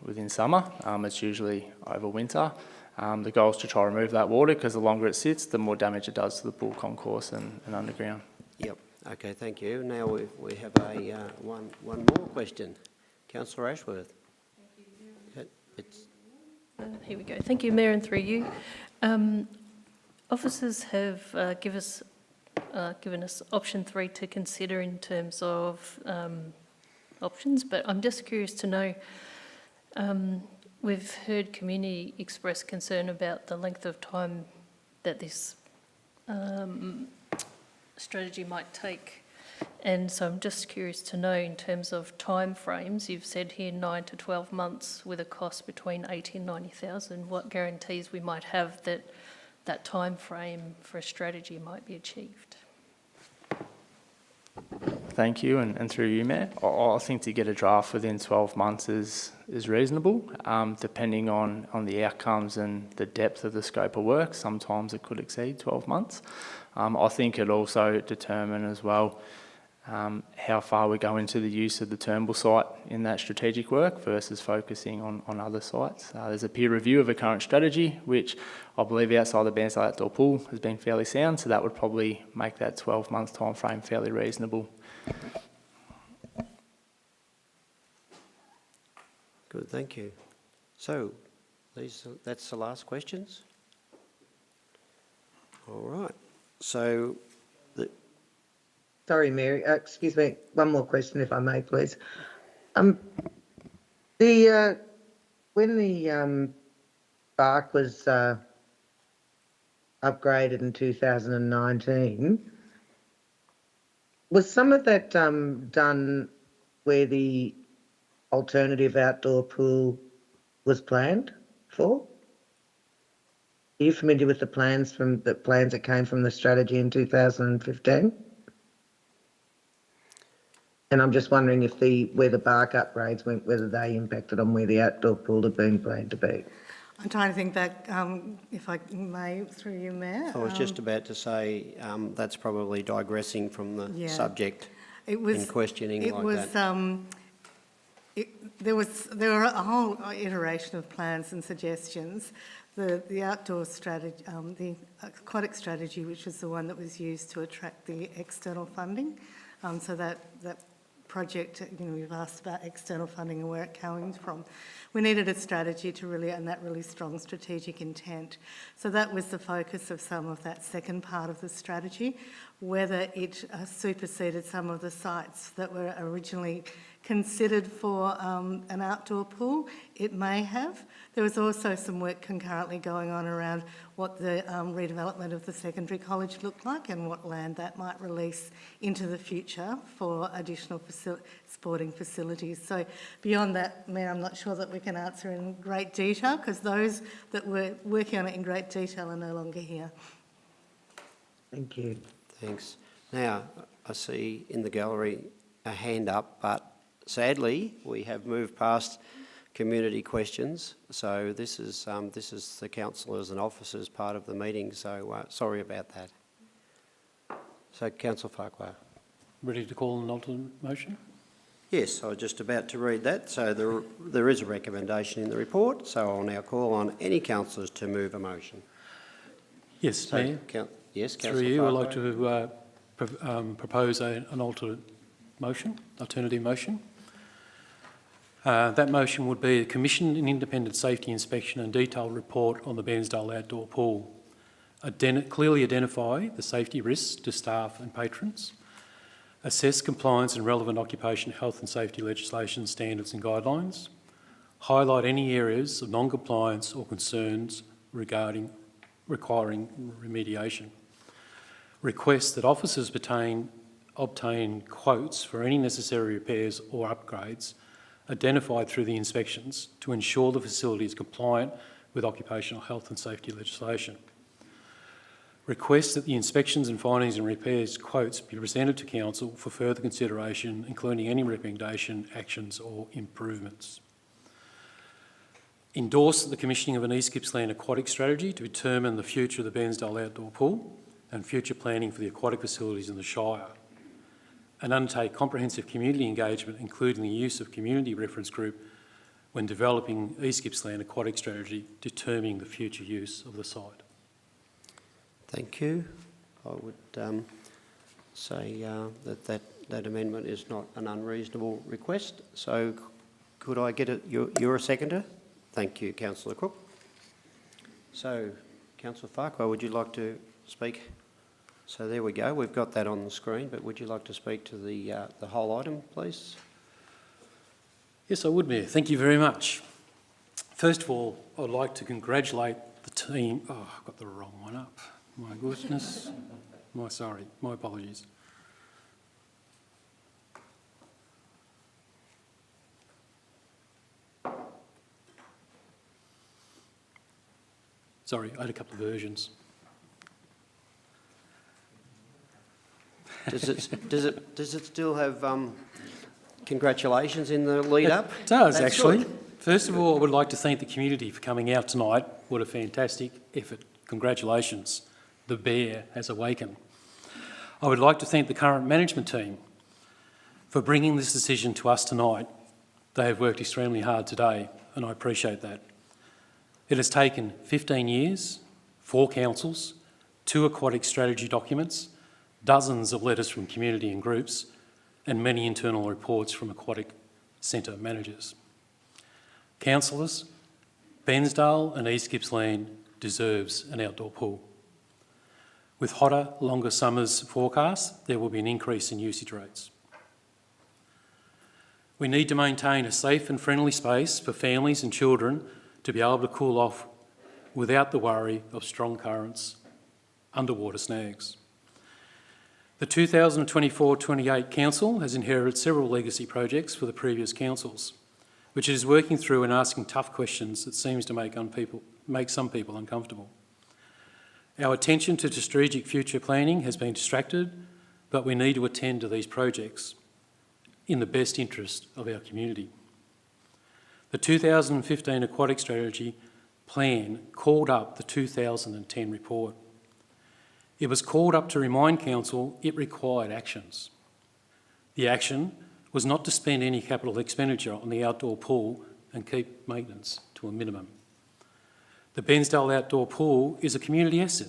within summer. It's usually over winter. The goal is to try to remove that water because the longer it sits, the more damage it does to the pool concourse and underground. Yep. Okay, thank you. Now we have a one more question. Councillor Ashworth. Here we go. Thank you, Mayor, and through you. Officers have given us option 3 to consider in terms of options, but I'm just curious to know, we've heard community express concern about the length of time that this strategy might take. And so I'm just curious to know, in terms of time frames, you've said here 9 to 12 months with a cost between 80 and 90,000. What guarantees we might have that that time frame for a strategy might be achieved? Thank you, and through you, Mayor. I think to get a draft within 12 months is reasonable, depending on the outcomes and the depth of the scope of work. Sometimes it could exceed 12 months. I think it also determine as well how far we go into the use of the Turnbull site in that strategic work versus focusing on other sites. There's a peer review of a current strategy, which I believe outside the Bairnsdale outdoor pool has been fairly sound, so that would probably make that 12-month time frame fairly reasonable. Good, thank you. So, that's the last questions? All right. So, Sorry, Mary. Excuse me. One more question, if I may, please. When the bark was upgraded in 2019, was some of that done where the alternative outdoor pool was planned for? Are you familiar with the plans that came from the strategy in 2015? And I'm just wondering if where the bark upgrades went, whether they impacted on where the outdoor pool had been planned to be. I'm trying to think back, if I may, through you, Mayor. I was just about to say that's probably digressing from the subject in questioning that. There were a whole iteration of plans and suggestions. The outdoor strategy, the aquatic strategy, which was the one that was used to attract the external funding. So that project, we've asked about external funding and where it came from. We needed a strategy and that really strong strategic intent. So that was the focus of some of that second part of the strategy. Whether it superseded some of the sites that were originally considered for an outdoor pool, it may have. There was also some work concurrently going on around what the redevelopment of the secondary college looked like and what land that might release into the future for additional sporting facilities. So beyond that, Mayor, I'm not sure that we can answer in great detail because those that were working on it in great detail are no longer here. Thank you. Thanks. Now, I see in the gallery a hand up, but sadly, we have moved past community questions. So this is the councillors and officers part of the meeting. So sorry about that. So, Councillor Farquhar. Ready to call an alternate motion? Yes, I was just about to read that. So there is a recommendation in the report. So I'll now call on any councillors to move a motion. Yes, Mayor. Yes, Councillor Through you, I'd like Farquhar. to propose an alternative motion. That motion would be commission an independent safety inspection and detailed report on the Bairnsdale outdoor pool. Clearly identify the safety risks to staff and patrons. Assess compliance and relevant occupation health and safety legislation standards and guidelines. Highlight any areas of non-compliance or concerns requiring remediation. Request that officers obtain quotes for any necessary repairs or upgrades identified through the inspections to ensure the facility is compliant with occupational health and safety legislation. Request that the inspections and findings and repairs quotes be presented to Council for further consideration, including any recommendation, actions or improvements. Endorse the commissioning of an East Gippsland aquatic strategy to determine the future of the Bairnsdale outdoor pool and future planning for the aquatic facilities in the Shire. and undertake comprehensive community engagement, including the use of community reference group when developing East Gippsland Aquatic Strategy, determining the future use of the site. Thank you. I would say that amendment is not an unreasonable request. So could I get it? You're a seconder? Thank you, Councillor Cook. So, Councillor Farquhar, would you like to speak? So there we go. We've got that on the screen, but would you like to speak to the whole item, please? Yes, I would, Mayor. Thank you very much. First of all, I'd like to congratulate the team. Oh, I've got the wrong one up. My goodness. My apologies. Sorry, I had a couple of versions. Does it still have congratulations in the lead up? It does, That's actually. good. First of all, I would like to thank the community for coming out tonight. What a fantastic effort. Congratulations. The bear has awakened. I would like to thank the current management team for bringing this decision to us tonight. They have worked extremely hard today, and I appreciate that. It has taken 15 years, 4 councils, 2 aquatic strategy documents, dozens of letters from community and groups, and many internal reports from aquatic centre managers. Councillors, Bairnsdale and East Gippsland deserves an outdoor pool. With hotter, longer summers forecast, there will be an increase in usage rates. We need to maintain a safe and friendly space for families and children to be able to cool off without the worry of strong currents, underwater snags. The 2024-28 Council has inherited several legacy projects for the previous councils, which it is working through and asking tough questions that seems to make some people uncomfortable. Our attention to strategic future planning has been distracted, but we need to attend to these projects in the best interest of our community. The 2015 Aquatic Strategy plan called up the 2010 report. It was called up to remind Council it required actions. The action was not to spend any capital expenditure on the outdoor pool and keep maintenance to a minimum. The Bairnsdale outdoor pool is a community asset,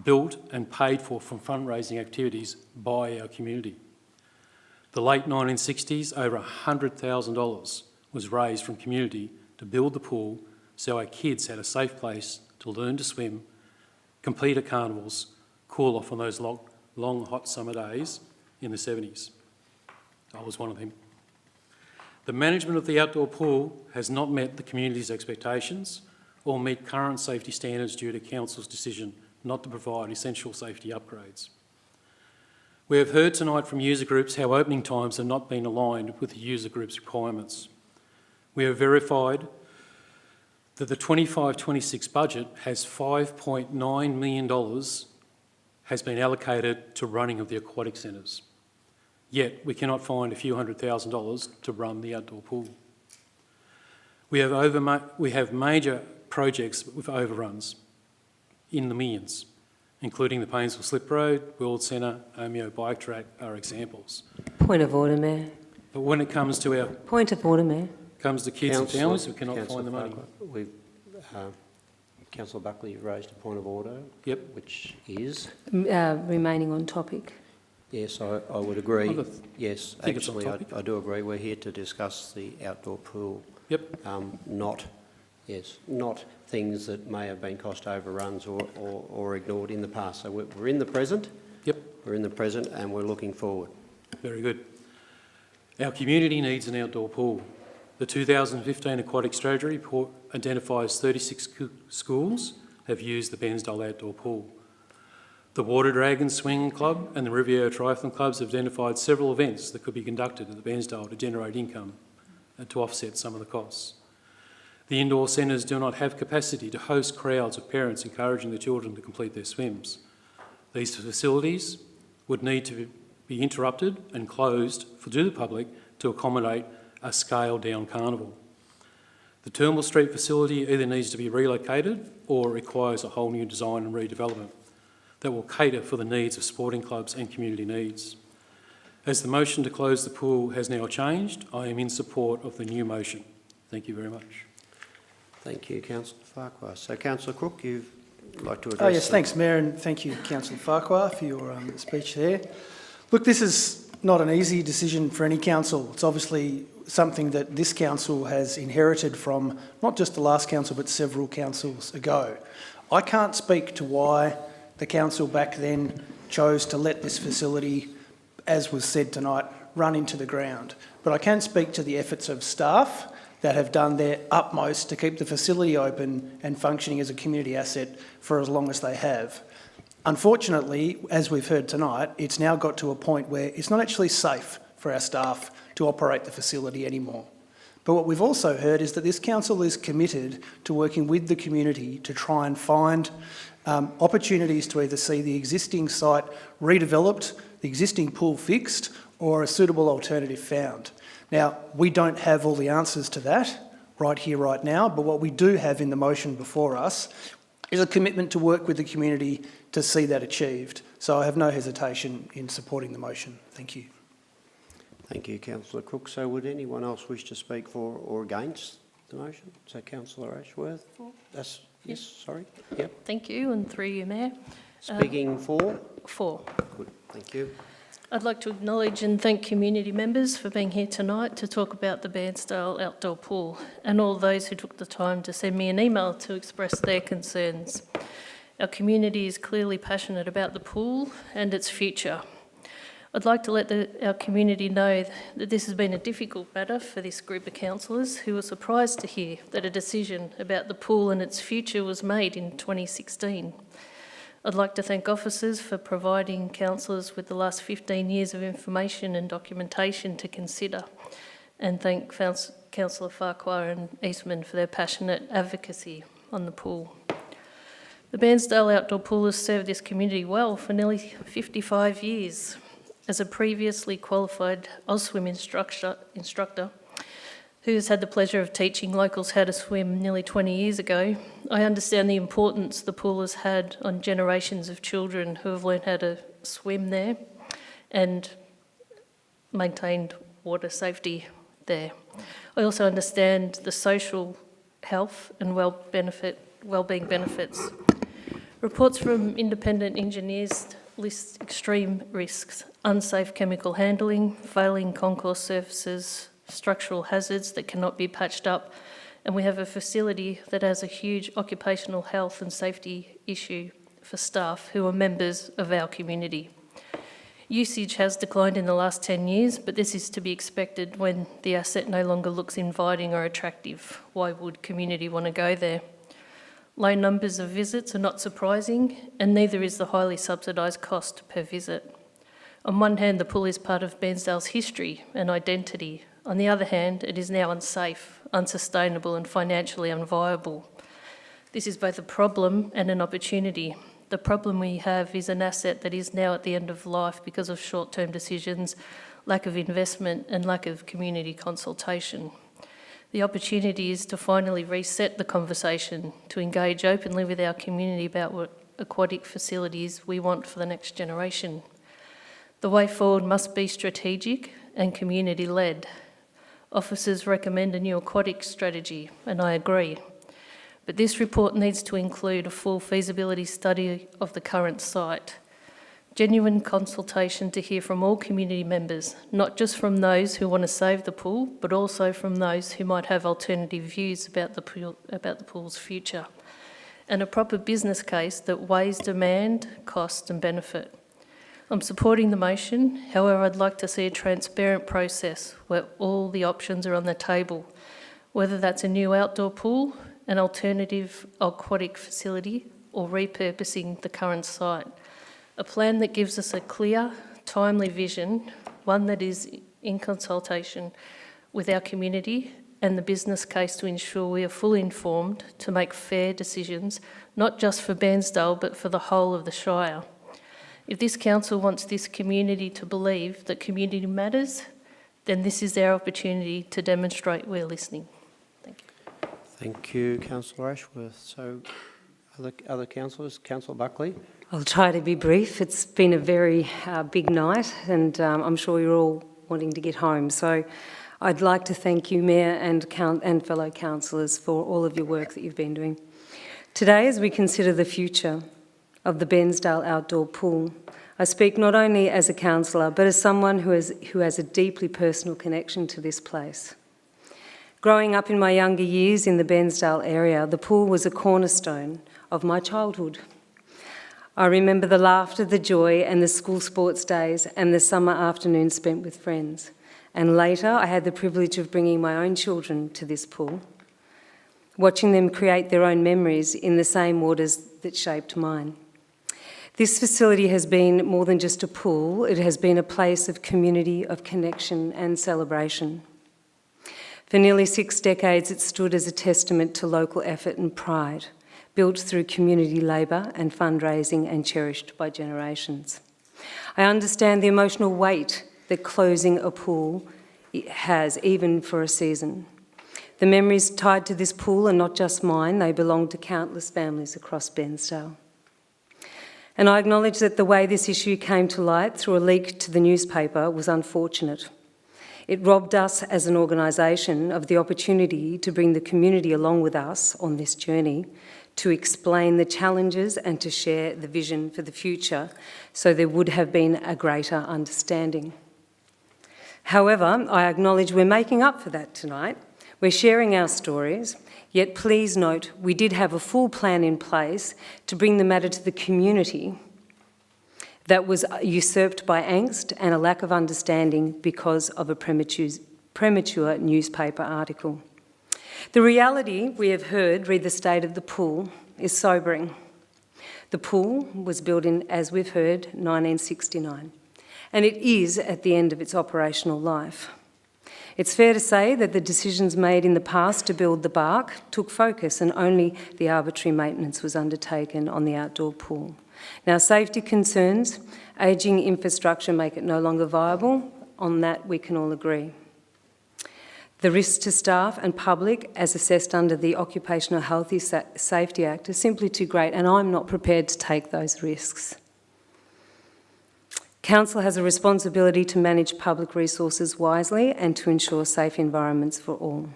built and paid for from fundraising activities by our community. The late 1960s, over $100,000 was raised from community to build the pool so our kids had a safe place to learn to swim, complete our carnivals, cool off on those long hot summer days in the 70s. I was one of them. The management of the outdoor pool has not met the community's expectations or meet current safety standards due to Council's decision not to provide essential safety upgrades. We have heard tonight from user groups how opening times have not been aligned with the user group's requirements. We have verified that the 25-26 budget has $5.9 million has been allocated to running of the aquatic centres. Yet we cannot find a few $100,000 to run the outdoor pool. We have major projects with overruns in the millions, including the Paynesville Slip Road, World Centre, Omeo Bike Track are examples. Point of order, Mayor. But when it comes to our... Point of order, Mayor. Comes to kids and families, we cannot find the money. Councillor Buckley, you've raised a point of order. Yep. Which is? Remaining on topic. Yes, I would agree. Yes, think it's on actually, topic. I do agree. We're here to discuss the outdoor pool. Yep. Not things that may have been cost overruns or ignored in the past. So we're in the present. Yep. We're in the present and we're looking forward. Very good. Our community needs an outdoor pool. The 2015 Aquatic Strategy report identifies 36 schools have used the Bairnsdale outdoor pool. The Water Dragon Swing Club and the Riviera Triathlon Clubs have identified several events that could be conducted at the Bairnsdale to generate income and to offset some of the costs. The indoor centres do not have capacity to host crowds of parents encouraging the children to complete their swims. These facilities would need to be interrupted and closed to the public to accommodate a scaled-down carnival. The Turnbull Street facility either needs to be relocated or requires a whole new design and redevelopment that will cater for the needs of sporting clubs and community needs. As the motion to close the pool has now changed, I am in support of the new motion. Thank you very much. Thank you, Councillor Farquhar. So, Councillor Cook, you'd like to address... Oh yes, thanks Mayor, and thank you Councillor Farquhar for your speech there. Look, this is not an easy decision for any council. It's obviously something that this council has inherited from not just the last council but several councils ago. I can't speak to why the council back then chose to let this facility, as was said tonight, run into the ground. But I can speak to the efforts of staff that have done their utmost to keep the facility open and functioning as a community asset for as long as they have. Unfortunately, as we've heard tonight, it's now got to a point where it's not actually safe for our staff to operate the facility anymore. But what we've also heard is that this council is committed to working with the community to try and find opportunities to either see the existing site redeveloped, the existing pool fixed, or a suitable alternative found. Now, we don't have all the answers to that right here, right now, but what we do have in the motion before us is a commitment to work with the community to see that achieved. So I have no hesitation in supporting the motion. Thank you. Thank you, Councillor Cook. So would anyone else wish to speak for or against the motion? So, Councillor Ashworth? That's, yes, sorry. Yep. Thank you, and through you, Mayor. Speaking for? For. Good, thank you. I'd like to acknowledge and thank community members for being here tonight to talk about the Bairnsdale outdoor pool, and all those who took the time to send me an email to express their concerns. Our community is clearly passionate about the pool and its future. I'd like to let our community know that this has been a difficult matter for this group of councillors who were surprised to hear that a decision about the pool and its future was made in 2016. I'd like to thank officers for providing councillors with the last 15 years of information and documentation to consider, and thank Councillor Farquhar and Eastman for their passionate advocacy on the pool. The Bairnsdale outdoor pool has served this community well for nearly 55 years. As a previously qualified Ausswim instructor who has had the pleasure of teaching locals how to swim nearly 20 years ago, I understand the importance the pool has had on generations of children who have learned how to swim there and maintained water safety there. I also understand the social health and well-being benefits. Reports from independent engineers list extreme risks: unsafe chemical handling, failing concourse surfaces, structural hazards that cannot be patched up, and we have a facility that has a huge occupational health and safety issue for staff who are members of our community. Usage has declined in the last 10 years, but this is to be expected when the asset no longer looks inviting or attractive. Why would community want to go there? Low numbers of visits are not surprising, and neither is the highly subsidised cost per visit. On one hand, the pool is part of Bairnsdale's history and identity. On the other hand, it is now unsafe, unsustainable and financially unviable. This is both a problem and an opportunity. The problem we have is an asset that is now at the end of life because of short-term decisions, lack of investment and lack of community consultation. The opportunity is to finally reset the conversation, to engage openly with our community about what aquatic facilities we want for the next generation. The way forward must be strategic and community-led. Officers recommend a new aquatic strategy, and I agree. But this report needs to include a full feasibility study of the current site. Genuine consultation to hear from all community members, not just from those who want to save the pool, but also from those who might have alternative views about the pool's future. And a proper business case that weighs demand, cost and benefit. I'm supporting the motion, however I'd like to see a transparent process where all the options are on the table, whether that's a new outdoor pool, an alternative aquatic facility or repurposing the current site. A plan that gives us a clear, timely vision, one that is in consultation with our community, and the business case to ensure we are fully informed to make fair decisions, not just for Bairnsdale but for the whole of the Shire. If this council wants this community to believe that community matters, then this is our opportunity to demonstrate we're listening. Thank you. Thank you, Councillor Ashworth. So, Other councillors? Councillor Buckley? I'll try to be brief. It's been a very big night, and I'm sure you're all wanting to get home. So I'd like to thank you, Mayor and fellow councillors, for all of your work that you've been doing. Today, as we consider the future of the Bairnsdale outdoor pool, I speak not only as a councillor, but as someone who has a deeply personal connection to this place. Growing up in my younger years in the Bairnsdale area, the pool was a cornerstone of my childhood. I remember the laughter, the joy, and the school sports days and the summer afternoons spent with friends. And later, I had the privilege of bringing my own children to this pool, watching them create their own memories in the same waters that shaped mine. This facility has been more than just a pool. It has been a place of community, of connection and celebration. For nearly 6 decades, it stood as a testament to local effort and pride, built through community labour and fundraising and cherished by generations. I understand the emotional weight that closing a pool has, even for a season. The memories tied to this pool are not just mine, they belong to countless families across Bairnsdale. And I acknowledge that the way this issue came to light through a leak to the newspaper was unfortunate. It robbed us as an organisation of the opportunity to bring the community along with us on this journey, to explain the challenges and to share the vision for the future, so there would have been a greater understanding. However, I acknowledge we're making up for that tonight. We're sharing our stories, yet please note we did have a full plan in place to bring the matter to the community that was usurped by angst and a lack of understanding because of a premature newspaper article. The reality we have heard, read the state of the pool, is sobering. The pool was built in, as we've heard, 1969, and it is at the end of its operational life. It's fair to say that the decisions made in the past to build the bark took focus and only the arbitrary maintenance was undertaken on the outdoor pool. Now, safety concerns, ageing infrastructure make it no longer viable. On that, we can all agree. The risks to staff and public, as assessed under the Occupational Health Safety Act, are simply too great, and I'm not prepared to take those risks. Council has a responsibility to manage public resources wisely and to ensure safe environments for all.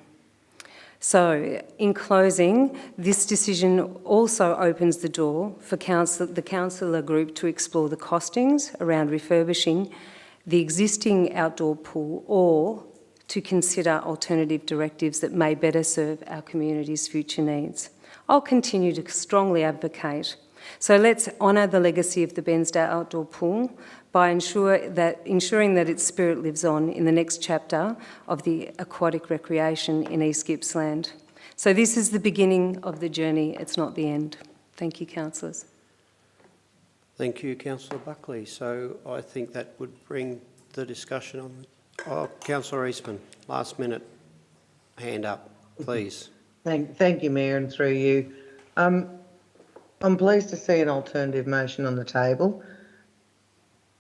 So, in closing, this decision also opens the door for the councillor group to explore the costings around refurbishing the existing outdoor pool, or to consider alternative directives that may better serve our community's future needs. I'll continue to strongly advocate. So let's honour the legacy of the Bairnsdale outdoor pool by ensuring that its spirit lives on in the next chapter of the aquatic recreation in East Gippsland. So this is the beginning of the journey, it's not the end. Thank you, councillors. Thank you, Councillor Buckley. So I think that would bring the discussion on. Oh, Councillor Eastman, last minute hand up, please. Thank you, Mayor, and through you. I'm pleased to see an alternative motion on the table.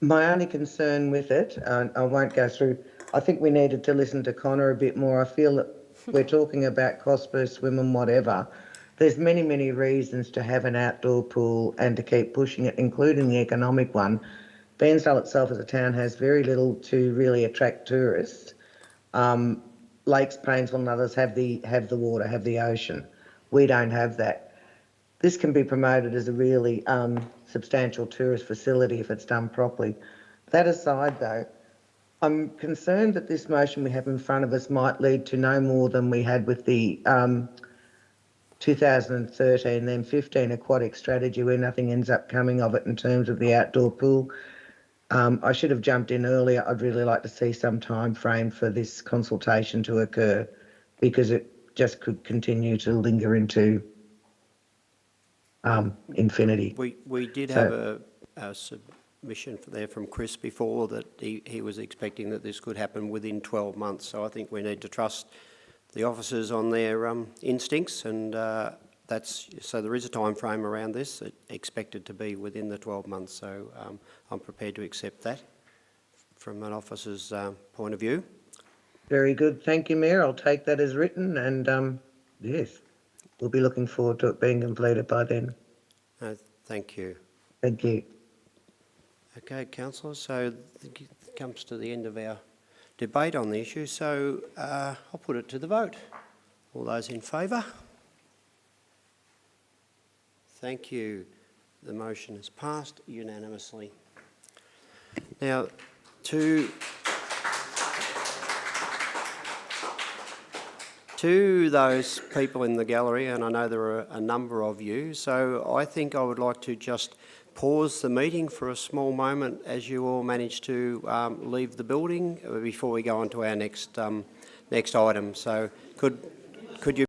My only concern with it, I won't go through, I think we needed to listen to Connor a bit more. I feel that we're talking about cost per swim and whatever. There's many, many reasons to have an outdoor pool and to keep pushing it, including the economic one. Bairnsdale itself as a town has very little to really attract tourists. Lakes, Paynesville and others have the water, have the ocean. We don't have that. This can be promoted as a really substantial tourist facility if it's done properly. That aside though, I'm concerned that this motion we have in front of us might lead to no more than we had with the 2013 then 15 Aquatic Strategy, where nothing ends up coming of it in terms of the outdoor pool. I should have jumped in earlier. I'd really like to see some time frame for this consultation to occur, because it just could continue to linger into infinity. We did have a submission there from Chris before that he was expecting that this could happen within 12 months. So I think we need to trust the officers on their instincts, and so there is a time frame around this, expected to be within the 12 months. So I'm prepared to accept that from an officer's point of view. Very good. Thank you, Mayor. I'll take that as written, and yes, we'll be looking forward to it being completed by then. Thank you. Thank you. Okay, councillors, so it comes to the end of our debate on the issue, so I'll put it to the vote. All those in favour? Thank you. The motion is passed unanimously. Now, to those people in the gallery, and I know there are a number of you, so I think I would like to just pause the meeting for a small moment as you all manage to leave the building before we go on to our next item. So could you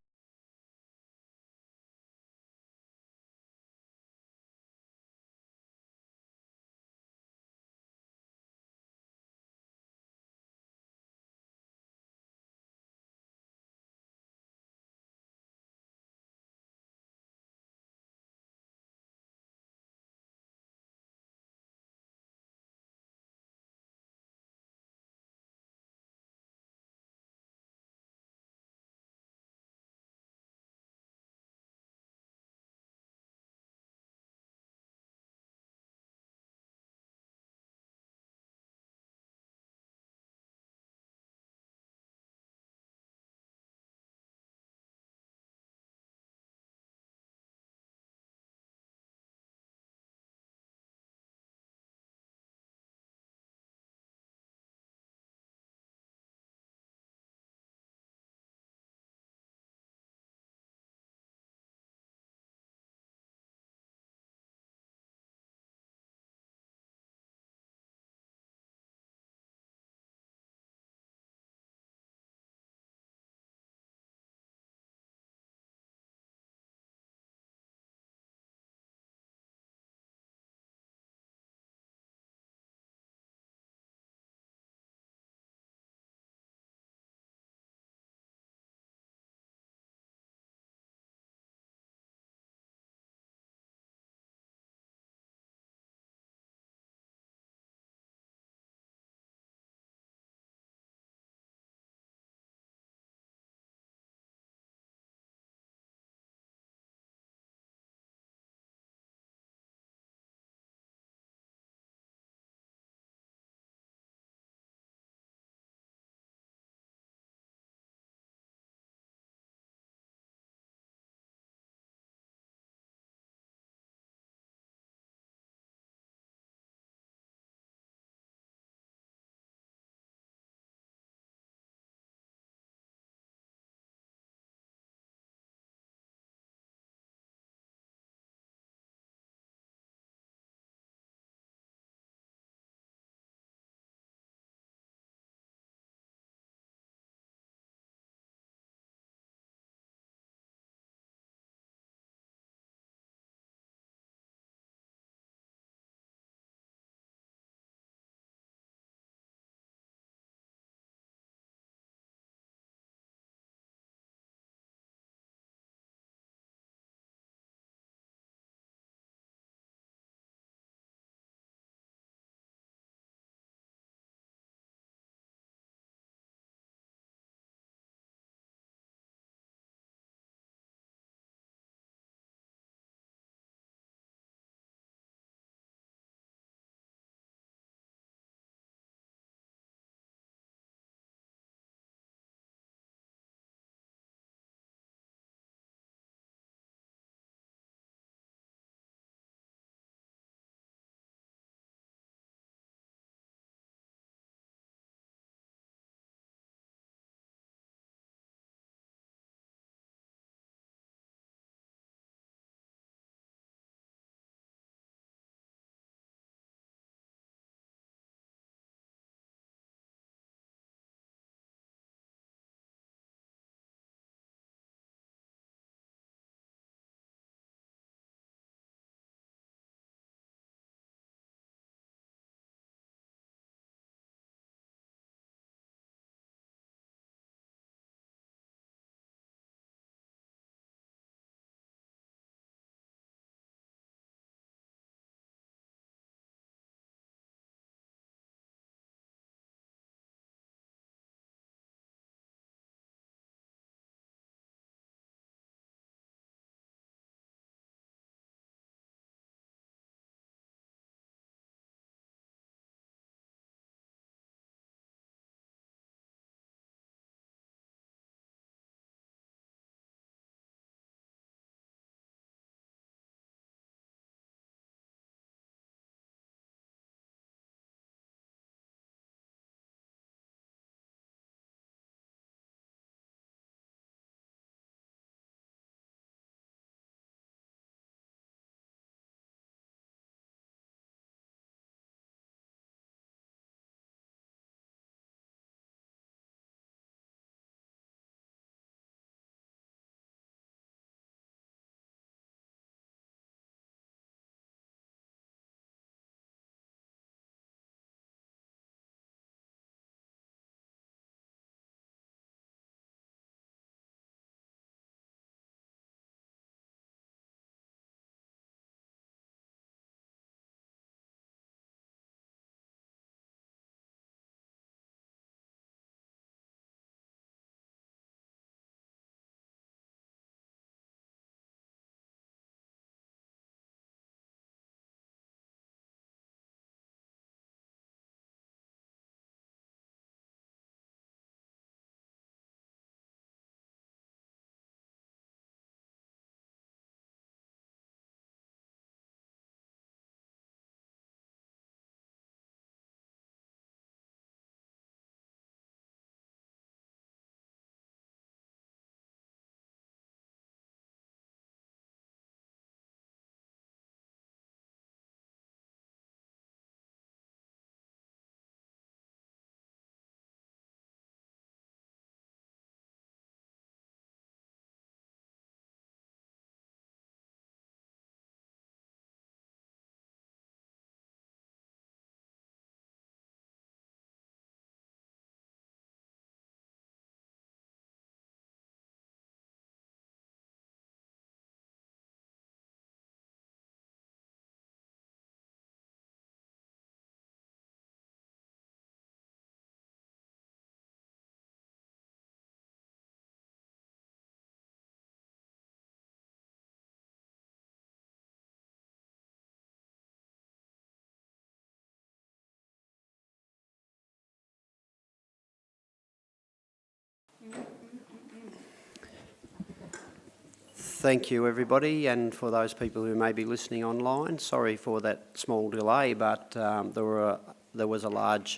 Thank you, everybody, and for those people who may be listening online. Sorry for that small delay, but there was a large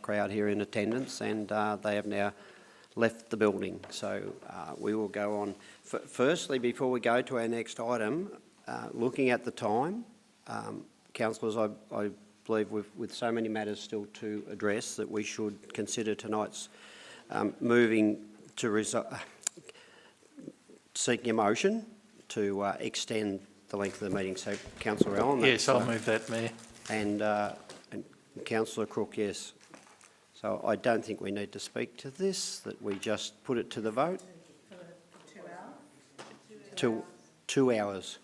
crowd here in attendance, and they have now left the building. So we will go on. Firstly, before we go to our next item, looking at the time, councillors, I believe with so many matters still to address that we should consider tonight's moving to seeking a motion to extend the length of the meeting. So, Councillor Allen. Yes, I'll move that, Mayor. And Councillor Crook, yes. So I don't think we need to speak to this, that we just put it to the vote. For 2 hours? 2 hours.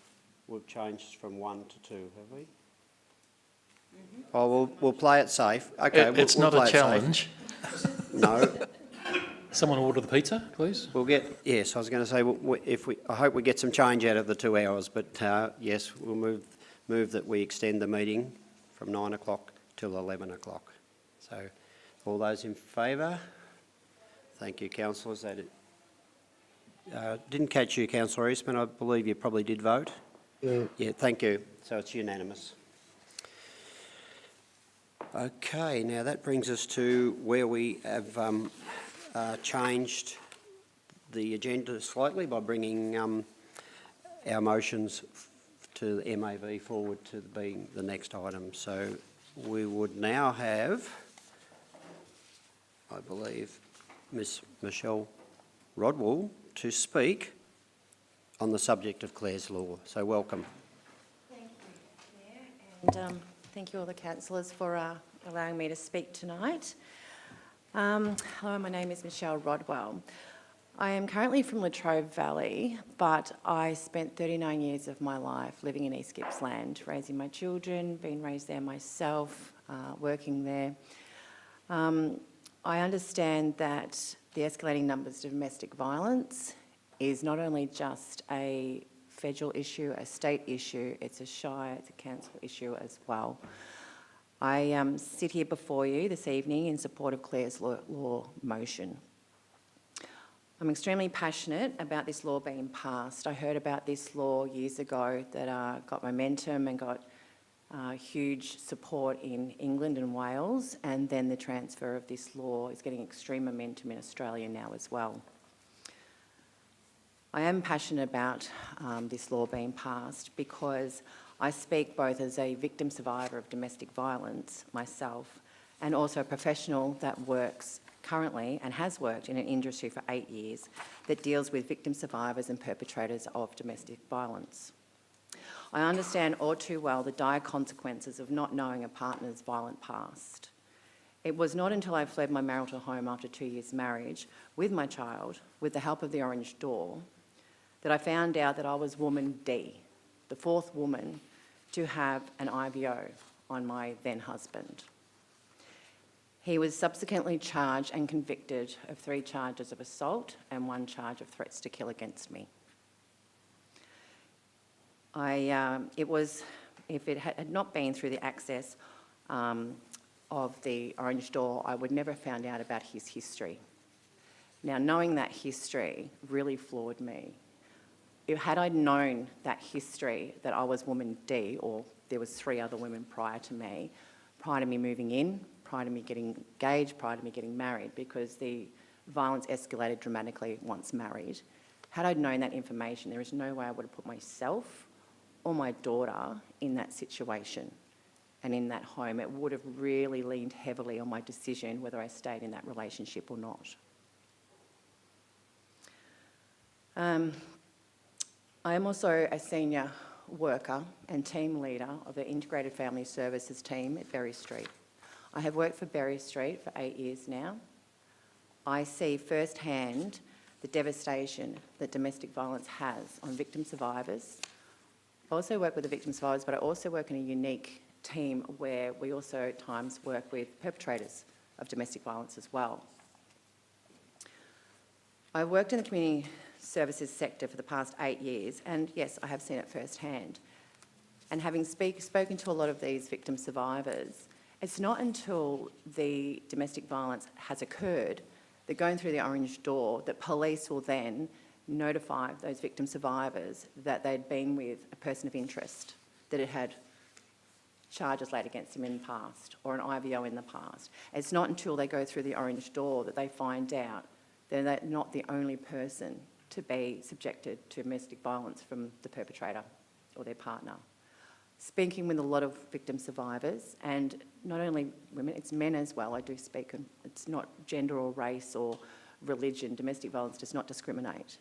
We've changed from 1 to 2, have we? Oh, we'll play it safe. Okay, It's not a challenge. No. Someone order the pizza, please. We'll get, yes, I was going to say, I hope we get some change out of the 2 hours, but yes, we'll move that we extend the meeting from 9 o'clock till 11 o'clock. So, all those in favour? Thank you, councillors. Didn't catch you, Councillor Eastman. I believe you probably did vote. Yeah. Yeah, thank you. So it's unanimous. Okay, now that brings us to where we have changed the agenda slightly by bringing our motions to the MAV forward to being the next item. So we would now have, I believe, Miss Michelle Rodwell to speak on the subject of Clare's Law. So welcome. Thank you, Mayor, and thank you all the councillors for allowing me to speak tonight. Hello, my name is Michelle Rodwell. I am currently from Latrobe Valley, but I spent 39 years of my life living in East Gippsland, raising my children, being raised there myself, working there. I understand that the escalating numbers of domestic violence is not only just a federal issue, a state issue, it's a shire, it's a council issue as well. I sit here before you this evening in support of Clare's Law motion. I'm extremely passionate about this law being passed. I heard about this law years ago that got momentum and got huge support in England and Wales, and then the transfer of this law is getting extreme momentum in Australia now as well. I am passionate about this law being passed because I speak both as a victim survivor of domestic violence myself and also a professional that works currently and has worked in an industry for 8 years that deals with victim survivors and perpetrators of domestic violence. I understand all too well the dire consequences of not knowing a partner's violent past. It was not until I fled my marital home after 2 years' marriage with my child, with the help of the Orange Door, that I found out that I was woman D, the fourth woman to have an IVO on my then husband. He was subsequently charged and convicted of 3 charges of assault and 1 charge of threats to kill against me. If it had not been through the access of the Orange Door, I would never have found out about his history. Now, knowing that history really floored me. Had I known that history, that I was woman D, or there was 3 other women prior to me moving in, prior to me getting engaged, prior to me getting married, because the violence escalated dramatically once married. Had I known that information, there is no way I would have put myself or my daughter in that situation and in that home. It would have really leaned heavily on my decision whether I stayed in that relationship or not. I am also a senior worker and team leader of the Integrated Family Services team at Berry Street. I have worked for Berry Street for 8 years now. I see firsthand the devastation that domestic violence has on victim survivors. I also work with the victim survivors, but I also work in a unique team where we also at times work with perpetrators of domestic violence as well. I've worked in the community services sector for the past 8 years, and yes, I have seen it firsthand. And having spoken to a lot of these victim survivors, it's not until the domestic violence has occurred that going through the Orange Door that police will then notify those victim survivors that they'd been with a person of interest, that it had charges laid against them in the past or an IVO in the past. It's not until they go through the orange door that they find out that they're not the only person to be subjected to domestic violence from the perpetrator or their partner. Speaking with a lot of victim survivors, and not only women, it's men as well, I do speak, and it's not gender or race or religion. Domestic violence does not discriminate.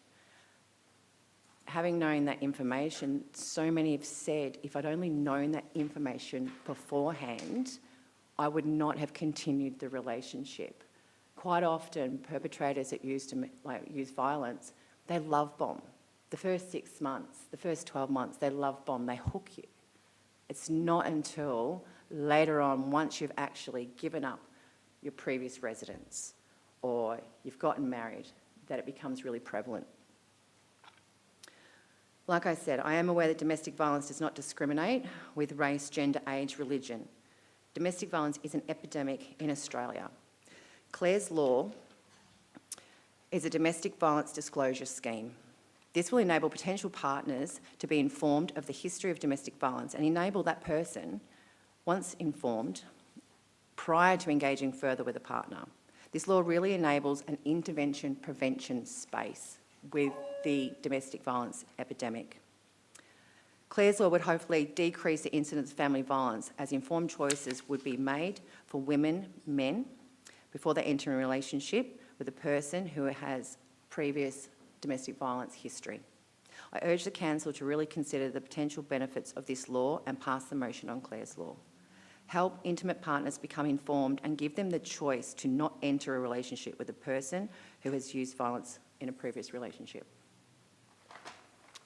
Having known that information, so many have said, if I'd only known that information beforehand, I would not have continued the relationship. Quite often, perpetrators that use violence, they love bomb. The first 6 months, the first 12 months, they love bomb, they hook you. It's not until later on, once you've actually given up your previous residence or you've gotten married, that it becomes really prevalent. Like I said, I am aware that domestic violence does not discriminate with race, gender, age, religion. Domestic violence is an epidemic in Australia. Clare's Law is a domestic violence disclosure scheme. This will enable potential partners to be informed of the history of domestic violence and enable that person, once informed, prior to engaging further with a partner. This law really enables an intervention prevention space with the domestic violence epidemic. Clare's Law would hopefully decrease the incidence of family violence as informed choices would be made for women, men, before they enter a relationship with a person who has previous domestic violence history. I urge the Council to really consider the potential benefits of this law and pass the motion on Clare's Law. Help intimate partners become informed and give them the choice to not enter a relationship with a person who has used violence in a previous relationship.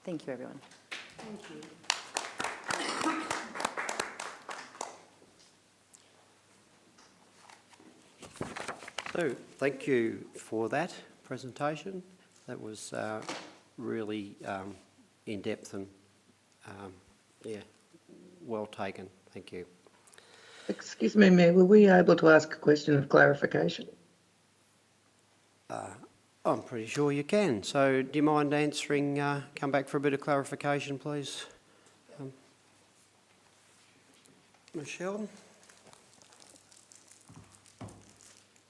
Thank you, everyone. Thank you. So, thank you for that presentation. That was really in-depth and, yeah, well taken. Thank you. Excuse me, Mayor, were we able to ask a question of clarification? I'm pretty sure you can. So do you mind answering, come back for a bit of clarification, please? Michelle?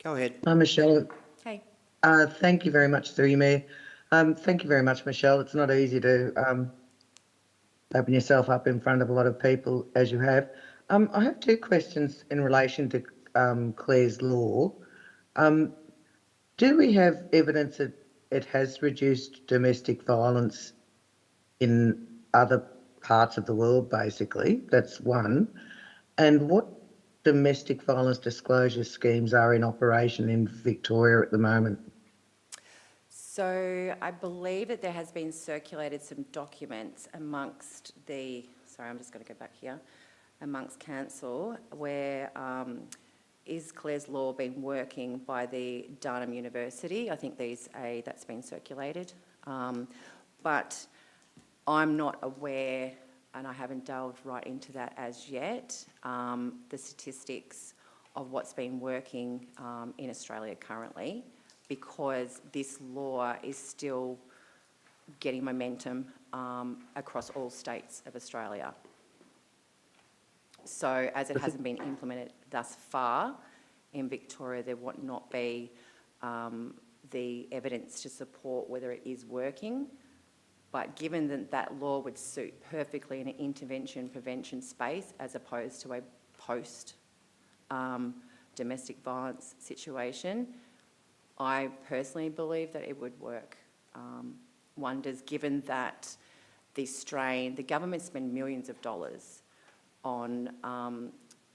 Go ahead. Hi, Michelle. Hey. Thank you very much, through you, Mayor. Thank you very much, Michelle. It's not easy to open yourself up in front of a lot of people as you have. I have two questions in relation to Clare's Law. Do we have evidence that it has reduced domestic violence in other parts of the world, basically? That's one. And what domestic violence disclosure schemes are in operation in Victoria at the moment? So I believe that there has been circulated some documents amongst the, sorry, I'm just going to go back here, amongst council, where is Clare's Law been working by the Durham University? I think that's been circulated. But I'm not aware, and I haven't delved right into that as yet, the statistics of what's been working in Australia currently, because this law is still getting momentum across all states of Australia. So as it hasn't been implemented thus far in Victoria, there would not be the evidence to support whether it is working. But given that that law would suit perfectly in an intervention prevention space as opposed to a post domestic violence situation, I personally believe that it would work wonders, given that the government spend millions of dollars on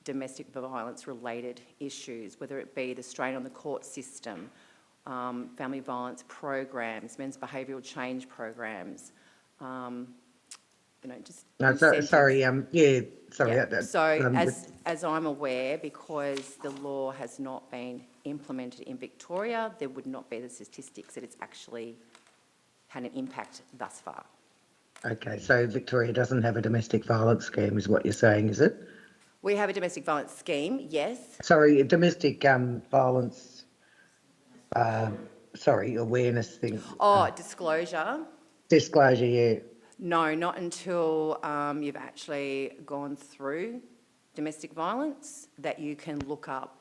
domestic violence related issues, whether it be the strain on the court system, family violence programs, men's behavioural change programs, just no, sorry, yeah, sorry. Yeah. So as I'm aware, because the law has not been implemented in Victoria, there would not be the statistics that it's actually had an impact thus far. Okay, so Victoria doesn't have a domestic violence scheme, is what you're saying, is it? We have a domestic violence scheme, yes. Sorry, a domestic violence awareness thing? Oh, disclosure. Disclosure, yeah. No, not until you've actually gone through domestic violence that you can look up.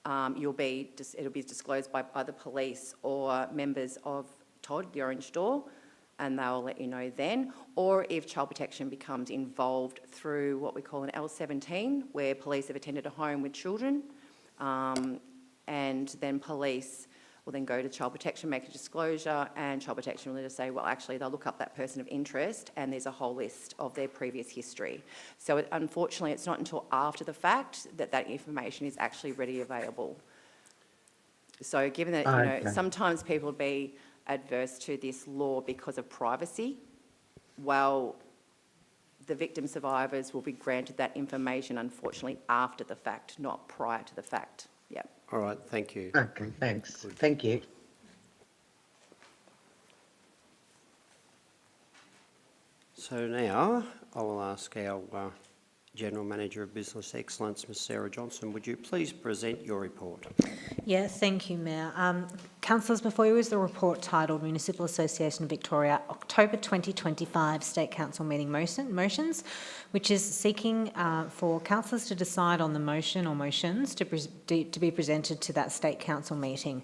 It'll be disclosed by the police or members of TOD, the Orange Door, and they'll let you know then. Or if Child Protection becomes involved through what we call an L17, where police have attended a home with children, and then police will then go to Child Protection, make a disclosure, and Child Protection will just say, well, actually, they'll look up that person of interest, and there's a whole list of their previous history. So unfortunately, it's not until after the fact that that information is actually readily available. So given that, you know, sometimes people will be adverse to this law because of privacy, while the victim survivors will be granted that information, unfortunately, after the fact, not prior to the fact. Yep. All right, thank you. Okay, thanks. Thank you. So now I will ask our General Manager of Business Excellence, Ms Sarah Johnson, would you please present your report? Yeah, thank you, Mayor. Councillors, before you is the report titled Municipal Association of Victoria October 2025 State Council Meeting Motions, which is seeking for councillors to decide on the motion or motions to be presented to that State Council meeting.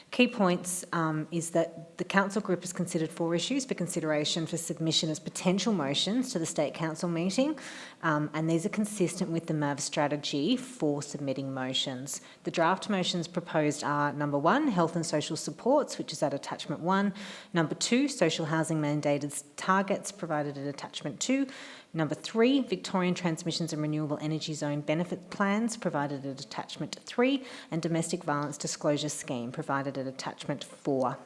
Key points is that the council group has considered 4 issues for consideration for submission as potential motions to the State Council meeting, and these are consistent with the MAV strategy for submitting motions. The draft motions proposed are number 1, health and social supports, which is at attachment 1, number 2, social housing mandated targets provided at attachment 2, number 3, Victorian Transmissions and Renewable Energy Zone benefit plans provided at attachment 3, and domestic violence disclosure scheme provided at attachment 4.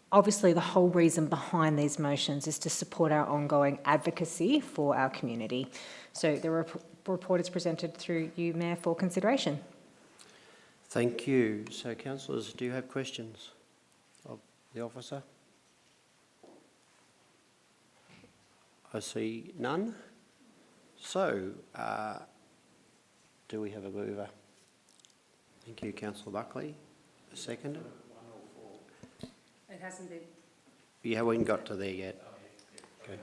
Obviously, the whole reason behind these motions is to support our ongoing advocacy for our community. So the report is presented through you, Mayor, for consideration. Thank you. So, councillors, do you have questions of the officer? I see none. So, do we have a mover? Thank you, Councillor Buckley. A seconder? It hasn't been. You haven't got to there yet. Okay.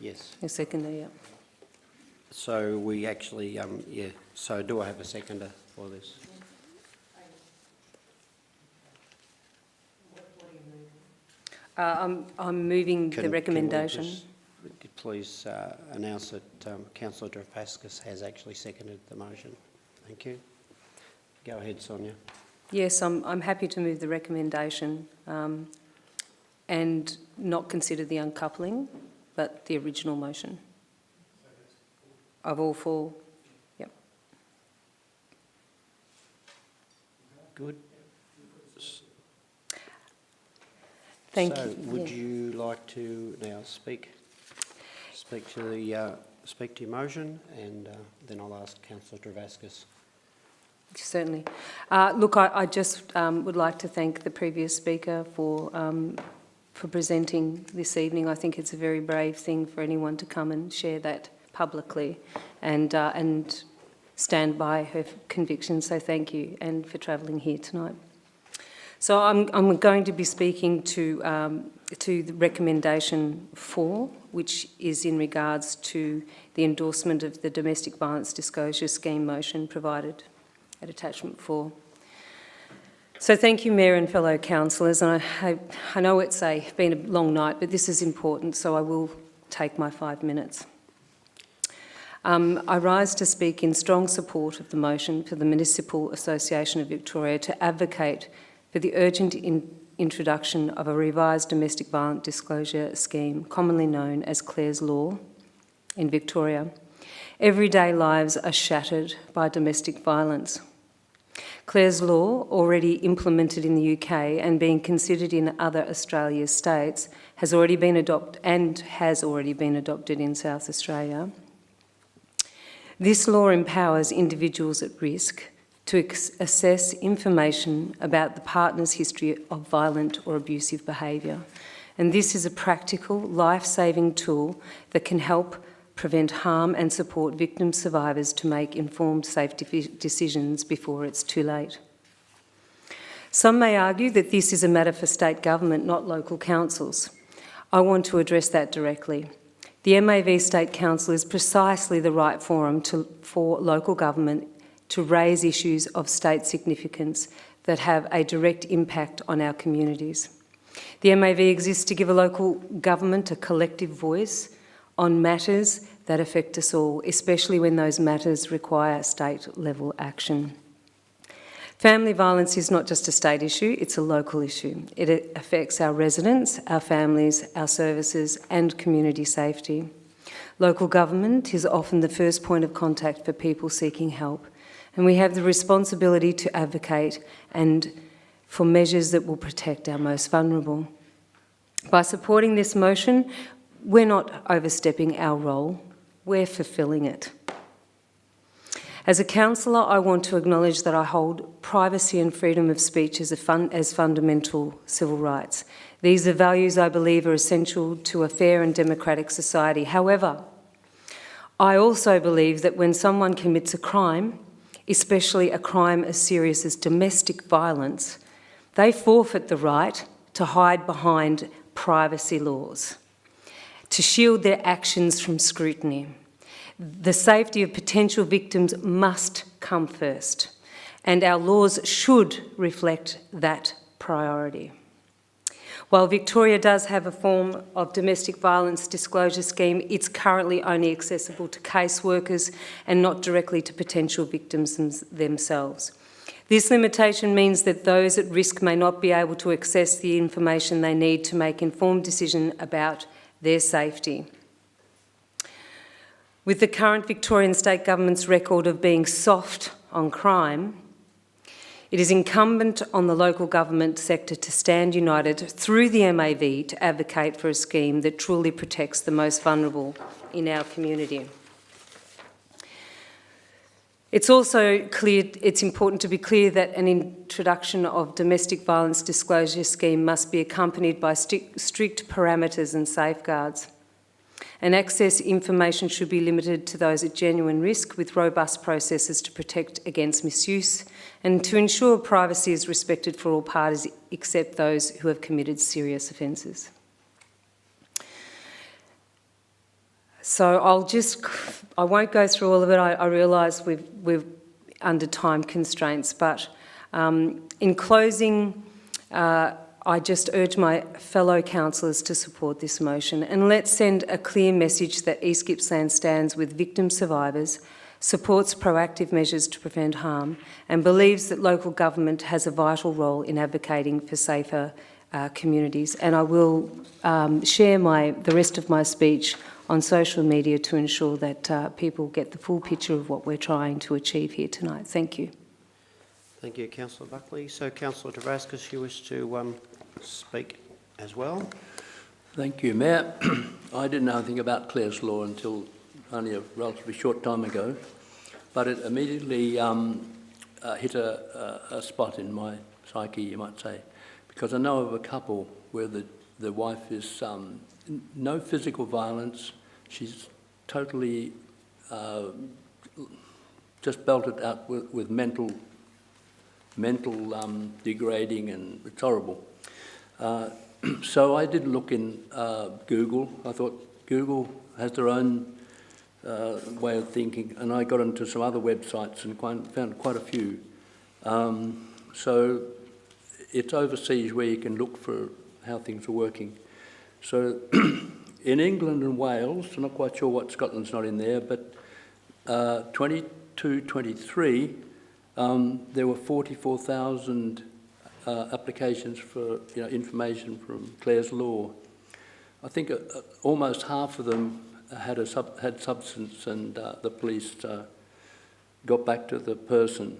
Yes. A seconder, yeah. So we actually, yeah. So do I have a seconder for this? I'm moving the recommendation. Please announce that Councillor Drapaskas has actually seconded the motion. Thank you. Go ahead, Sonia. Yes, I'm happy to move the recommendation and not consider the uncoupling, but the original motion of all 4. Yep. Good. Thank so you. Would you like to now speak to your motion, and then I'll ask Councillor Drapaskas. Certainly. Look, I just would like to thank the previous speaker for presenting this evening. I think it's a very brave thing for anyone to come and share that publicly and stand by her convictions. So thank you, and for travelling here tonight. So I'm going to be speaking to the recommendation 4, which is in regards to the endorsement of the domestic violence disclosure scheme motion provided at attachment 4. So thank you, Mayor and fellow councillors. And I know it's been a long night, but this is important, so I will take my 5 minutes. I rise to speak in strong support of the motion for the Municipal Association of Victoria to advocate for the urgent introduction of a revised domestic violence disclosure scheme, commonly known as Clare's Law, in Victoria. Everyday lives are shattered by domestic violence. Clare's Law, already implemented in the UK and being considered in other Australia states, has already been adopted in South Australia. This law empowers individuals at risk to assess information about the partner's history of violent or abusive behaviour. And this is a practical, life-saving tool that can help prevent harm and support victim survivors to make informed safety decisions before it's too late. Some may argue that this is a matter for state government, not local councils. I want to address that directly. The MAV State Council is precisely the right forum for local government to raise issues of state significance that have a direct impact on our communities. The MAV exists to give a local government a collective voice on matters that affect us all, especially when those matters require state-level action. Family violence is not just a state issue, it's a local issue. It affects our residents, our families, our services and community safety. Local government is often the first point of contact for people seeking help, and we have the responsibility to advocate and for measures that will protect our most vulnerable. By supporting this motion, we're not overstepping our role, we're fulfilling it. As a councillor, I want to acknowledge that I hold privacy and freedom of speech as fundamental civil rights. These are values I believe are essential to a fair and democratic society. However, I also believe that when someone commits a crime, especially a crime as serious as domestic violence, they forfeit the right to hide behind privacy laws, to shield their actions from scrutiny. The safety of potential victims must come first, and our laws should reflect that priority. While Victoria does have a form of domestic violence disclosure scheme, it's currently only accessible to caseworkers and not directly to potential victims themselves. This limitation means that those at risk may not be able to access the information they need to make informed decisions about their safety. With the current Victorian State Government's record of being soft on crime, it is incumbent on the local government sector to stand united through the MAV to advocate for a scheme that truly protects the most vulnerable in our community. It's also clear, it's important to be clear that an introduction of domestic violence disclosure scheme must be accompanied by strict parameters and safeguards. And access information should be limited to those at genuine risk with robust processes to protect against misuse and to ensure privacy is respected for all parties except those who have committed serious offences. So I won't go through all of it. I realise we're under time constraints, but in closing, I just urge my fellow councillors to support this motion, and let's send a clear message that East Gippsland stands with victim survivors, supports proactive measures to prevent harm, and believes that local government has a vital role in advocating for safer communities. And I will share the rest of my speech on social media to ensure that people get the full picture of what we're trying to achieve here tonight. Thank you. Thank you, Councillor Buckley. So, Councillor Tavaskas, you wish to speak as well? Thank you, Mayor. I didn't know anything about Clare's Law until only a relatively short time ago, but it immediately hit a spot in my psyche, you might say, because I know of a couple where the wife is no physical violence, she's totally just belted out with mental degrading, and it's horrible. So I did look in Google. I thought Google has their own way of thinking, and I got into some other websites and found quite a few. So it's overseas where you can look for how things are working. So in England and Wales, I'm not quite sure what Scotland's not in there, but 22-23, there were 44,000 applications for information from Clare's Law. I think almost half of them had substance, and the police got back to the person.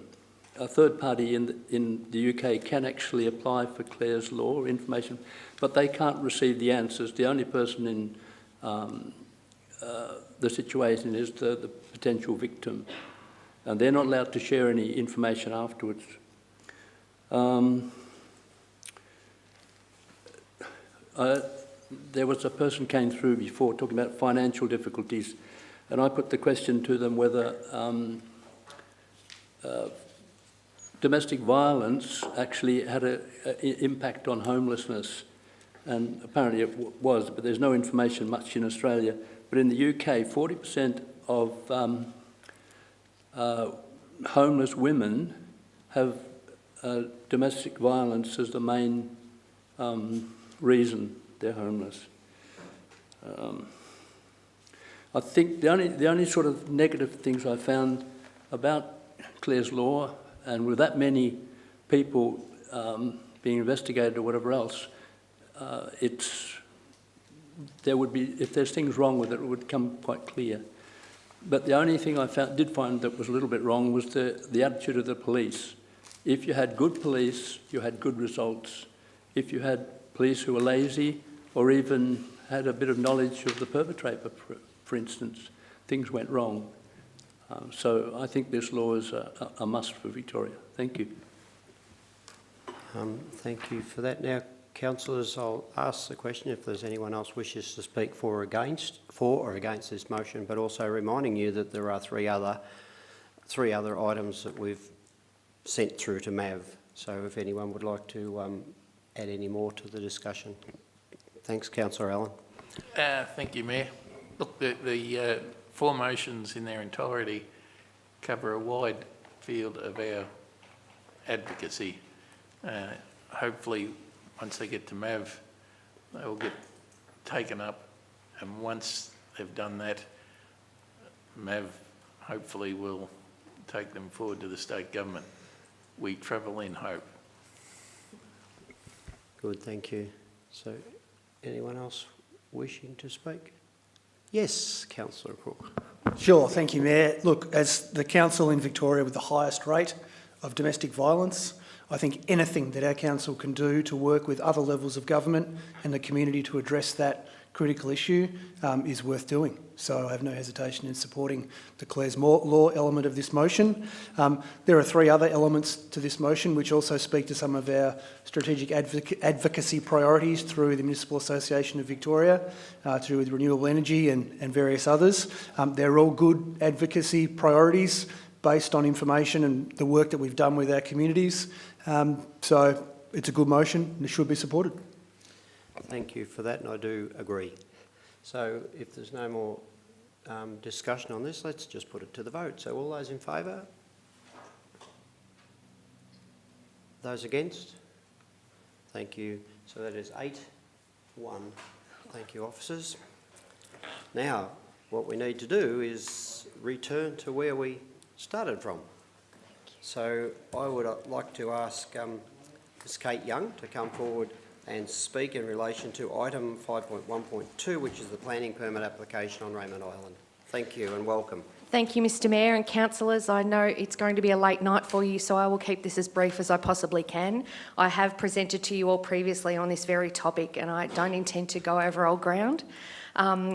A third party in the UK can actually apply for Clare's Law information, but they can't receive the answers. The only person in the situation is the potential victim, and they're not allowed to share any information afterwards. There was a person came through before talking about financial difficulties. And I put the question to them whether domestic violence actually had an impact on homelessness. And apparently it was, but there's no information much in Australia. But in the UK, 40% of homeless women have domestic violence as the main reason they're homeless. I think the only sort of negative things I found about Clare's Law, and with that many people being investigated or whatever else, there would be, if there's things wrong with it, it would come quite clear. But the only thing I did find that was a little bit wrong was the attitude of the police. If you had good police, you had good results. If you had police who were lazy or even had a bit of knowledge of the perpetrator, for instance, things went wrong. So I think this law is a must for Victoria. Thank you. Thank you for that. Now, councillors, I'll ask the question if there's anyone else wishes to speak for or against this motion, but also reminding you that there are three other items that we've sent through to MAV. So if anyone would like to add any more to the discussion. Thanks, Councillor Allen. Thank you, Mayor. Look, the four motions in their entirety cover a wide field of our advocacy. Hopefully, once they get to MAV, they will get taken up, and once they've done that, MAV hopefully will take them forward to the state government. We travel in hope. Good, thank you. So, anyone else wishing to speak? Yes, Councillor Cook. Sure, thank you, Mayor. Look, as the council in Victoria with the highest rate of domestic violence, I think anything that our council can do to work with other levels of government and the community to address that critical issue is worth doing. So I have no hesitation in supporting the Clare's Law element of this motion. There are three other elements to this motion which also speak to some of our strategic advocacy priorities through the Municipal Association of Victoria, to do with renewable energy and various others. They're all good advocacy priorities based on information and the work that we've done with our communities. So it's a good motion and it should be supported. Thank you for that, and I do agree. So if there's no more discussion on this, let's just put it to the vote. So all those in favour? Those against? Thank you. So that is 8-1. Thank you, officers. Now, what we need to do is return to where we started from. So I would like to ask Ms. Kate Young to come forward and speak in relation to item 5.1.2, which is the planning permit application on Raymond Island. Thank you and welcome. Thank you, Mr Mayor and councillors. I know it's going to be a late night for you, so I will keep this as brief as I possibly can. I have presented to you all previously on this very topic and I don't intend to go over old ground. But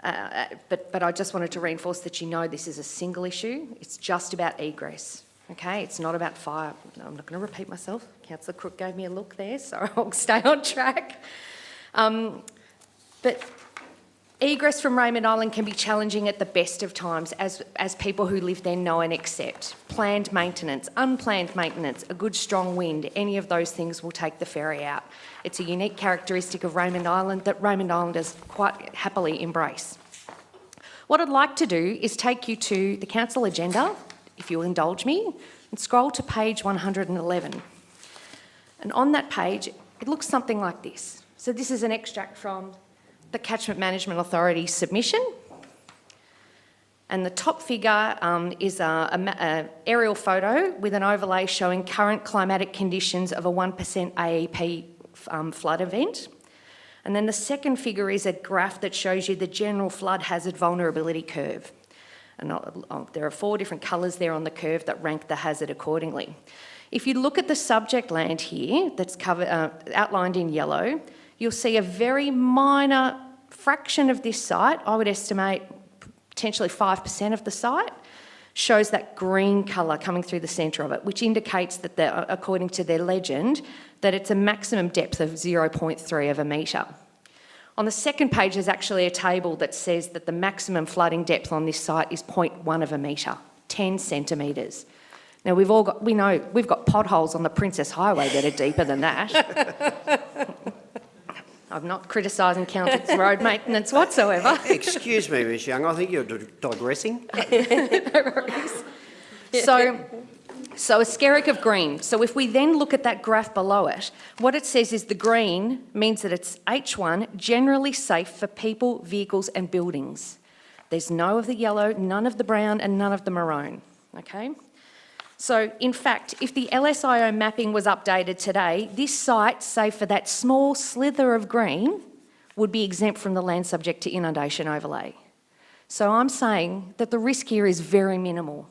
I just wanted to reinforce that you know this is a single issue. It's just about egress. Okay, it's not about fire. No, I'm not going to repeat myself. Councillor Crook gave me a look there, so I'll stay on track. But egress from Raymond Island can be challenging at the best of times, as people who live there know and accept. Planned maintenance, unplanned maintenance, a good strong wind, any of those things will take the ferry out. It's a unique characteristic of Raymond Island that Raymond Islanders quite happily embrace. What I'd like to do is take you to the council agenda, if you'll indulge me, and scroll to page 111. And on that page, it looks something like this. So this is an extract from the Catchment Management Authority's submission. And the top figure is an aerial photo with an overlay showing current climatic conditions of a 1% AEP flood event. And then the second figure is a graph that shows you the general flood hazard vulnerability curve. And there are 4 different colours there on the curve that rank the hazard accordingly. If you look at the subject land here, that's outlined in yellow, you'll see a very minor fraction of this site, I would estimate potentially 5% of the site, shows that green colour coming through the centre of it, which indicates that, according to their legend, that it's a maximum depth of 0.3 of a metre. On the second page, there's actually a table that says that the maximum flooding depth on this site is 0.1 of a metre, 10 centimetres. Now, we know we've got potholes on the Princess Highway that are deeper than that. I'm not criticising Council's road maintenance whatsoever. Excuse me, Ms Young, I think you're digressing. No worries. So a skerrick of green. So if we then look at that graph below it, what it says is the green means that it's H1, generally safe for people, vehicles and buildings. There's no of the yellow, none of the brown and none of the maroon, okay? So in fact, if the LSIO mapping was updated today, this site, save for that small slither of green, would be exempt from the land subject to inundation overlay. So I'm saying that the risk here is very minimal.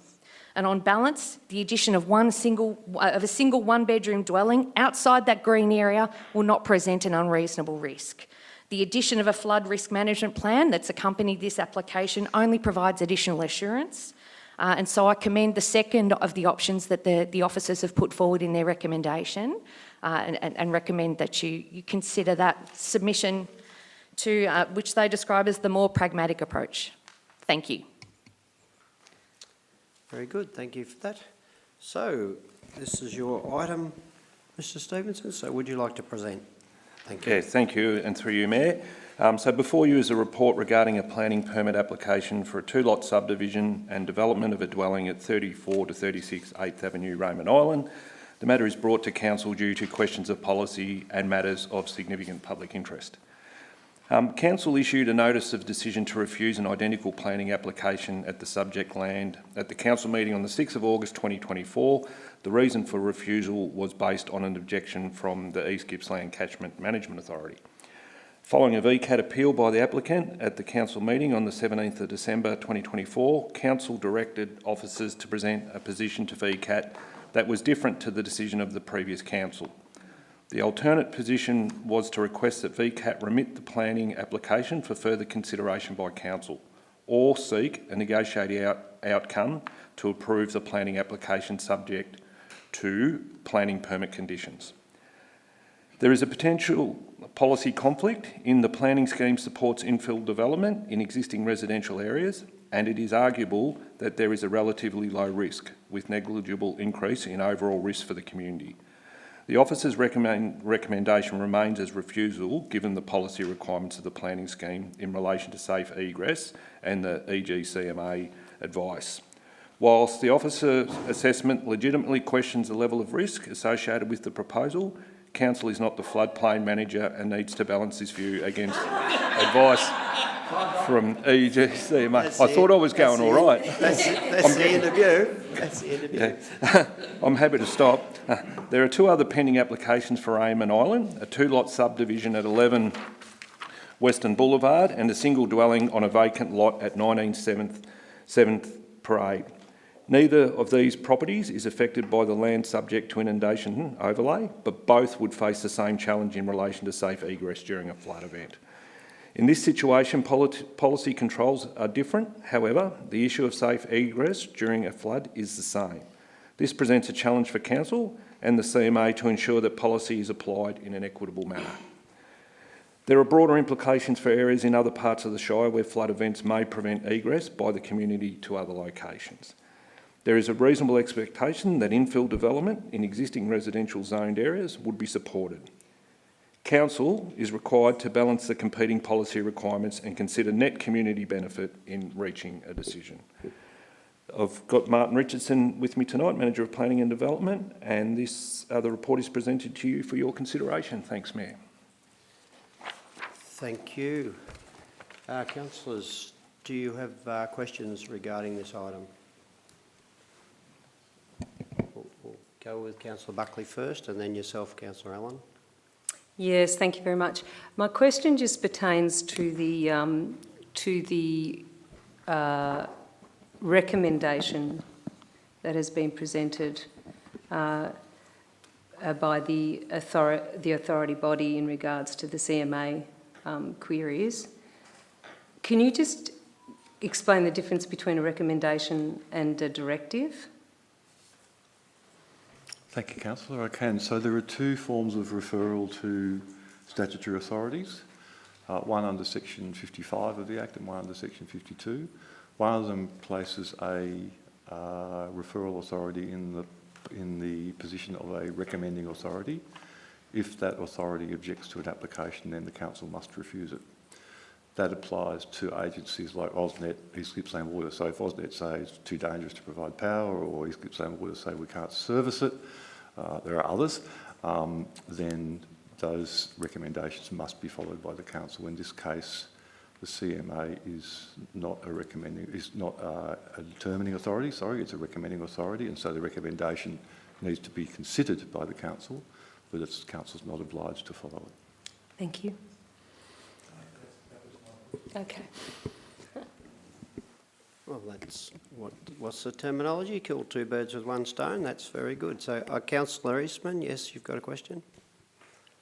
And on balance, the addition of a single one-bedroom dwelling outside that green area will not present an unreasonable risk. The addition of a flood risk management plan that's accompanied this application only provides additional assurance. And so I commend the second of the options that the officers have put forward in their recommendation and recommend that you consider that submission to which they describe as the more pragmatic approach. Thank you. Very good, thank you for that. So, this is your item, Mr Stevenson, so would you like to present? Thank you. Yeah, thank you, and through you, Mayor. So before you is a report regarding a planning permit application for a two-lot subdivision and development of a dwelling at 34 to 36 8th Avenue, Raymond Island. The matter is brought to Council due to questions of policy and matters of significant public interest. Council issued a notice of decision to refuse an identical planning application at the subject land at the Council meeting on the 6th of August 2024. The reason for refusal was based on an objection from the East Gippsland Catchment Management Authority. Following a VCAT appeal by the applicant at the Council meeting on the 17th of December 2024, Council directed officers to present a position to VCAT that was different to the decision of the previous Council. The alternate position was to request that VCAT remit the planning application for further consideration by Council or seek a negotiated outcome to approve the planning application subject to planning permit conditions. There is a potential policy conflict in the planning scheme supports infill development in existing residential areas, and it is arguable that there is a relatively low risk with negligible increase in overall risk for the community. The officer's recommendation remains as refusal given the policy requirements of the planning scheme in relation to safe egress and the EGCMA advice. Whilst the officer's assessment legitimately questions the level of risk associated with the proposal, Council is not the floodplain manager and needs to balance this view against advice from EGCMA. I thought I was going all right. That's the end of you. That's the end of you. Okay. I'm happy to stop. There are two other pending applications for Raymond Island, a two-lot subdivision at 11 Western Boulevard and a single dwelling on a vacant lot at 19 7th Parade. Neither of these properties is affected by the land subject to inundation overlay, but both would face the same challenge in relation to safe egress during a flood event. In this situation, policy controls are different. However, the issue of safe egress during a flood is the same. This presents a challenge for Council and the CMA to ensure that policy is applied in an equitable manner. There are broader implications for areas in other parts of the Shire where flood events may prevent egress by the community to other locations. There is a reasonable expectation that infill development in existing residential zoned areas would be supported. Council is required to balance the competing policy requirements and consider net community benefit in reaching a decision. I've got Martin Richardson with me tonight, Manager of Planning and Development, and this the report is presented to you for your consideration. Thanks, Mayor. Thank you. Councillors, do you have questions regarding this item? We'll go with Councillor Buckley first and then yourself, Councillor Allen. Yes, thank you very much. My question just pertains to the recommendation that has been presented by the authority body in regards to the CMA queries. Can you just explain the difference between a recommendation and a directive? Thank you, Councillor. I can. So there are two forms of referral to statutory authorities. one under Section 55 of the Act and one under Section 52. One of them places a referral authority in the position of a recommending authority. If that authority objects to an application, then the council must refuse it. That applies to agencies like AusNet, East Gippsland Water. So if AusNet say it's too dangerous to provide power, or East Gippsland Water say we can't service it, there are others, then those recommendations must be followed by the council. In this case, the CMA is not a determining authority, it's a recommending authority, and so the recommendation needs to be considered by the council, but the council's not obliged to follow it. Thank you. Okay. Well, that's what's the terminology? Kill two birds with one stone. That's very good. So, Councillor Eastman, yes, you've got a question?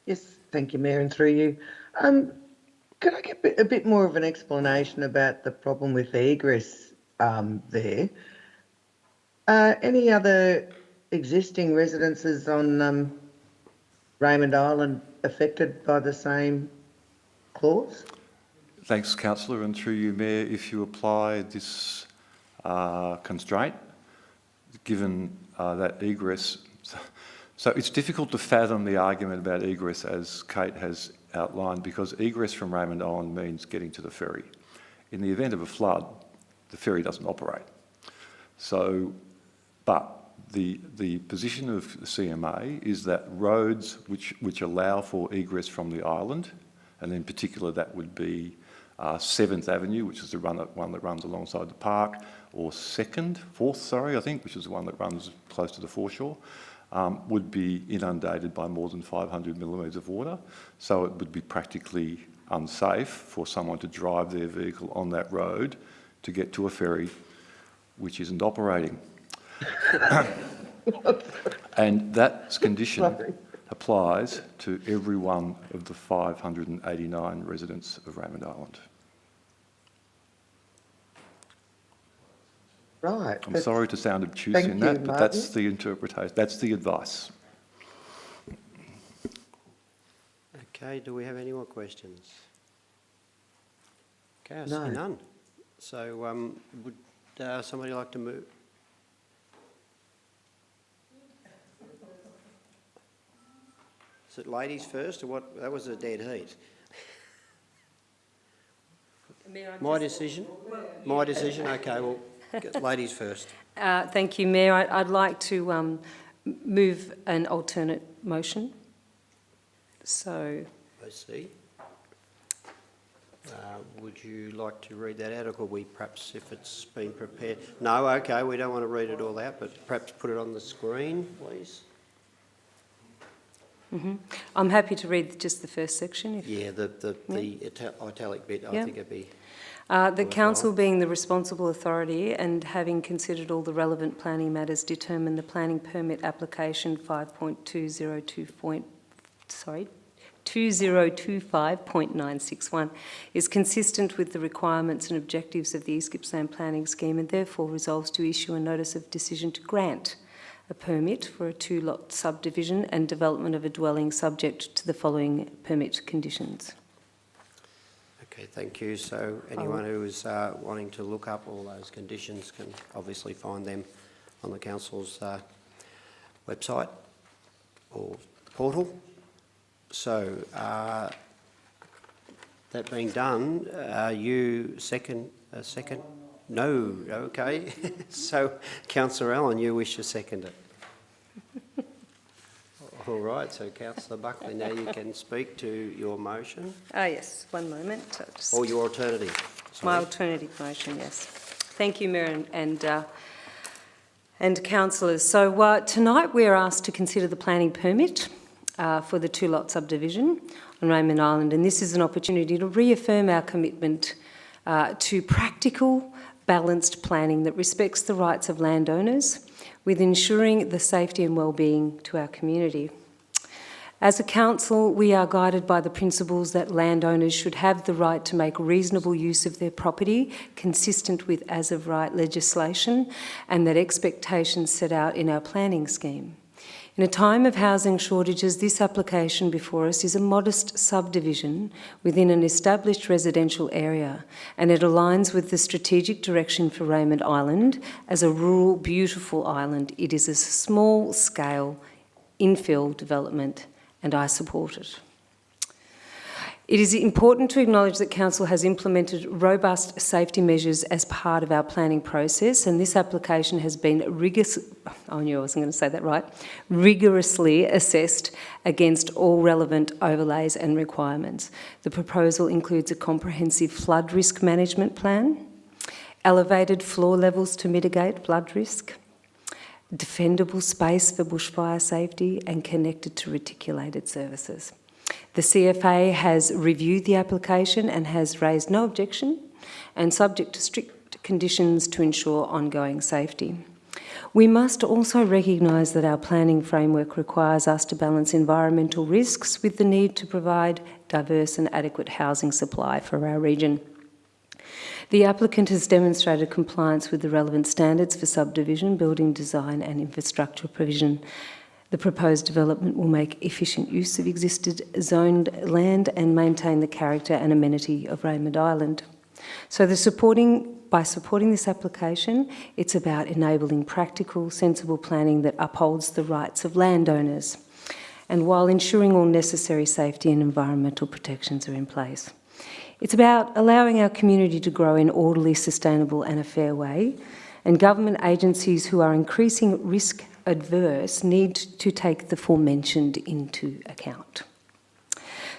Yes, thank you, Mayor, and through you. Could I get a bit more of an explanation about the problem with egress there? Any other existing residences on Raymond Island affected by the same clause? Thanks, Councillor, and through you, Mayor, if you apply this constraint, given that egress, so it's difficult to fathom the argument about egress as Kate has outlined, because egress from Raymond Island means getting to the ferry. In the event of a flood, the ferry doesn't operate. So, but the position of the CMA is that roads which allow for egress from the island, and in particular that would be 7th Avenue, which is the one that runs alongside the park, or 4th, I think, which is the one that runs close to the foreshore, would be inundated by more than 500 millimetres of water. So it would be practically unsafe for someone to drive their vehicle on that road to get to a ferry which isn't operating. And that condition applies to every one of the 589 residents of Raymond Island. Right. I'm sorry to sound obtuse in that, but that's the interpretation, that's the advice. Okay, do we have any more questions? Okay, I No. see none. So would somebody like to move? Is it ladies first or what? That was a dead heat. My decision? My decision? Okay, well, ladies first. Thank you, Mayor. I'd like to move an alternate motion. So, I see. Would you like to read that out, or could we perhaps, if it's been prepared? No, okay, we don't want to read it all out, but perhaps put it on the screen, please. I'm happy to read just the first section. Yeah, the italic bit, I think it'd be... The council, being the responsible authority and having considered all the relevant planning matters, determined the planning permit application 2025.961 is consistent with the requirements and objectives of the East Gippsland Planning Scheme, and therefore resolves to issue a notice of decision to grant a permit for a 2-lot subdivision and development of a dwelling subject to the following permit conditions. Okay, thank you. So anyone who is wanting to look up all those conditions can obviously find them on the council's website or portal. So that being done, you second? No, okay. So Councillor Allen, you wish to second it? All right, so Councillor Buckley, now you can speak to your motion. Yes, one moment. Or your alternative. Sorry. My alternative motion, yes. Thank you, Mayor and councillors. So tonight we're asked to consider the planning permit for the 2-lot subdivision on Raymond Island, and this is an opportunity to reaffirm our commitment to practical, balanced planning that respects the rights of landowners with ensuring the safety and well-being to our community. As a council, we are guided by the principles that landowners should have the right to make reasonable use of their property, consistent with as-of-right legislation, and that expectations set out in our planning scheme. In a time of housing shortages, this application before us is a modest subdivision within an established residential area, and it aligns with the strategic direction for Raymond Island. As a rural, beautiful island, it is a small-scale infill development, and I support it. It is important to acknowledge that Council has implemented robust safety measures as part of our planning process, and this application has been rigorously assessed against all relevant overlays and requirements. The proposal includes a comprehensive flood risk management plan, elevated floor levels to mitigate flood risk, defendable space for bushfire safety, and connected to reticulated services. The CFA has reviewed the application and has raised no objection, and subject to strict conditions to ensure ongoing safety. We must also recognise that our planning framework requires us to balance environmental risks with the need to provide diverse and adequate housing supply for our region. The applicant has demonstrated compliance with the relevant standards for subdivision, building design and infrastructure provision. The proposed development will make efficient use of existing zoned land and maintain the character and amenity of Raymond Island. So by supporting this application, it's about enabling practical, sensible planning that upholds the rights of landowners, and while ensuring all necessary safety and environmental protections are in place. It's about allowing our community to grow in orderly, sustainable and a fair way, and government agencies who are increasing risk adverse need to take the aforementioned into account.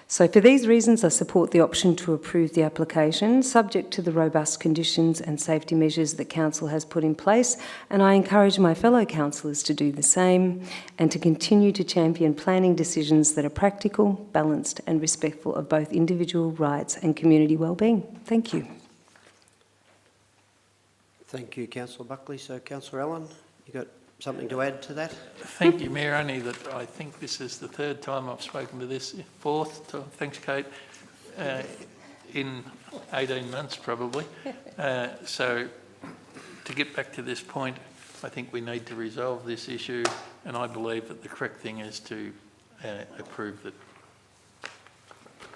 So for these reasons, I support the option to approve the application, subject to the robust conditions and safety measures that Council has put in place, and I encourage my fellow councillors to do the same and to continue to champion planning decisions that are practical, balanced and respectful of both individual rights and community wellbeing. Thank you. Thank you, Councillor Buckley. So, Councillor Allen, you got something to add to that? Thank you, Mayor. Only that I think this is the third time I've spoken to this, fourth, thanks Kate, in 18 months probably. So to get back to this point, I think we need to resolve this issue, and I believe that the correct thing is to approve it.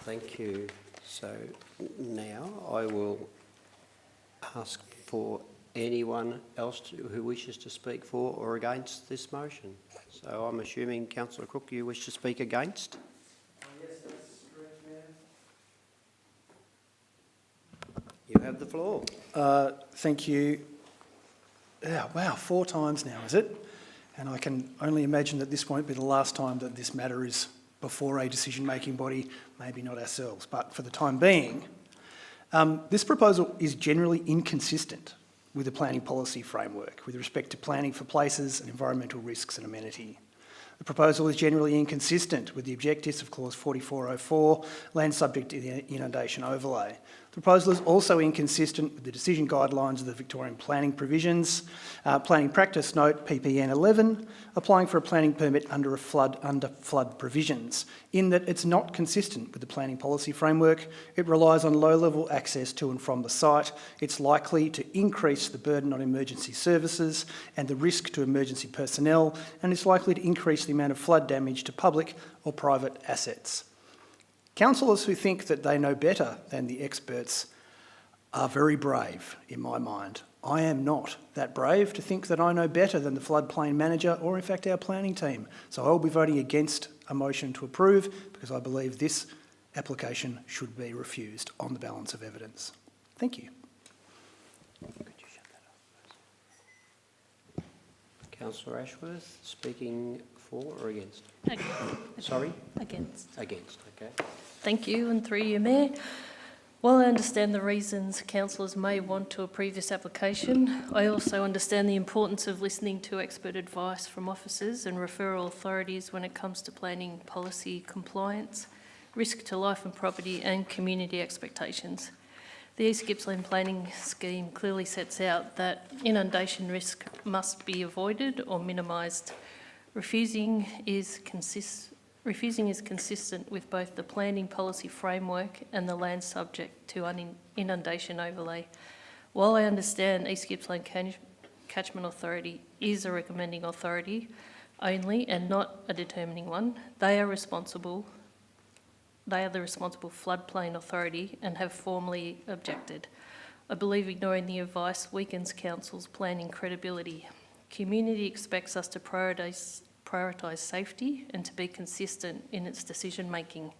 Thank you. So now I will ask for anyone else who wishes to speak for or against this motion. So I'm assuming, Councillor Cook, you wish to speak against? Yes, that's correct, Mayor. You have the floor. Thank you. Yeah, wow, 4 times now, is it? And I can only imagine that this won't be the last time that this matter is before a decision-making body, maybe not ourselves, but for the time being. This proposal is generally inconsistent with the planning policy framework with respect to planning for places and environmental risks and amenity. The proposal is generally inconsistent with the objectives of Clause 4404, land subject to the inundation overlay. The proposal is also inconsistent with the decision guidelines of the Victorian planning provisions, planning practice note PPN 11, applying for a planning permit under flood provisions, in that it's not consistent with the planning policy framework. It relies on low-level access to and from the site. It's likely to increase the burden on emergency services and the risk to emergency personnel, and it's likely to increase the amount of flood damage to public or private assets. Councillors who think that they know better than the experts are very brave, in my mind. I am not that brave to think that I know better than the floodplain manager or, in fact, our planning team. So I will be voting against a motion to approve because I believe this application should be refused on the balance of evidence. Thank you. Councillor Ashworth, speaking for or against? Against. Sorry? Against. Against, okay. Thank you, and through you, Mayor. While I understand the reasons councillors may want to approve this application, I also understand the importance of listening to expert advice from officers and referral authorities when it comes to planning policy compliance, risk to life and property and community expectations. The East Gippsland Planning Scheme clearly sets out that inundation risk must be avoided or minimised. Refusing is consistent with both the planning policy framework and the land subject to inundation overlay. While I understand East Gippsland Catchment Authority is a recommending authority, only and not a determining one. They are the responsible floodplain authority and have formally objected. I believe ignoring the advice weakens council's planning credibility. Community expects us to prioritise safety and to be consistent in its decision making.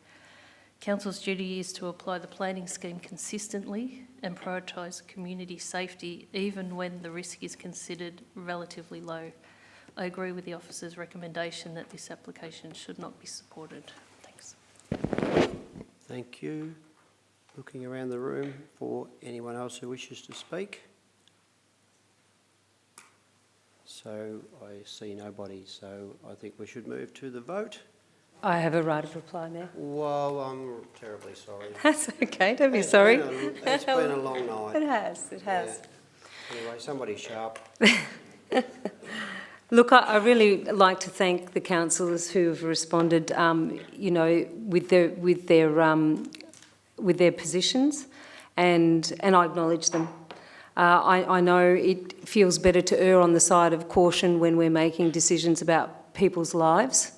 Council's duty is to apply the planning scheme consistently and prioritise community safety even when the risk is considered relatively low. I agree with the officer's recommendation that this application should not be supported. Thanks. Thank you. Looking around the room for anyone else who wishes to speak. So I see nobody, so I think we should move to the vote. I have a right of reply, Mayor. Well, I'm terribly sorry. That's okay, don't be sorry. It's been a long night. It has. Yeah. Anyway, somebody sharp. Look, I really like to thank the councillors who have responded, you know, with their positions, and I acknowledge them. I know it feels better to err on the side of caution when we're making decisions about people's lives.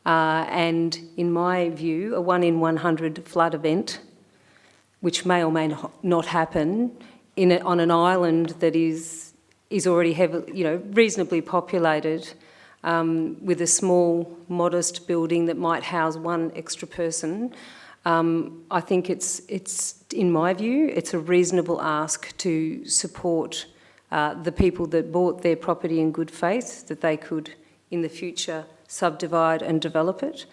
And in my view, a 1 in 100 flood event, which may or may not happen on an island that is already heavily, you know, reasonably populated, with a small, modest building that might house one extra person. I think it's in my view, it's a reasonable ask to support the people that bought their property in good faith, that they could in the future subdivide and develop it.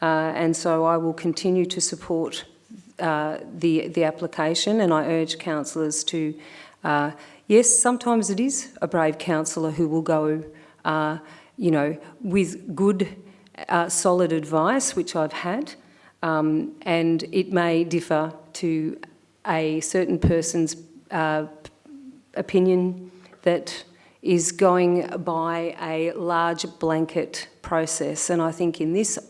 And so I will continue to support the application, and I urge councillors to, yes, sometimes it is a brave councillor who will go, you know, with good, solid advice, which I've had, and it may differ to a certain person's opinion that is going by a large blanket process. And I think in this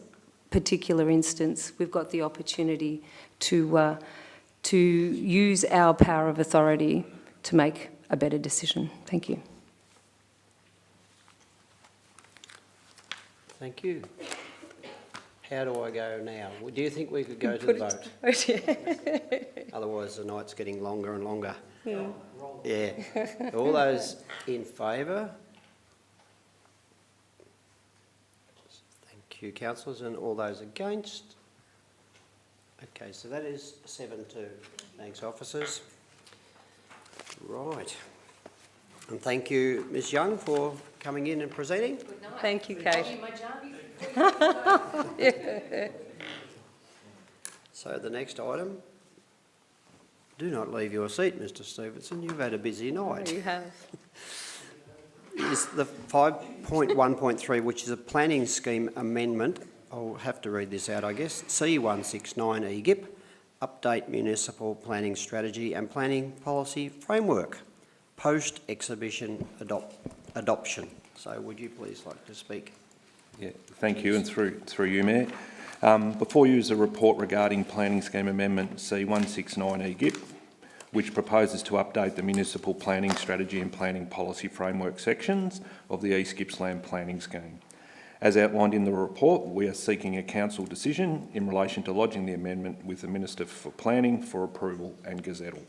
particular instance, we've got the opportunity to use our power of authority to make a better decision. Thank you. Thank you. How do I go now? Do you think we could go to the vote? Otherwise the night's getting longer and longer. Yeah. All those in favour? Thank you, councillors, and all those against? Okay, so that is 7-2. Thanks, officers. Right. And thank you, Ms Young, for coming in and presenting. Thank you, Kate. So the next item, do not leave your seat, Mr Stevenson, you've had a busy night. You have. Is the 5.1.3, which is a planning scheme amendment. I'll have to read this out, I guess. C169 EGIP, update municipal planning strategy and planning policy framework, post-exhibition adoption. So would you please like to speak? Yeah, thank you, and through you, Mayor. Before you is a report regarding Planning Scheme Amendment C169 EGIP, which proposes to update the Municipal Planning Strategy and Planning Policy Framework sections of the East Gippsland Planning Scheme. As outlined in the report, we are seeking a council decision in relation to lodging the amendment with the Minister for Planning for approval and gazettal.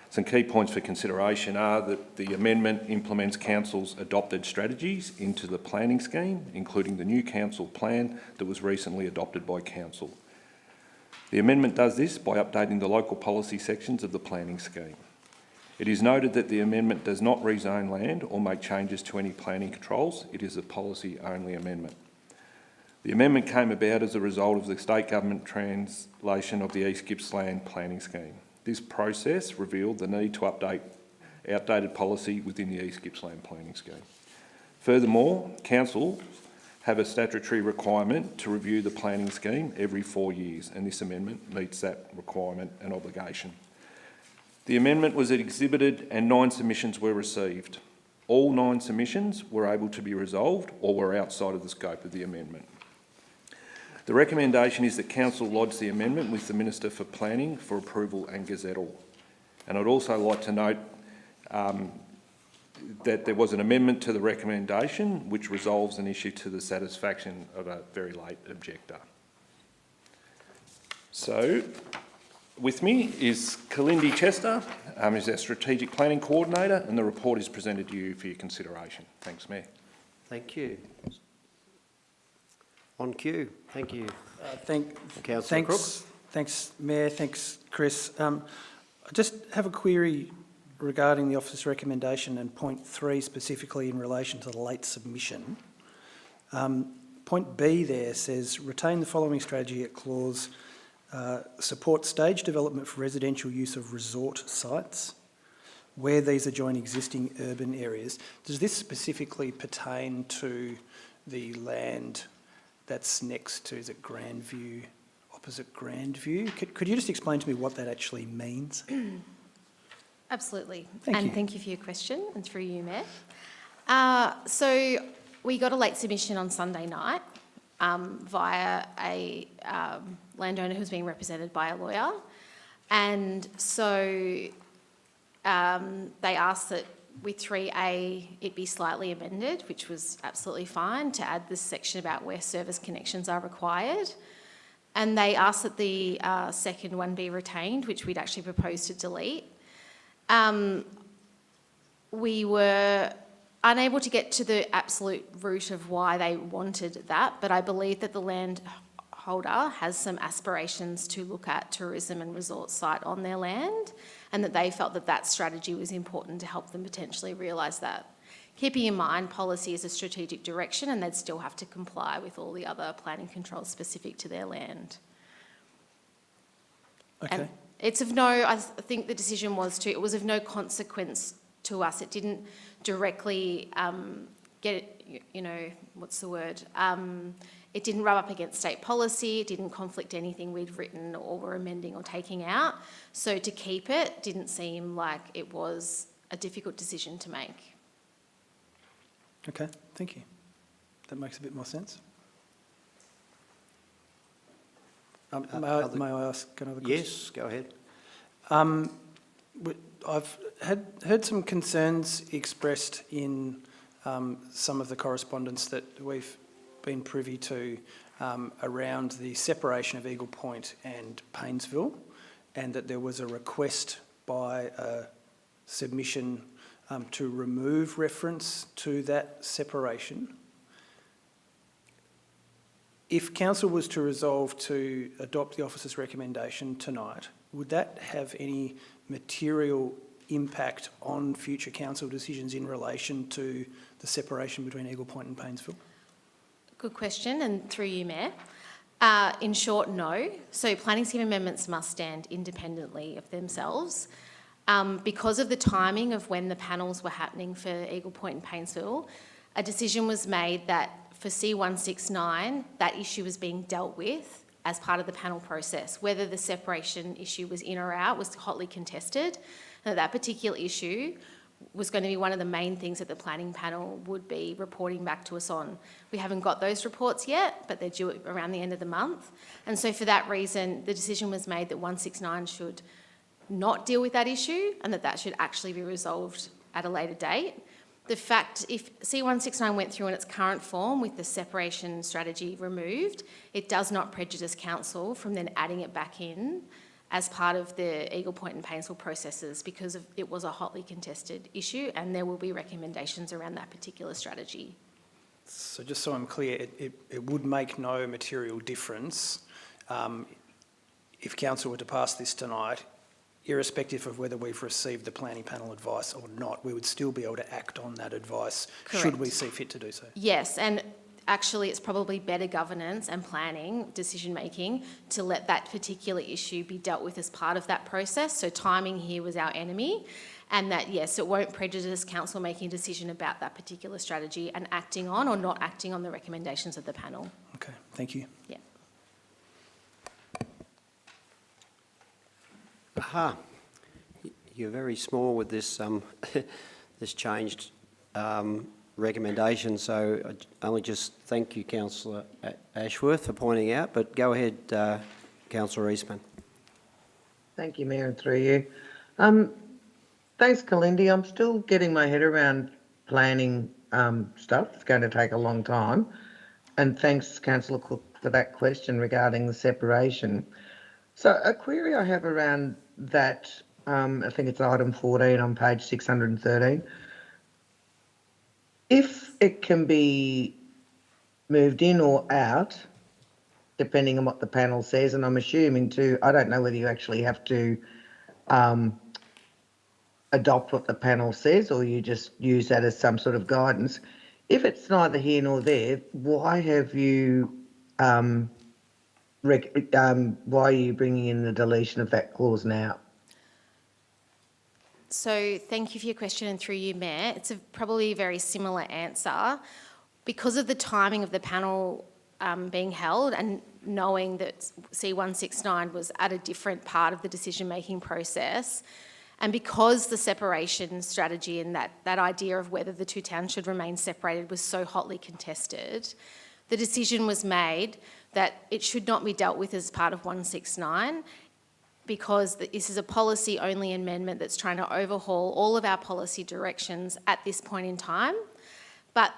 Some key points for consideration are that the amendment implements council's adopted strategies into the planning scheme, including the new council plan that was recently adopted by council. The amendment does this by updating the local policy sections of the planning scheme. It is noted that the amendment does not rezone land or make changes to any planning controls. It is a policy-only amendment. The amendment came about as a result of the state government translation of the East Gippsland planning scheme. This process revealed the need to update outdated policy within the East Gippsland planning scheme. Furthermore, council have a statutory requirement to review the planning scheme every 4 years, and this amendment meets that requirement and obligation. The amendment was exhibited and 9 submissions were received. All 9 submissions were able to be resolved or were outside of the scope of the amendment. The recommendation is that council lodge the amendment with the Minister for Planning for approval and gazettal. And I'd also like to note that there was an amendment to the recommendation which resolves an issue to the satisfaction of a very late objector. So, with me is Kalindi Chester, who's our Strategic Planning Coordinator, and the report is presented to you for your consideration. Thanks, Mayor. Thank you. On cue. Thank you. Councillor Crook. Thanks, Mayor. Thanks, Chris. I just have a query regarding the officer's recommendation and point 3 specifically in relation to the late submission. Point B there says, retain the following strategy at clause, support stage development for residential use of resort sites where these adjoin existing urban areas. Does this specifically pertain to the land that's next to, is it Grandview, opposite Grandview? Could you just explain to me what that actually means? Absolutely. Thank you. Thank you for your question, and through you, Mayor. So we got a late submission on Sunday night via a landowner who's being represented by a lawyer. And so they asked that with 3A it be slightly amended, which was absolutely fine, to add this section about where service connections are required. And they asked that the second one be retained, which we'd actually proposed to delete. We were unable to get to the absolute root of why they wanted that, but I believe that the landholder has some aspirations to look at tourism and resort site on their land, and that they felt that that strategy was important to help them potentially realise that. Keeping in mind, policy is a strategic direction and they'd still have to comply with all the other planning controls specific to their land. Okay. And it's of no, I think the decision was it was of no consequence to us. It didn't directly get, what's the word? It didn't rub up against state policy. It didn't conflict anything we'd written or were amending or taking out. So to keep it didn't seem like it was a difficult decision to make. Okay, thank you. That makes a bit more sense. May I ask another question? Yes, go ahead. I've heard some concerns expressed in some of the correspondence that we've been privy to around the separation of Eagle Point and Paynesville, and that there was a request by a submission to remove reference to that separation. If Council was to resolve to adopt the officer's recommendation tonight, would that have any material impact on future Council decisions in relation to the separation between Eagle Point and Paynesville? Good question, and through you, Mayor. In short, no. So planning scheme amendments must stand independently of themselves. Because of the timing of when the panels were happening for Eagle Point and Paynesville, a decision was made that for C169, that issue was being dealt with as part of the panel process. Whether the separation issue was in or out was hotly contested, and that particular issue was going to be one of the main things that the planning panel would be reporting back to us on. We haven't got those reports yet, but they're due around the end of the month. And so for that reason, the decision was made that 169 should not deal with that issue and that should actually be resolved at a later date. The fact, if C169 went through in its current form with the separation strategy removed, it does not prejudice Council from then adding it back in as part of the Eagle Point and Paynesville processes, because it was a hotly contested issue and there will be recommendations around that particular strategy. So just so I'm clear, it would make no material difference if Council were to pass this tonight, irrespective of whether we've received the planning panel advice or not, we would still be able to act on that advice. Correct. Should we see fit to do so. Yes, and actually it's probably better governance and planning, decision making, to let that particular issue be dealt with as part of that process. So timing here was our enemy, and that, yes, it won't prejudice Council making a decision about that particular strategy and acting on or not acting on the recommendations of the panel. Okay, thank you. Yeah. Aha. You're very small with this this changed recommendation, so I only just thank you, Councillor Ashworth, for pointing out, but go ahead, Councillor Eastman. Thank you, Mayor, and through you. Thanks, Kalindi. I'm still getting my head around planning stuff. It's going to take a long time. And thanks, Councillor Cook, for that question regarding the separation. So a query I have around that, I think it's item 14 on page 613. If it can be moved in or out, depending on what the panel says, and I'm assuming too, I don't know whether you actually have to adopt what the panel says or you just use that as some sort of guidance. If it's neither here nor there, why have you, why are you bringing in the deletion of that clause now? So thank you for your question, and through you, Mayor. It's probably a very similar answer. Because of the timing of the panel being held and knowing that C169 was at a different part of the decision-making process, and because the separation strategy and that idea of whether the two towns should remain separated was so hotly contested, the decision was made that it should not be dealt with as part of 169, because this is a policy-only amendment that's trying to overhaul all of our policy directions at this point in time,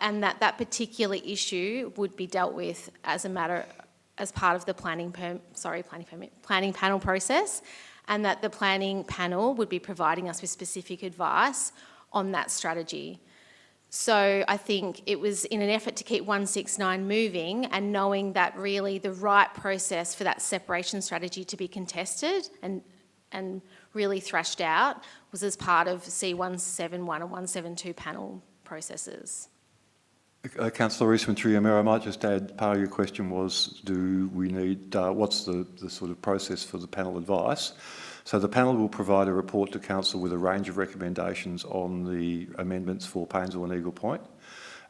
and that particular issue would be dealt with as part of the planning panel process, and that the planning panel would be providing us with specific advice on that strategy. So I think it was in an effort to keep 169 moving and knowing that really the right process for that separation strategy to be contested and really thrashed out was as part of C171 and 172 panel processes. Councillor Eastman, through your mayor, I might just add, part of your question was, do we need, what's the sort of process for the panel advice? So the panel will provide a report to council with a range of recommendations on the amendments for Paynesville and Eagle Point,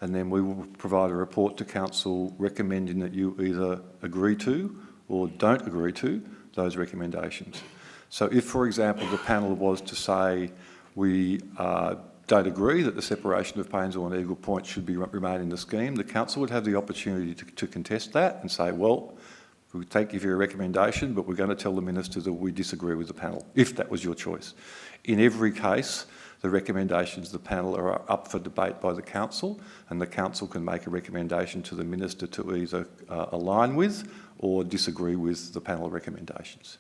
and then we will provide a report to council recommending that you either agree to or don't agree to those recommendations. So if, for example, the panel was to say we don't agree that the separation of Paynesville and Eagle Point should remain in the scheme, the council would have the opportunity to contest that and say, well, we thank you for your recommendation, but we're going to tell the minister that we disagree with the panel, if that was your choice. In every case, the recommendations of the panel are up for debate by the council, and the council can make a recommendation to the minister to either align with or disagree with the panel recommendations.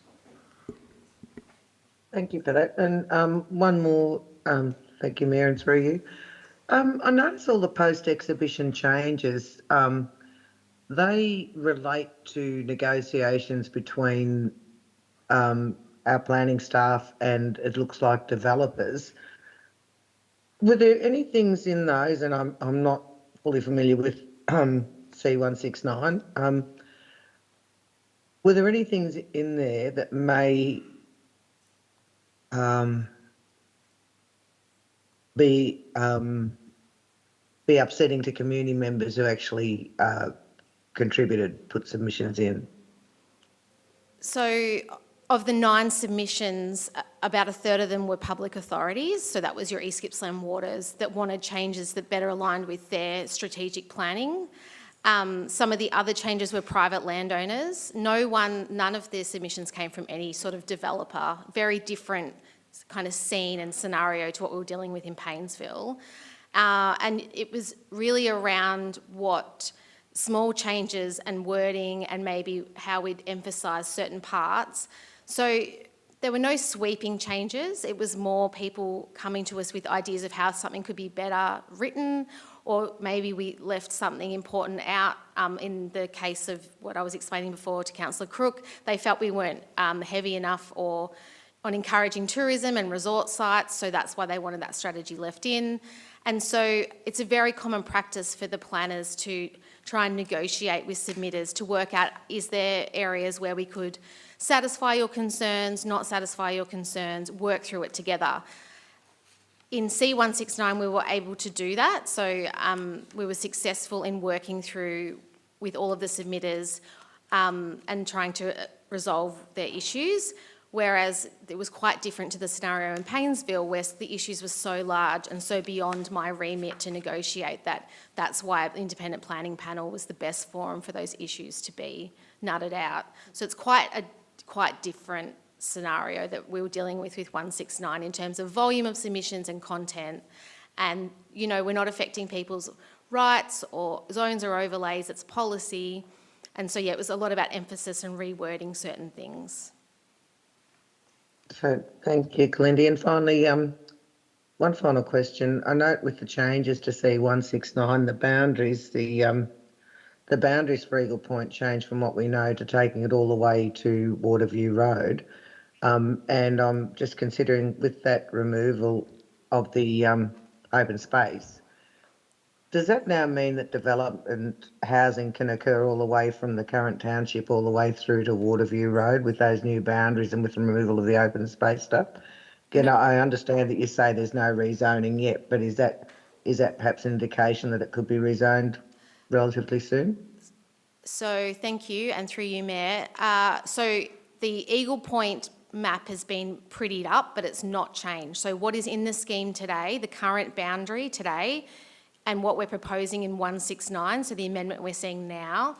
Thank you for that. And one more, thank you, Mayor, and through you. I notice all the post-exhibition changes. They relate to negotiations between our planning staff and it looks like developers. Were there any things in those, and I'm not fully familiar with C169, were there any things in there that may be upsetting to community members who actually put submissions in? So of the 9 submissions, about a third of them were public authorities. So that was your East Gippsland Waters that wanted changes that better aligned with their strategic planning. Some of the other changes were private landowners. None of their submissions came from any sort of developer. Very different kind of scene and scenario to what we were dealing with in Paynesville. And it was really around what small changes and wording and maybe how we'd emphasise certain parts. So there were no sweeping changes. It was more people coming to us with ideas of how something could be better written, or maybe we left something important out. In the case of what I was explaining before to Councillor Crook, they felt we weren't heavy enough or on encouraging tourism and resort sites, so that's why they wanted that strategy left in. And so it's a very common practice for the planners to try and negotiate with submitters to work out, is there areas where we could satisfy your concerns, not satisfy your concerns, work through it together. In C169, we were able to do that. So we were successful in working through with all of the submitters and trying to resolve their issues. Whereas it was quite different to the scenario in Paynesville, where the issues were so large and so beyond my remit to negotiate that's why the independent planning panel was the best forum for those issues to be nutted out. So it's quite different scenario that we were dealing with 169 in terms of volume of submissions and content. And, you know, we're not affecting people's rights or zones or overlays, it's policy. And so, yeah, it was a lot about emphasis and rewording certain things. So thank you, Glendy. And finally, one final question. I note with the changes to C169, the boundaries for Eagle Point changed from what we know to taking it all the way to Waterview Road. And I'm just considering with that removal of the open space, does that now mean that development housing can occur all the way from the current township all the way through to Waterview Road with those new boundaries and with the removal of the open space stuff? Again, I understand that you say there's no rezoning yet, but is that perhaps an indication that it could be rezoned relatively soon? So thank you, and through you, Mayor. So the Eagle Point map has been prettied up, but it's not changed. So what is in the scheme today, the current boundary today, and what we're proposing in 169, so the amendment we're seeing now,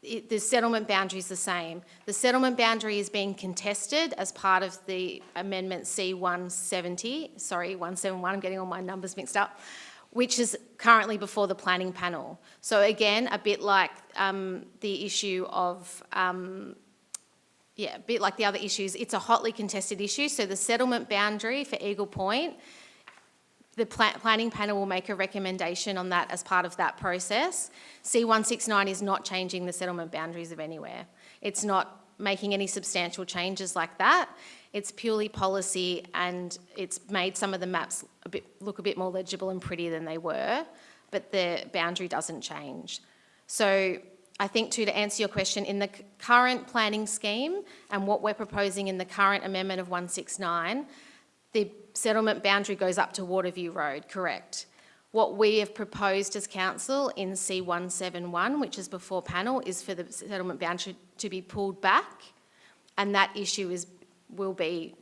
the settlement boundary is the same. The settlement boundary is being contested as part of the amendment C170, sorry, 171, I'm getting all my numbers mixed up, which is currently before the planning panel. So again, a bit like the issue of, a bit like the other issues, it's a hotly contested issue. So the settlement boundary for Eagle Point, the planning panel will make a recommendation on that as part of that process. C169 is not changing the settlement boundaries of anywhere. It's not making any substantial changes like that. It's purely policy, and it's made some of the maps look a bit more legible and pretty than they were, but the boundary doesn't change. So I think too, to answer your question, in the current planning scheme and what we're proposing in the current amendment of 169, the settlement boundary goes up to Waterview Road, correct? What we have proposed as council in C171, which is before panel, is for the settlement boundary to be pulled back, and that issue will be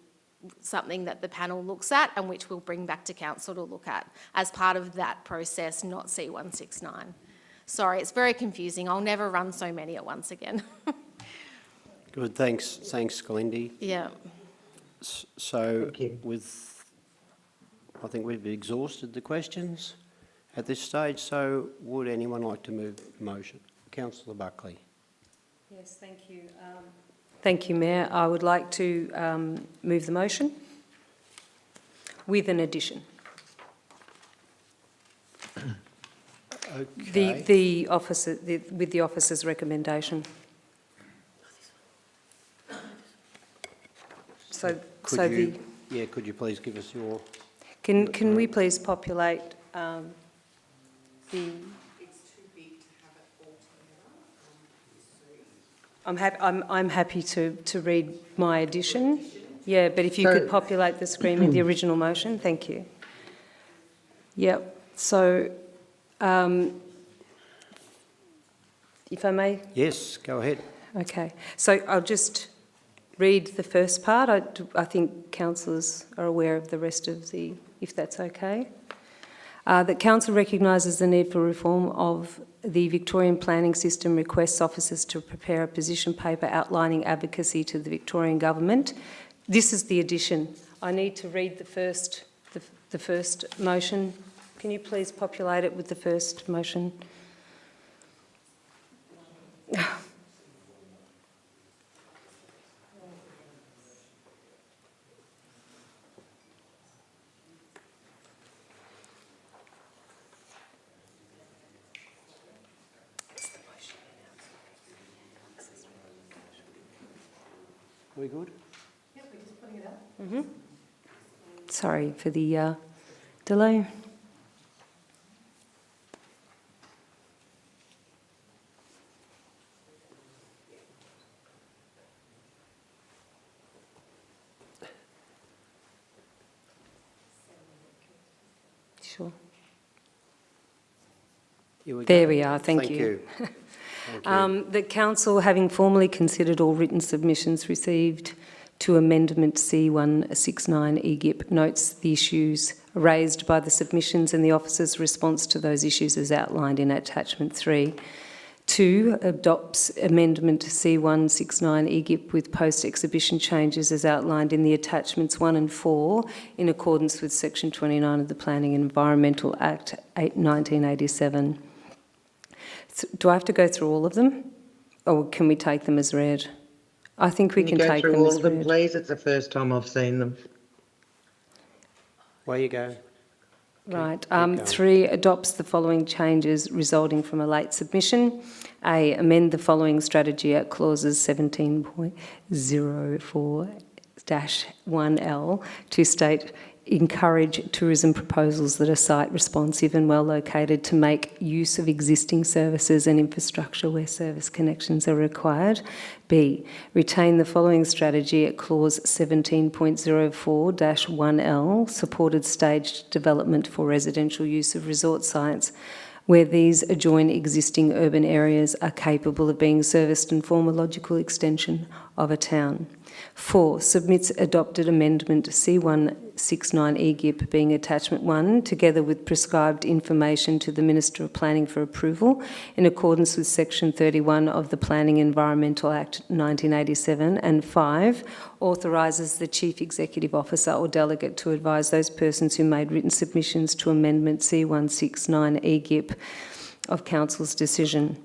something that the panel looks at and which we'll bring back to council to look at as part of that process, not C169. Sorry, it's very confusing. I'll never run so many at once again. Good, thanks, Glendy. Yeah. So I think we've exhausted the questions at this stage, so would anyone like to move the motion? Councillor Buckley. Yes, thank you. Thank you, Mayor. I would like to move the motion with an addition. Okay. With the officer's recommendation. Could you please give us your... Can we please populate the... It's too big to have it all together. I'm happy to read my addition. Yeah, but if you could populate the screen with the original motion, thank you. Yep. So, if I may. Yes, go ahead. Okay. So I'll just read the first part. I think councillors are aware of the rest of if that's okay. That council recognises the need for reform of the Victorian planning system, requests officers to prepare a position paper outlining advocacy to the Victorian government. This is the addition. I need to read the first motion. Can you please populate it with the first motion? Are we good? Yep, we're just putting it up. Mm-hmm. Sorry for the delay. Sure. There we are, thank you. The Council, having formally considered all written submissions received to Amendment C169 EGIP, notes the issues raised by the submissions and the officer's response to those issues as outlined in Attachment 3. 2, adopts Amendment C169 EGIP with post-exhibition changes as outlined in the attachments 1 and 4 in accordance with Section 29 of the Planning and Environmental Act 1987. Do I have to go through all of them, or can we take them as read? I think we can take them as read. Can you go through all of them, please? It's the first time I've seen them. Where you go? Right. 3, adopts the following changes resulting from a late submission. A, amend the following strategy at clauses 17.04-1L to state, encourage tourism proposals that are site responsive and well located to make use of existing services and infrastructure where service connections are required. B, retain the following strategy at clause 17.04-1L, supported staged development for residential use of resort sites where these adjoin existing urban areas are capable of being serviced and form a logical extension of a town. 4, submits adopted amendment C169 EGIP being attachment 1 together with prescribed information to the Minister of Planning for approval in accordance with Section 31 of the Planning Environmental Act 1987, and 5, authorises the Chief Executive Officer or delegate to advise those persons who made written submissions to amendment C169 EGIP of Council's decision.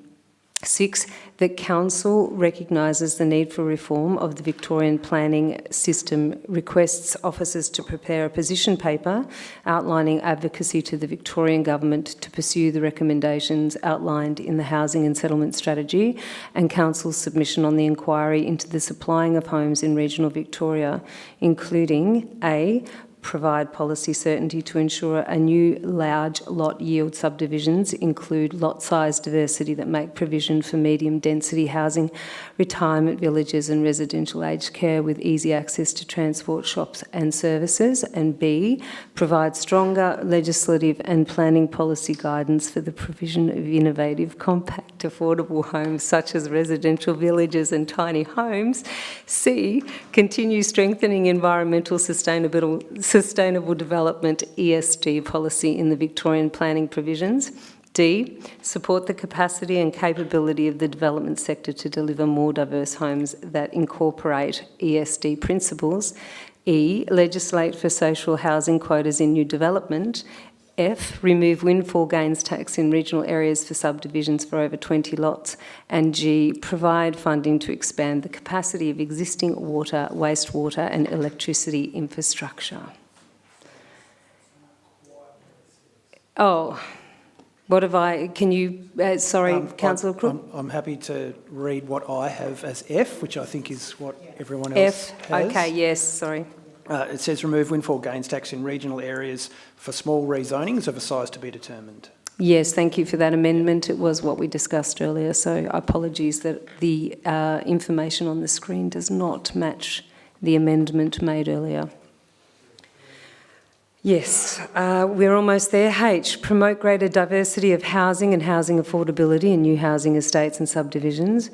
6, that Council recognises the need for reform of the Victorian planning system, requests officers to prepare a position paper outlining advocacy to the Victorian Government to pursue the recommendations outlined in the Housing and Settlement Strategy, and Council's submission on the inquiry into the supplying of homes in regional Victoria, including A, provide policy certainty to ensure a new large lot yield subdivisions include lot size diversity that make provision for medium density housing, retirement villages and residential aged care with easy access to transport, shops and services, and B, provide stronger legislative and planning policy guidance for the provision of innovative, compact, affordable homes such as residential villages and tiny homes. C, continue strengthening environmental sustainable development ESG policy in the Victorian planning provisions. D, support the capacity and capability of the development sector to deliver more diverse homes that incorporate ESG principles. E, legislate for social housing quotas in new development. F, remove windfall gains tax in regional areas for subdivisions for over 20 lots. And G, provide funding to expand the capacity of existing water, wastewater and electricity infrastructure. Oh, what have I, can you, sorry, Councillor Crook? I'm happy to read what I have as F, which I think is what everyone else F, has. okay, yes, sorry. It says remove windfall gains tax in regional areas for small rezonings of a size to be determined. Yes, thank you for that amendment. It was what we discussed earlier, so apologies that the information on the screen does not match the amendment made earlier. Yes, we're almost there. H, promote greater diversity of housing and housing affordability in new housing estates and subdivisions.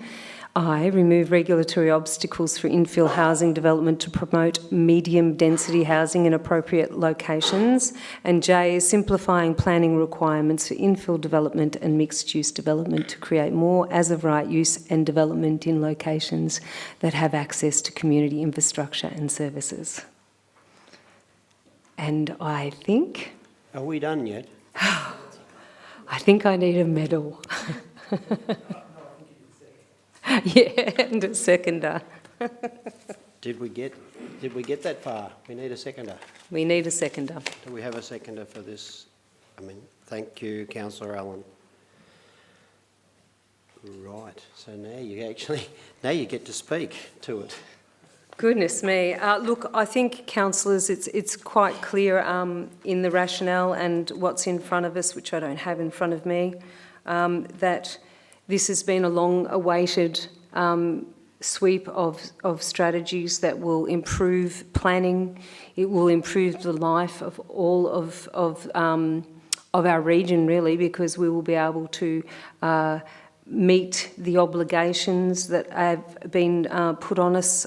I, remove regulatory obstacles for infill housing development to promote medium density housing in appropriate locations. And J, simplifying planning requirements for infill development and mixed use development to create more as of right use and development in locations that have access to community infrastructure and services. And I think... Are we done yet? I think I need a medal. Yeah, and a seconder. Did we get that far? We need a seconder. We need a seconder. Do we have a seconder for this? Thank you, Councillor Allen. Right, so now you get to speak to it. Goodness me. Look, I think, councillors, it's quite clear in the rationale and what's in front of us, which I don't have in front of me, that this has been a long-awaited sweep of strategies that will improve planning. It will improve the life of all of our region, really, because we will be able to meet the obligations that have been put on us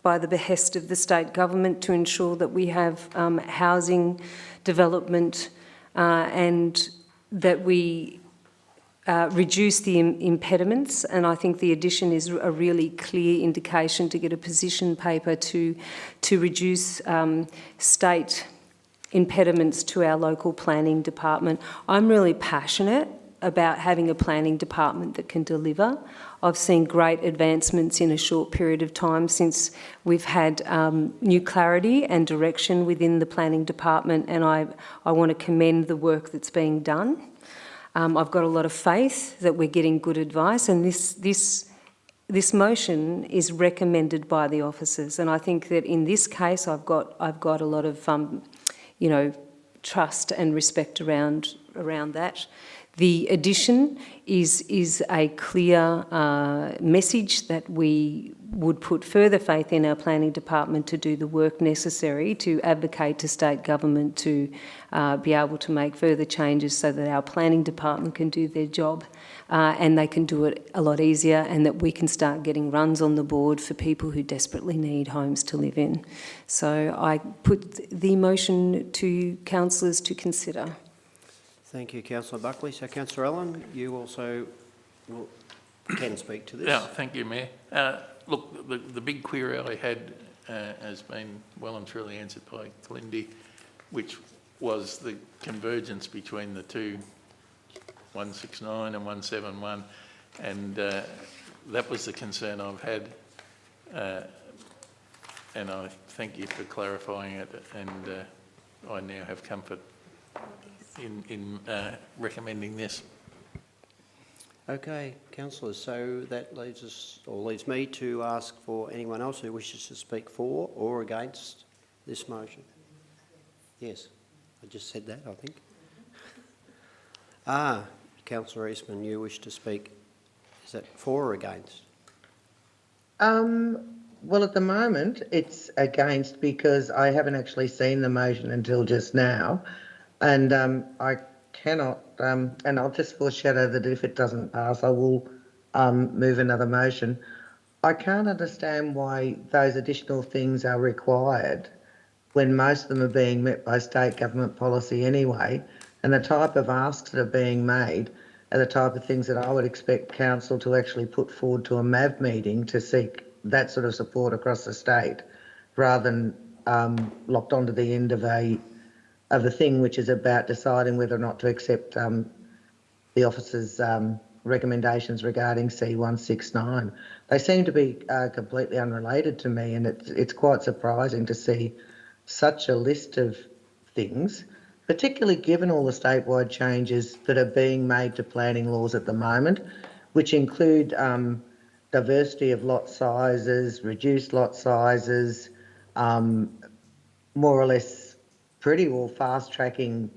by the behest of the state government to ensure that we have housing development and that we reduce the impediments, and I think the addition is a really clear indication to get a position paper to reduce state impediments to our local planning department. I'm really passionate about having a planning department that can deliver. I've seen great advancements in a short period of time since we've had new clarity and direction within the planning department, and I want to commend the work that's being done. I've got a lot of faith that we're getting good advice, and this motion is recommended by the officers, and I think that in this case I've got a lot of trust and respect around that. The addition is a clear message that we would put further faith in our planning department to do the work necessary to advocate to state government to be able to make further changes so that our planning department can do their job and they can do it a lot easier, and that we can start getting runs on the board for people who desperately need homes to live in. So I put the motion to councillors to consider. Thank you, Councillor Buckley. So, Councillor Allen, you also can speak to this. Yeah, thank you, Mayor. Look, the big query I had has been well and truly answered by Glendy, which was the convergence between the two, 169 and 171, and that was the concern I've had, and I thank you for clarifying it, and I now have comfort in recommending this. Okay, councillors, so that leaves me to ask for anyone else who wishes to speak for or against this motion. Yes, I just said that, I think. Councillor Eastman, you wish to speak. Is that for or against? Well, at the moment, it's against because I haven't actually seen the motion until just now. And I cannot, and I'll just foreshadow that if it doesn't pass, I will move another motion. I can't understand why those additional things are required when most of them are being met by state government policy anyway, and the type of asks that are being made are the type of things that I would expect council to actually put forward to a MAV meeting to seek that sort of support across the state, rather than locked onto the end of a thing which is about deciding whether or not to accept the officer's recommendations regarding C169. They seem to be completely unrelated to me, and it's quite surprising to see such a list of things, particularly given all the statewide changes that are being made to planning laws at the moment, which include diversity of lot sizes, reduced lot sizes, more or less pretty well fast-tracking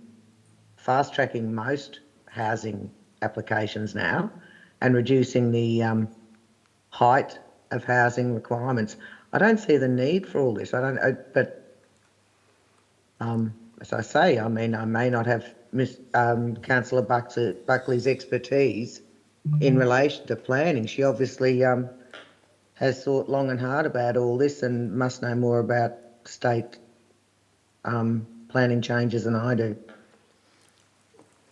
most housing applications now, and reducing the height of housing requirements. I don't see the need for all this. But as I say, I mean, I may not have Councillor Buckley's expertise in relation to planning. She obviously has thought long and hard about all this and must know more about state planning changes than I do.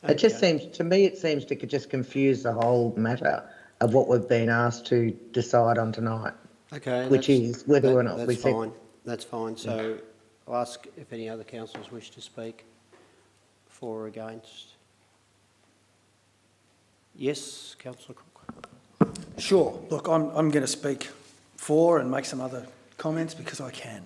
Okay. It just seems, to me, it seems to just confuse the whole matter of what we've been asked to decide on tonight. Okay. Which is whether or not we fine. That's fine. So I'll ask if any other councillors wish to speak for or against. Yes, Councillor Cook. Sure. Look, I'm going to speak for and make some other comments because I can.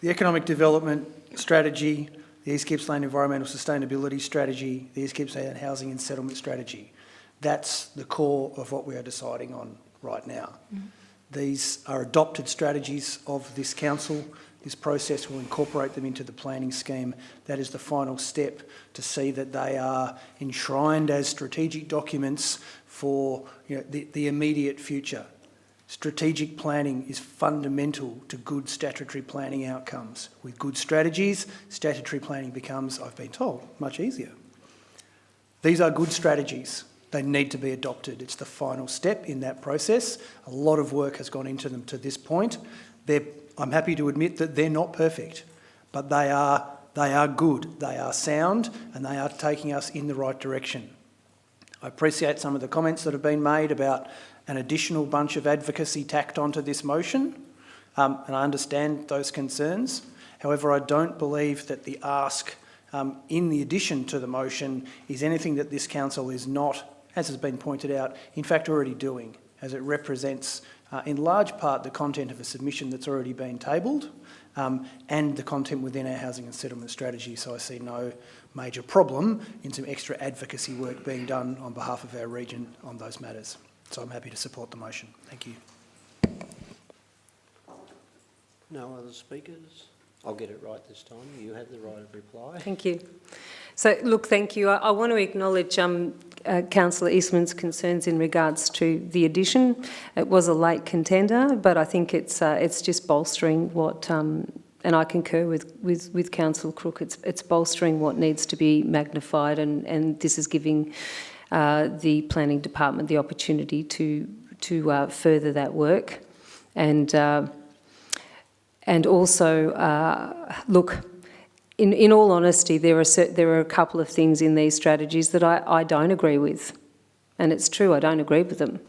The Economic Development Strategy, the East Gippsland Environmental Sustainability Strategy, the East Gippsland Housing and Settlement Strategy. That's the core of what we are deciding on right now. Mm-hmm. These are adopted strategies of this council. This process will incorporate them into the planning scheme. That is the final step to see that they are enshrined as strategic documents for the immediate future. Strategic planning is fundamental to good statutory planning outcomes. With good strategies, statutory planning becomes, I've been told, much easier. These are good strategies. They need to be adopted. It's the final step in that process. A lot of work has gone into them to this point. I'm happy to admit that they're not perfect, but they are good, they are sound, and they are taking us in the right direction. I appreciate some of the comments that have been made about an additional bunch of advocacy tacked onto this motion, and I understand those concerns. However, I don't believe that the ask in the addition to the motion is anything that this council is not, as has been pointed out, in fact already doing, as it represents in large part the content of a submission that's already been tabled and the content within our housing and settlement strategy. So I see no major problem in some extra advocacy work being done on behalf of our region on those matters. So I'm happy to support the motion. Thank you. No other speakers? I'll get it right this time. You have the right of reply. Thank you. So, look, thank you. I want to acknowledge Councillor Eastman's concerns in regards to the addition. It was a late contender, but I think it's just bolstering what, and I concur with Councillor Crook, it's bolstering what needs to be magnified, and this is giving the planning department the opportunity to further that work. And also, look, in all honesty, there are a couple of things in these strategies that I don't agree with. And it's true, I don't agree with them.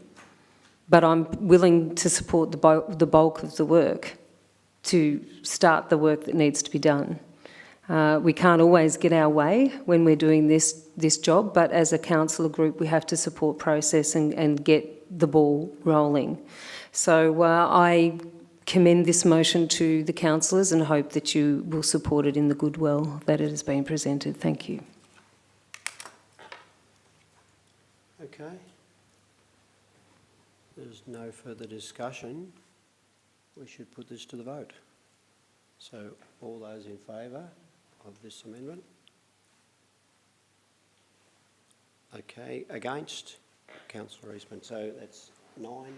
But I'm willing to support the bulk of the work, to start the work that needs to be done. We can't always get our way when we're doing this job, but as a councillor group, we have to support process and get the ball rolling. So I commend this motion to the councillors and hope that you will support it in the goodwill that it has been presented. Thank you. Okay. There's no further discussion. We should put this to the vote. So all those in favour of this amendment? Okay, against? Councillor Eastman. So that's 9.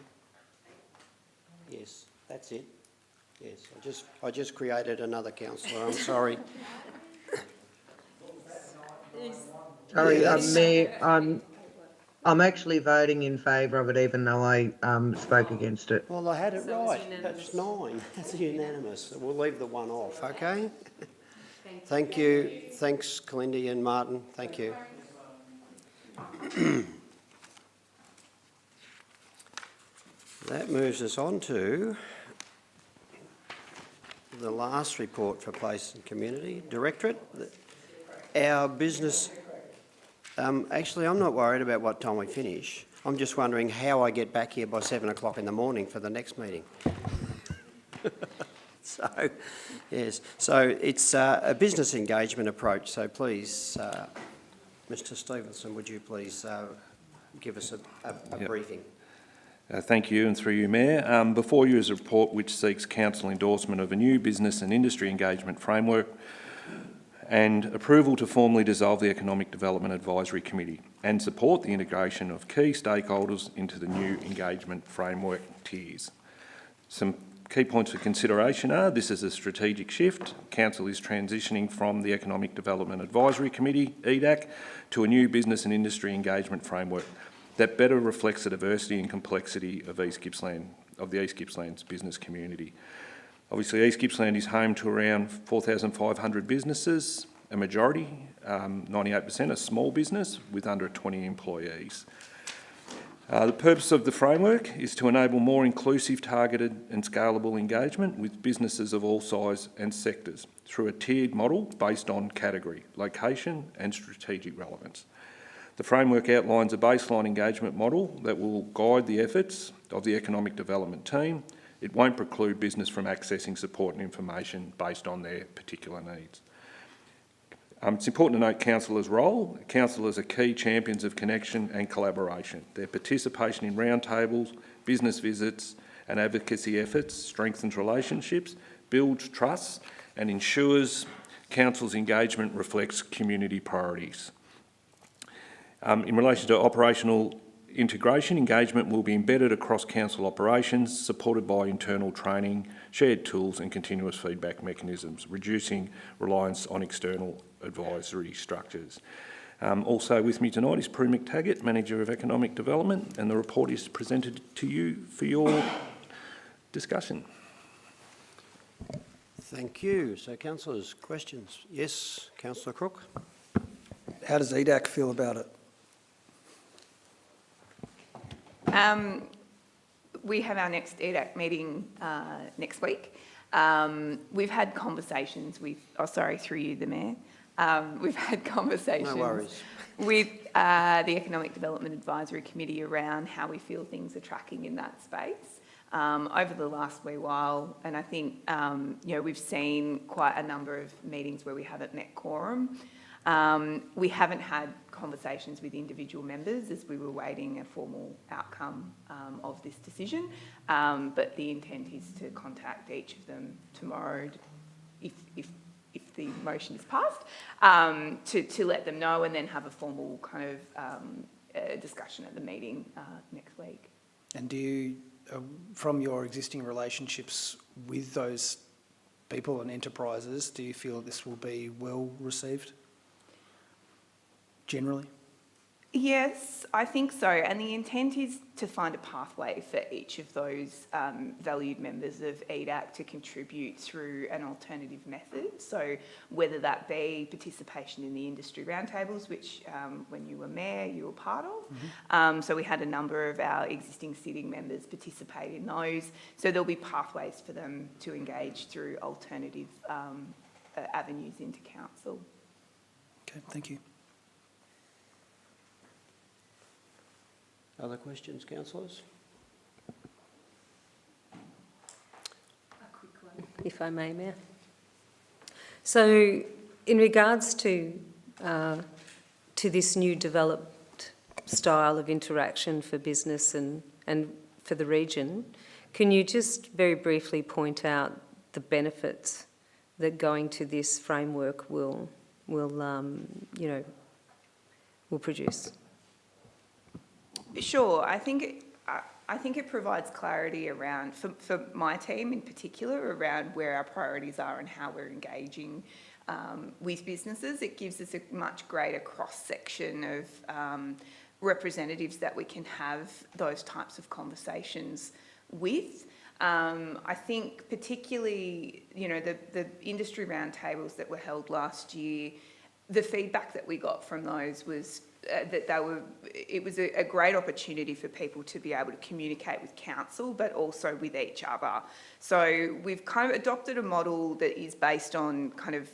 Yes. That's it. Yes, I just created another councillor. I'm sorry. Sorry, Yes. Mayor, I'm actually voting in favour of it, even though I spoke against it. Well, I had it right. That's 9. That's unanimous. We'll leave the 1 off, okay? Thank you. Thanks, Calindy and Martin. Thank you. That moves us on to the last report for Place and Community Directorate. Our business... actually, I'm not worried about what time we finish. I'm just wondering how I get back here by 7 o'clock in the morning for the next meeting. So, yes. So it's a business engagement approach. So please, Mr Stevenson, would you please give us a briefing? Thank you, and through you, Mayor. Before you is a report which seeks council endorsement of a new business and industry engagement framework and approval to formally dissolve the Economic Development Advisory Committee and support the integration of key stakeholders into the new engagement framework tiers. Some key points for consideration are: this is a strategic shift. Council is transitioning from the Economic Development Advisory Committee, EDAC, to a new business and industry engagement framework that better reflects the diversity and complexity of the East Gippsland's business community. Obviously, East Gippsland is home to around 4,500 businesses, a majority, 98%, are small business with under 20 employees. The purpose of the framework is to enable more inclusive, targeted and scalable engagement with businesses of all size and sectors through a tiered model based on category, location and strategic relevance. The framework outlines a baseline engagement model that will guide the efforts of the economic development team. It won't preclude business from accessing support and information based on their particular needs. It's important to note councillors' role. Councillors are key champions of connection and collaboration. Their participation in roundtables, business visits and advocacy efforts strengthens relationships, builds trust and ensures council's engagement reflects community priorities. In relation to operational integration, engagement will be embedded across council operations, supported by internal training, shared tools and continuous feedback mechanisms, reducing reliance on external advisory structures. Also with me tonight is Prue McTaggart, Manager of Economic Development, and the report is presented to you for your discussion. Thank you. So, councillors, questions? Yes, Councillor Crook. How does EDAC feel about it? We have our next EDAC meeting next week. We've had conversations with, through you, the Mayor. We've had conversations with the Economic Development Advisory Committee around how we feel things are tracking in that space over the last wee while. And I think, we've seen quite a number of meetings where we haven't met quorum. We haven't had conversations with individual members as we were waiting a formal outcome of this decision, but the intent is to contact each of them tomorrow if the motion is passed, to let them know and then have a formal kind of discussion at the meeting next week. And do you, from your existing relationships with those people and enterprises, do you feel this will be well received? Generally? Yes, I think so. And the intent is to find a pathway for each of those valued members of EDAC to contribute through an alternative method. So whether that be participation in the industry roundtables, which when you were mayor, you were part of. So we had a number of our existing sitting members participate in those. So there'll be pathways for them to engage through alternative avenues into council. Okay, thank you. Other questions, councillors? A quick one, if I may, Mayor. So, in regards to this new developed style of interaction for business and for the region, can you just very briefly point out the benefits that going to this framework will produce? Sure. I think it provides clarity around, for my team in particular, around where our priorities are and how we're engaging with businesses. It gives us a much greater cross-section of representatives that we can have those types of conversations with. I think particularly, the industry roundtables that were held last year, the feedback that we got from those was it was a great opportunity for people to be able to communicate with council, but also with each other. So we've kind of adopted a model that is based on kind of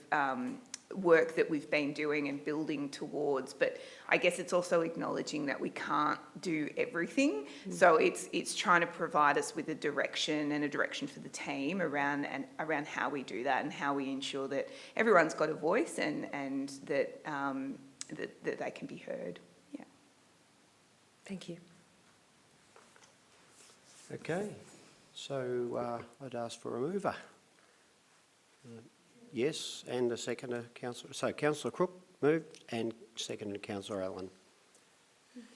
work that we've been doing and building towards, but I guess it's also acknowledging that we can't do everything. So it's trying to provide us with a direction for the team around how we do that and how we ensure that everyone's got a voice and that that they can be heard. Yeah. Thank you. Okay, so I'd ask for a mover. Yes, and a seconder, Councillor. So Councillor Crook moved and seconded Councillor Allen.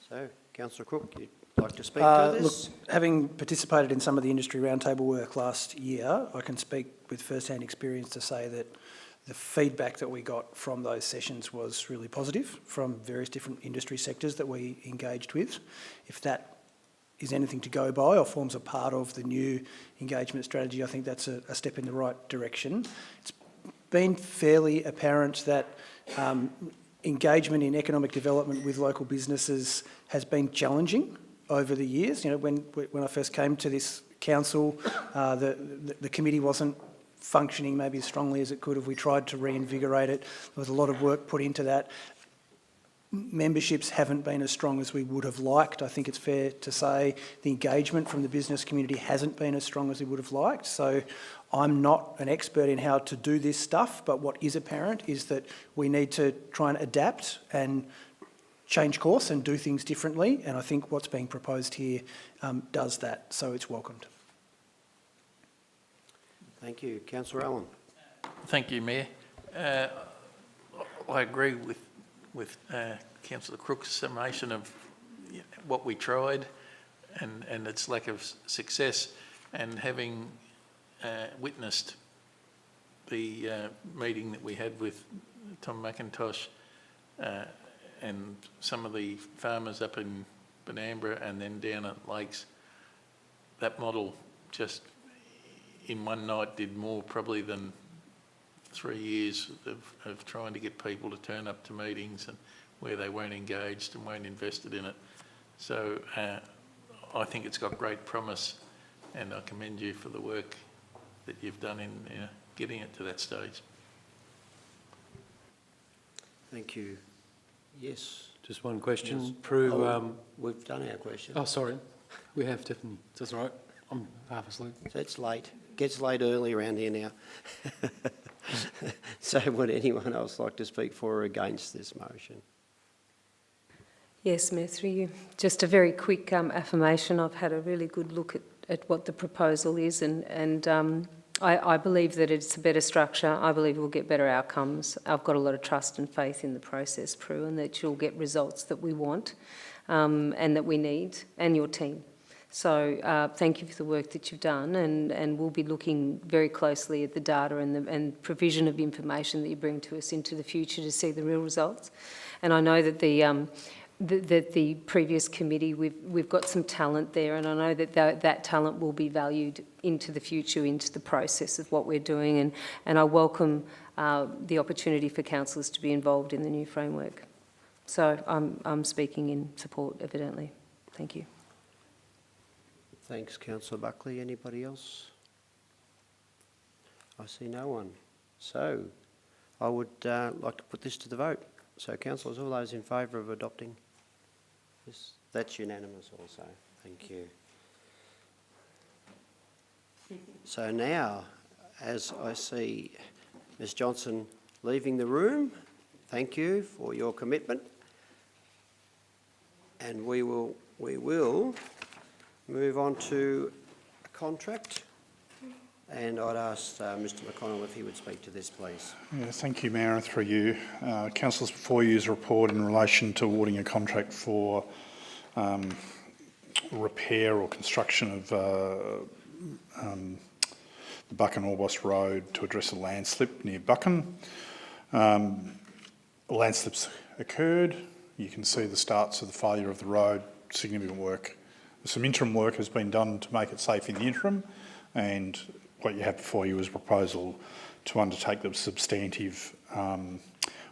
So Councillor Crook, you'd like to speak to this? Look, having participated in some of the industry roundtable work last year, I can speak with first-hand experience to say that the feedback that we got from those sessions was really positive from various different industry sectors that we engaged with. If that is anything to go by or forms a part of the new engagement strategy, I think that's a step in the right direction. It's been fairly apparent that engagement in economic development with local businesses has been challenging over the years. When I first came to this council, the committee wasn't functioning maybe as strongly as it could have. We tried to reinvigorate it. There was a lot of work put into that. Memberships haven't been as strong as we would have liked. I think it's fair to say the engagement from the business community hasn't been as strong as we would have liked. So I'm not an expert in how to do this stuff, but what is apparent is that we need to try and adapt and change course and do things differently. And I think what's being proposed here does that, so it's welcomed. Thank you. Councillor Allen. Thank you, Mayor. I agree with Councillor Crook's summation of what we tried and its lack of success, and having witnessed the meeting that we had with Tom McIntosh and some of the farmers up in Benambra and then down at Lakes, that model just in one night did more probably than 3 years of trying to get people to turn up to meetings and where they weren't engaged and weren't invested in it. So I think it's got great promise, and I commend you for the work that you've done in getting it to that stage. Thank you. Yes. Just one question. Yes. Prue, We've done our question. oh, sorry. We have, Tiffany. That's all right. I'm half asleep. So it's late. Gets late early around here now. So would anyone else like to speak for or against this motion? Yes, Mayor, through you. Just a very quick affirmation. I've had a really good look at what the proposal is, and I believe that it's a better structure. I believe we'll get better outcomes. I've got a lot of trust and faith in the process, Prue, and that you'll get results that we want and that we need, and your team. So thank you for the work that you've done, and we'll be looking very closely at the data and provision of information that you bring to us into the future to see the real results. And I know that the previous committee, we've got some talent there, and I know that that talent will be valued into the future, into the process of what we're doing, and I welcome the opportunity for councillors to be involved in the new framework. So I'm speaking in support, evidently. Thank you. Thanks, Councillor Buckley. Anybody else? I see no one. So I would like to put this to the vote. So, councillors, all those in favour of adopting this? That's unanimous also. Thank you. So now, as I see Ms Johnson leaving the room, thank you for your commitment. And we will move on to a contract. And I'd ask Mr McConnell if he would speak to this, please. Yeah, thank you, Mayor, and through you. Councillors, before you is a report in relation to awarding a contract for repair or construction of the Buchan-Orbost road to address a landslip near Buchan. Landslips occurred. You can see the starts of the failure of the road, significant work. Some interim work has been done to make it safe in the interim, and what you have before you is a proposal to undertake the substantive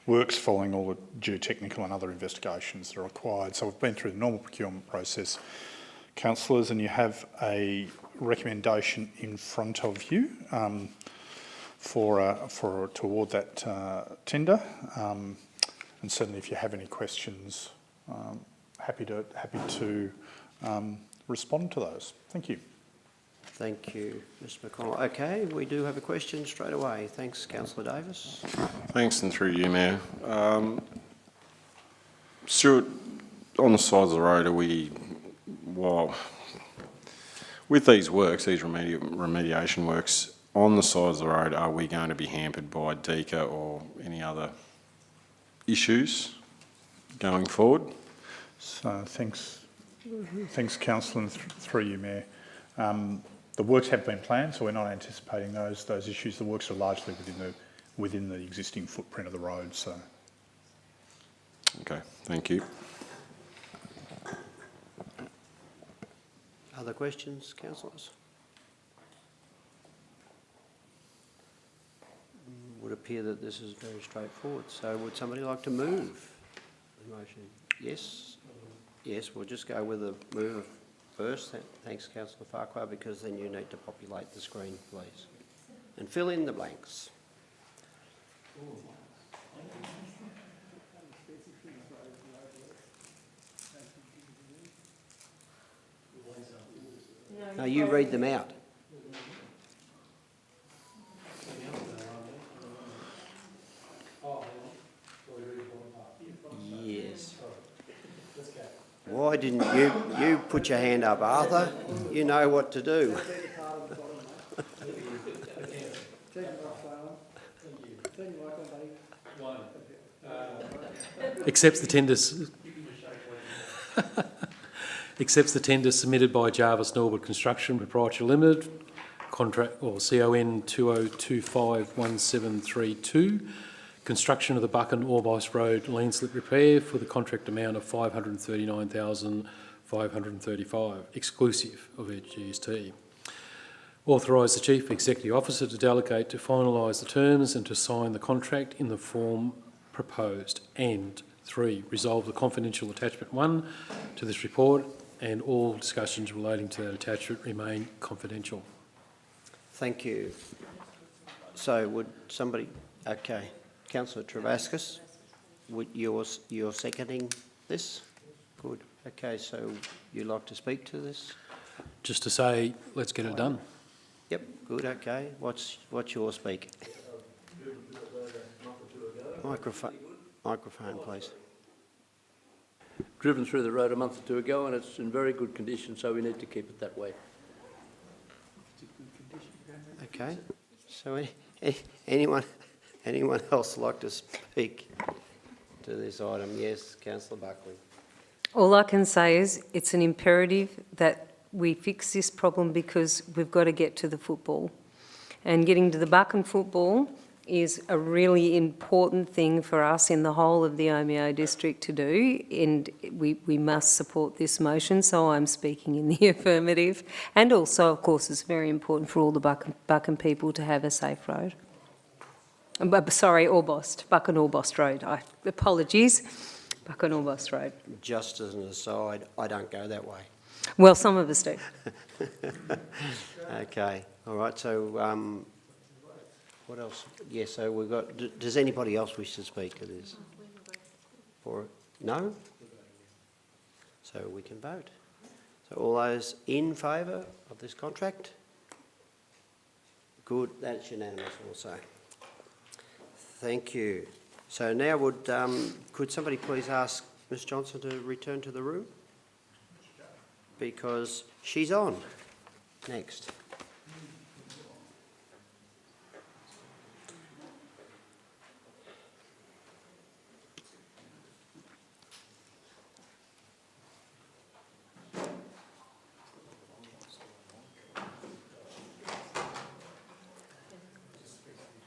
works following all the geotechnical and other investigations that are required. So we've been through the normal procurement process, councillors, and you have a recommendation in front of you to award that tender. And certainly, if you have any questions, happy to respond to those. Thank you. Thank you, Mr McConnell. Okay, we do have a question straight away. Thanks, Councillor Davis. Thanks, and through you, Mayor. Stuart, on the sides of the road, with these works, these remediation works, on the sides of the road, are we going to be hampered by DECA or any other issues going forward? So thanks, Councillor, and through you, Mayor. The works have been planned, so we're not anticipating those issues. The works are largely within the existing footprint of the road. So, okay, thank you. Other questions, councillors? Would appear that this is very straightforward. So would somebody like to move the motion? Yes? Yes, we'll just go with the move first. Thanks, Councillor Farquhar, because then you need to populate the screen, please. And fill in the blanks. No, you read them out. Yes. Why didn't you put your hand up, Arthur? You know what to do. Accepts the tender submitted by Jarvis Norwood Construction Proprietary Limited, contract or CON 20251732, construction of the Buchan-Orbost Road landslip repair for the contract amount of $539,535, exclusive of GST. Authorise the Chief Executive Officer to delegate to finalise the terms and to sign the contract in the form proposed. And 3, resolve the confidential attachment 1 to this report and all discussions relating to that attachment remain confidential. Thank you. So would somebody, okay, Councillor Travascus, would you're seconding this? Good. Okay, so you'd like to speak to this? Just to say, let's get it done. Yep, good, okay. What's your speak? Microphone, please. Driven through the road a month or two ago, and it's in very good condition, so we need to keep it that way. Okay, so anyone else like to speak to this item? Yes, Councillor Buckley. All I can say is it's an imperative that we fix this problem because we've got to get to the football. And getting to the Buchan football is a really important thing for us in the whole of the Omeo district to do, and we must support this motion, so I'm speaking in the affirmative. And also, of course, it's very important for all the Buchan people to have a safe road. Sorry, Orbost, Buchan-Orbost Road. Apologies, Buchan-Orbost Road. Just as an aside, I don't go that way. Well, some of us do. Okay, all right, so what else? Yeah, so we've got, does anybody else wish to speak to this? Or no? So we can vote. So all those in favour of this contract? Good, that's unanimous also. Thank you. So now could somebody please ask Ms Johnson to return to the room? Because she's on next.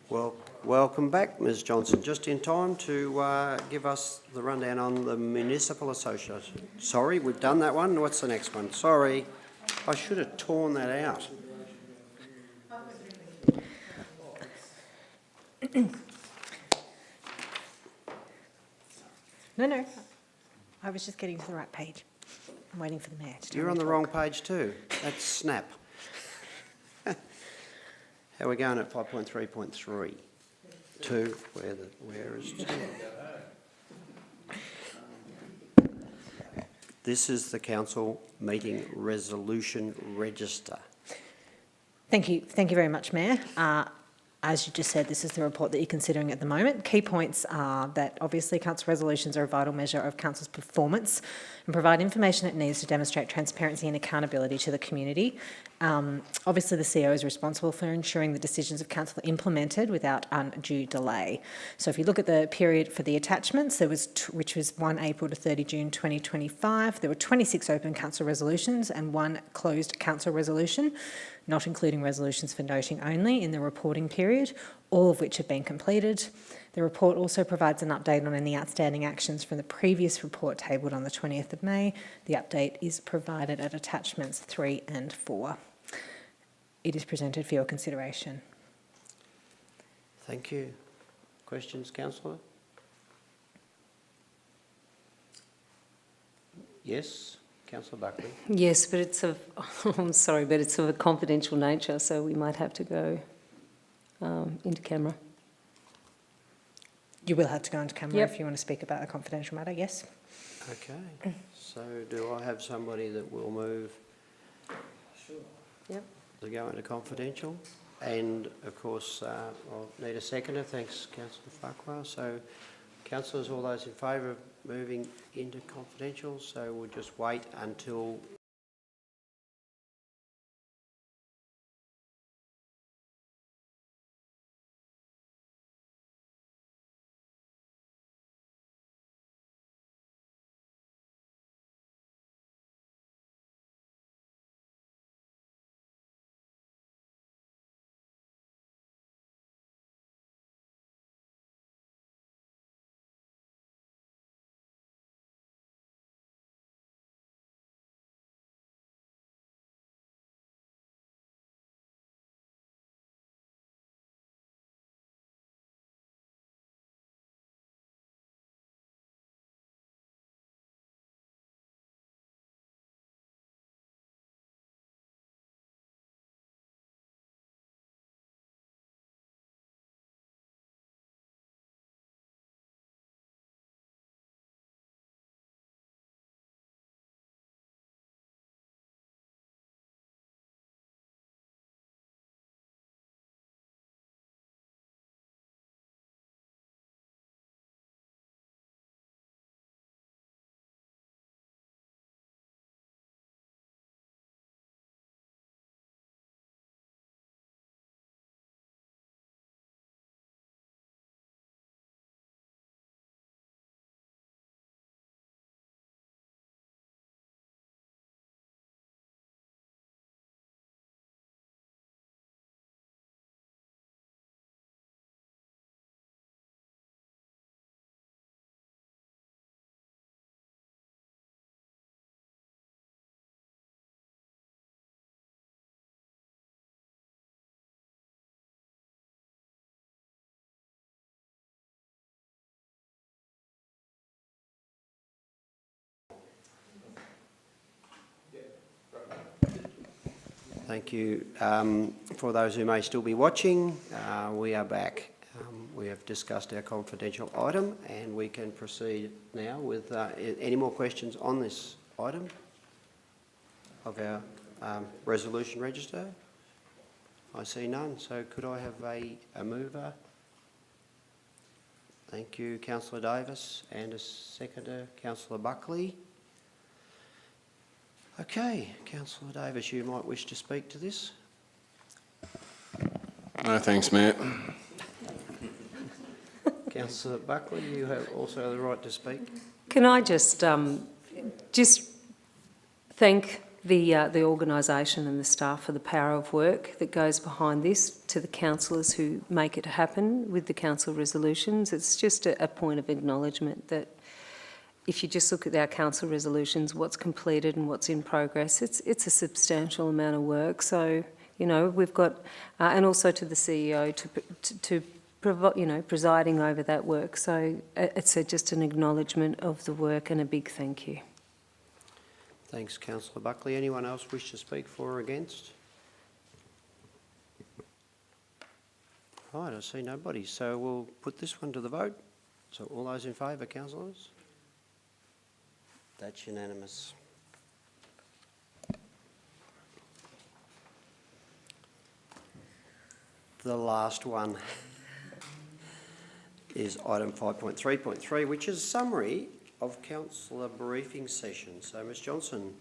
Well, welcome back, Ms Johnson. Just in time to give us the rundown on the Municipal Association. Sorry, we've done that one. What's the next one? Sorry, I should have torn that out. No. I was just getting to the right page. I'm waiting for the mayor to tell You're me on to the talk. wrong page too. That's snap. How are we going at 5.3.3? 2, where is 2? This is the council meeting resolution register. Thank you very much, Mayor. As you just said, this is the report that you're considering at the moment. Key points are that obviously council resolutions are a vital measure of council's performance and provide information it needs to demonstrate transparency and accountability to the community. Obviously, the CEO is responsible for ensuring the decisions of council are implemented without undue delay. So if you look at the period for the attachments, which was 1 April to 30 June 2025, there were 26 open council resolutions and 1 closed council resolution, not including resolutions for noting only in the reporting period, all of which have been completed. The report also provides an update on any outstanding actions from the previous report tabled on the 20th of May. The update is provided at attachments 3 and 4. It is presented for your consideration. Thank you. Questions, Councillor? Yes, Councillor Buckley. Yes, but it's I'm sorry, but it's of a confidential nature, so we might have to go into camera. You will have to go into camera Yep. if you want to speak about a confidential matter, yes. Okay, so do I have somebody that will move? Sure. Yep. To go into confidential? And of course, I'll need a seconder. Thanks, Councillor Farquhar. So, councillors, all those in favour of moving into confidential, so we'll just wait until Thank you. For those who may still be watching, we are back. We have discussed our confidential item and we can proceed now with any more questions on this item of our resolution register. I see none, so could I have a mover? Thank you, Councillor Davis, and a seconder, Councillor Buckley. Okay, Councillor Davis, you might wish to speak to this. No, thanks, Mayor. Councillor Buckley, you have also the right to speak. Can I just thank the organisation and the staff for the power of work that goes behind this, to the councillors who make it happen with the council resolutions. It's just a point of acknowledgement that if you just look at our council resolutions, what's completed and what's in progress, it's a substantial amount of work. So, you know, we've got, and also to the CEO to presiding over that work. So it's just an acknowledgement of the work and a big thank you. Thanks, Councillor Buckley. Anyone else wish to speak for or against? Right, I see nobody. So we'll put this one to the vote. So all those in favour, councillors? That's unanimous. The last one is item 5.3.3, which is a summary of councillor briefing session. So, Ms Johnson,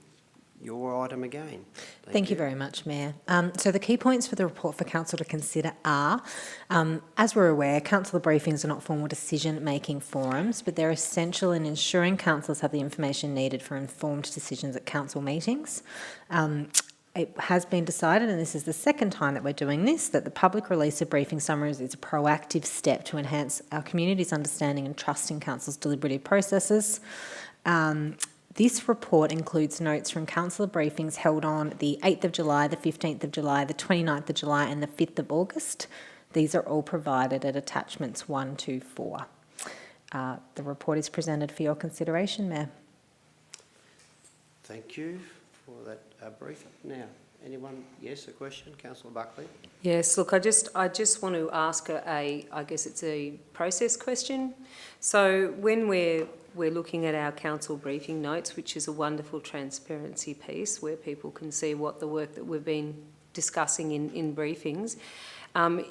your item again. Thank you very much, Mayor. So the key points for the report for Council to consider are, as we're aware, councillor briefings are not formal decision-making forums, but they're essential in ensuring councillors have the information needed for informed decisions at council meetings. It has been decided, and this is the second time that we're doing this, that the public release of briefing summaries is a proactive step to enhance our community's understanding and trust in council's deliberative processes. This report includes notes from councillor briefings held on the 8th of July, the 15th of July, the 29th of July and the 5th of August. These are all provided at attachments 1 to 4. The report is presented for your consideration, Mayor. Thank you for that briefing. Now, anyone? Yes, a question? Councillor Buckley. Yes, look, I just want to ask I guess it's a process question. So when we're looking at our council briefing notes, which is a wonderful transparency piece where people can see what the work that we've been discussing in briefings,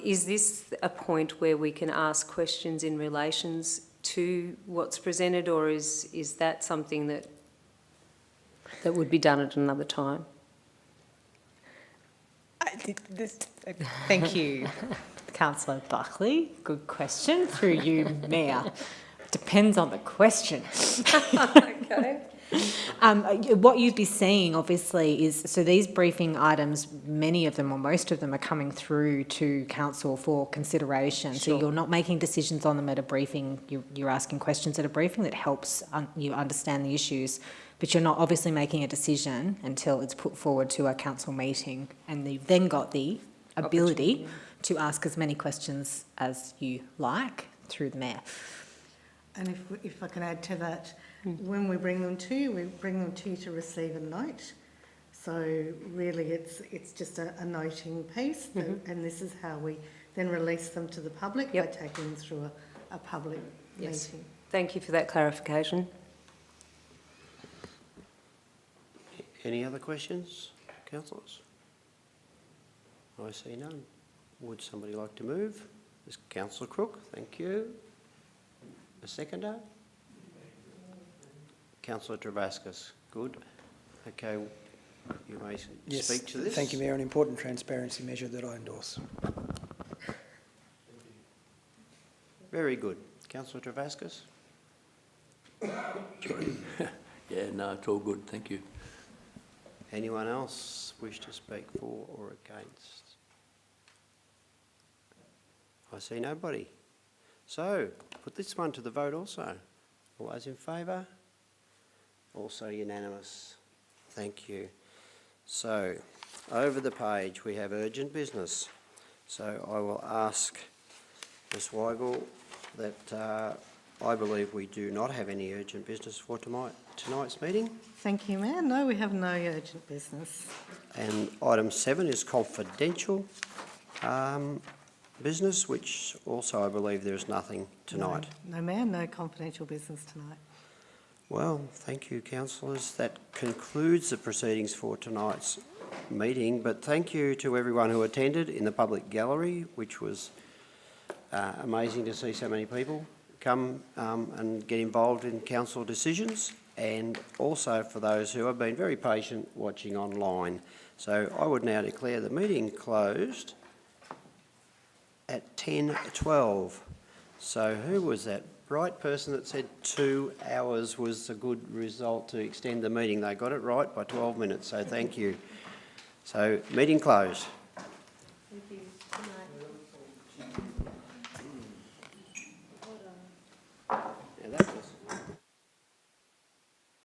is this a point where we can ask questions in relations to what's presented, or is that something that would be done at another time? Thank you, Councillor Buckley. Good question. Through you, Mayor. Depends on the question. Okay. What you'd be seeing, obviously, is so these briefing items, many of them or most of them are coming through to council for consideration. Sure. So you're not making decisions on them at a briefing. You're asking questions at a briefing that helps you understand the issues. But you're not obviously making a decision until it's put forward to a council meeting, and you've then got the ability to ask as many questions as you like through the Mayor. And if I can add to that, when we bring them to you, we bring them to you to receive a note. So really it's just a noting piece, and this is how we then release them to the public by taking them through a public meeting. Thank you for that clarification. Any other questions, councillors? I see none. Would somebody like to move? This Councillor Crook, thank you. A seconder? Councillor Travascus, good. Okay, you may speak to this. Thank you, Mayor. An important transparency measure that I endorse. Very good. Councillor Travascus? Yeah, no, it's all good. Thank you. Anyone else wish to speak for or against? I see nobody. So, put this one to the vote also. All those in favour? Also unanimous. Thank you. So, over the page we have urgent business. So I will ask Ms Weigel that I believe we do not have any urgent business for tonight's meeting. Thank you, Mayor. No, we have no urgent business. And item 7 is confidential business, which also I believe there is nothing tonight. No, Mayor, no confidential business tonight. Well, thank you, councillors. That concludes the proceedings for tonight's meeting, but thank you to everyone who attended in the public gallery, which was amazing to see so many people come and get involved in council decisions, and also for those who have been very patient watching online. So I would now declare the meeting closed at 10:12. So who was that bright person that said 2 hours was a good result to extend the meeting? They got it right by 12 minutes, so thank you. So meeting closed. Thank you.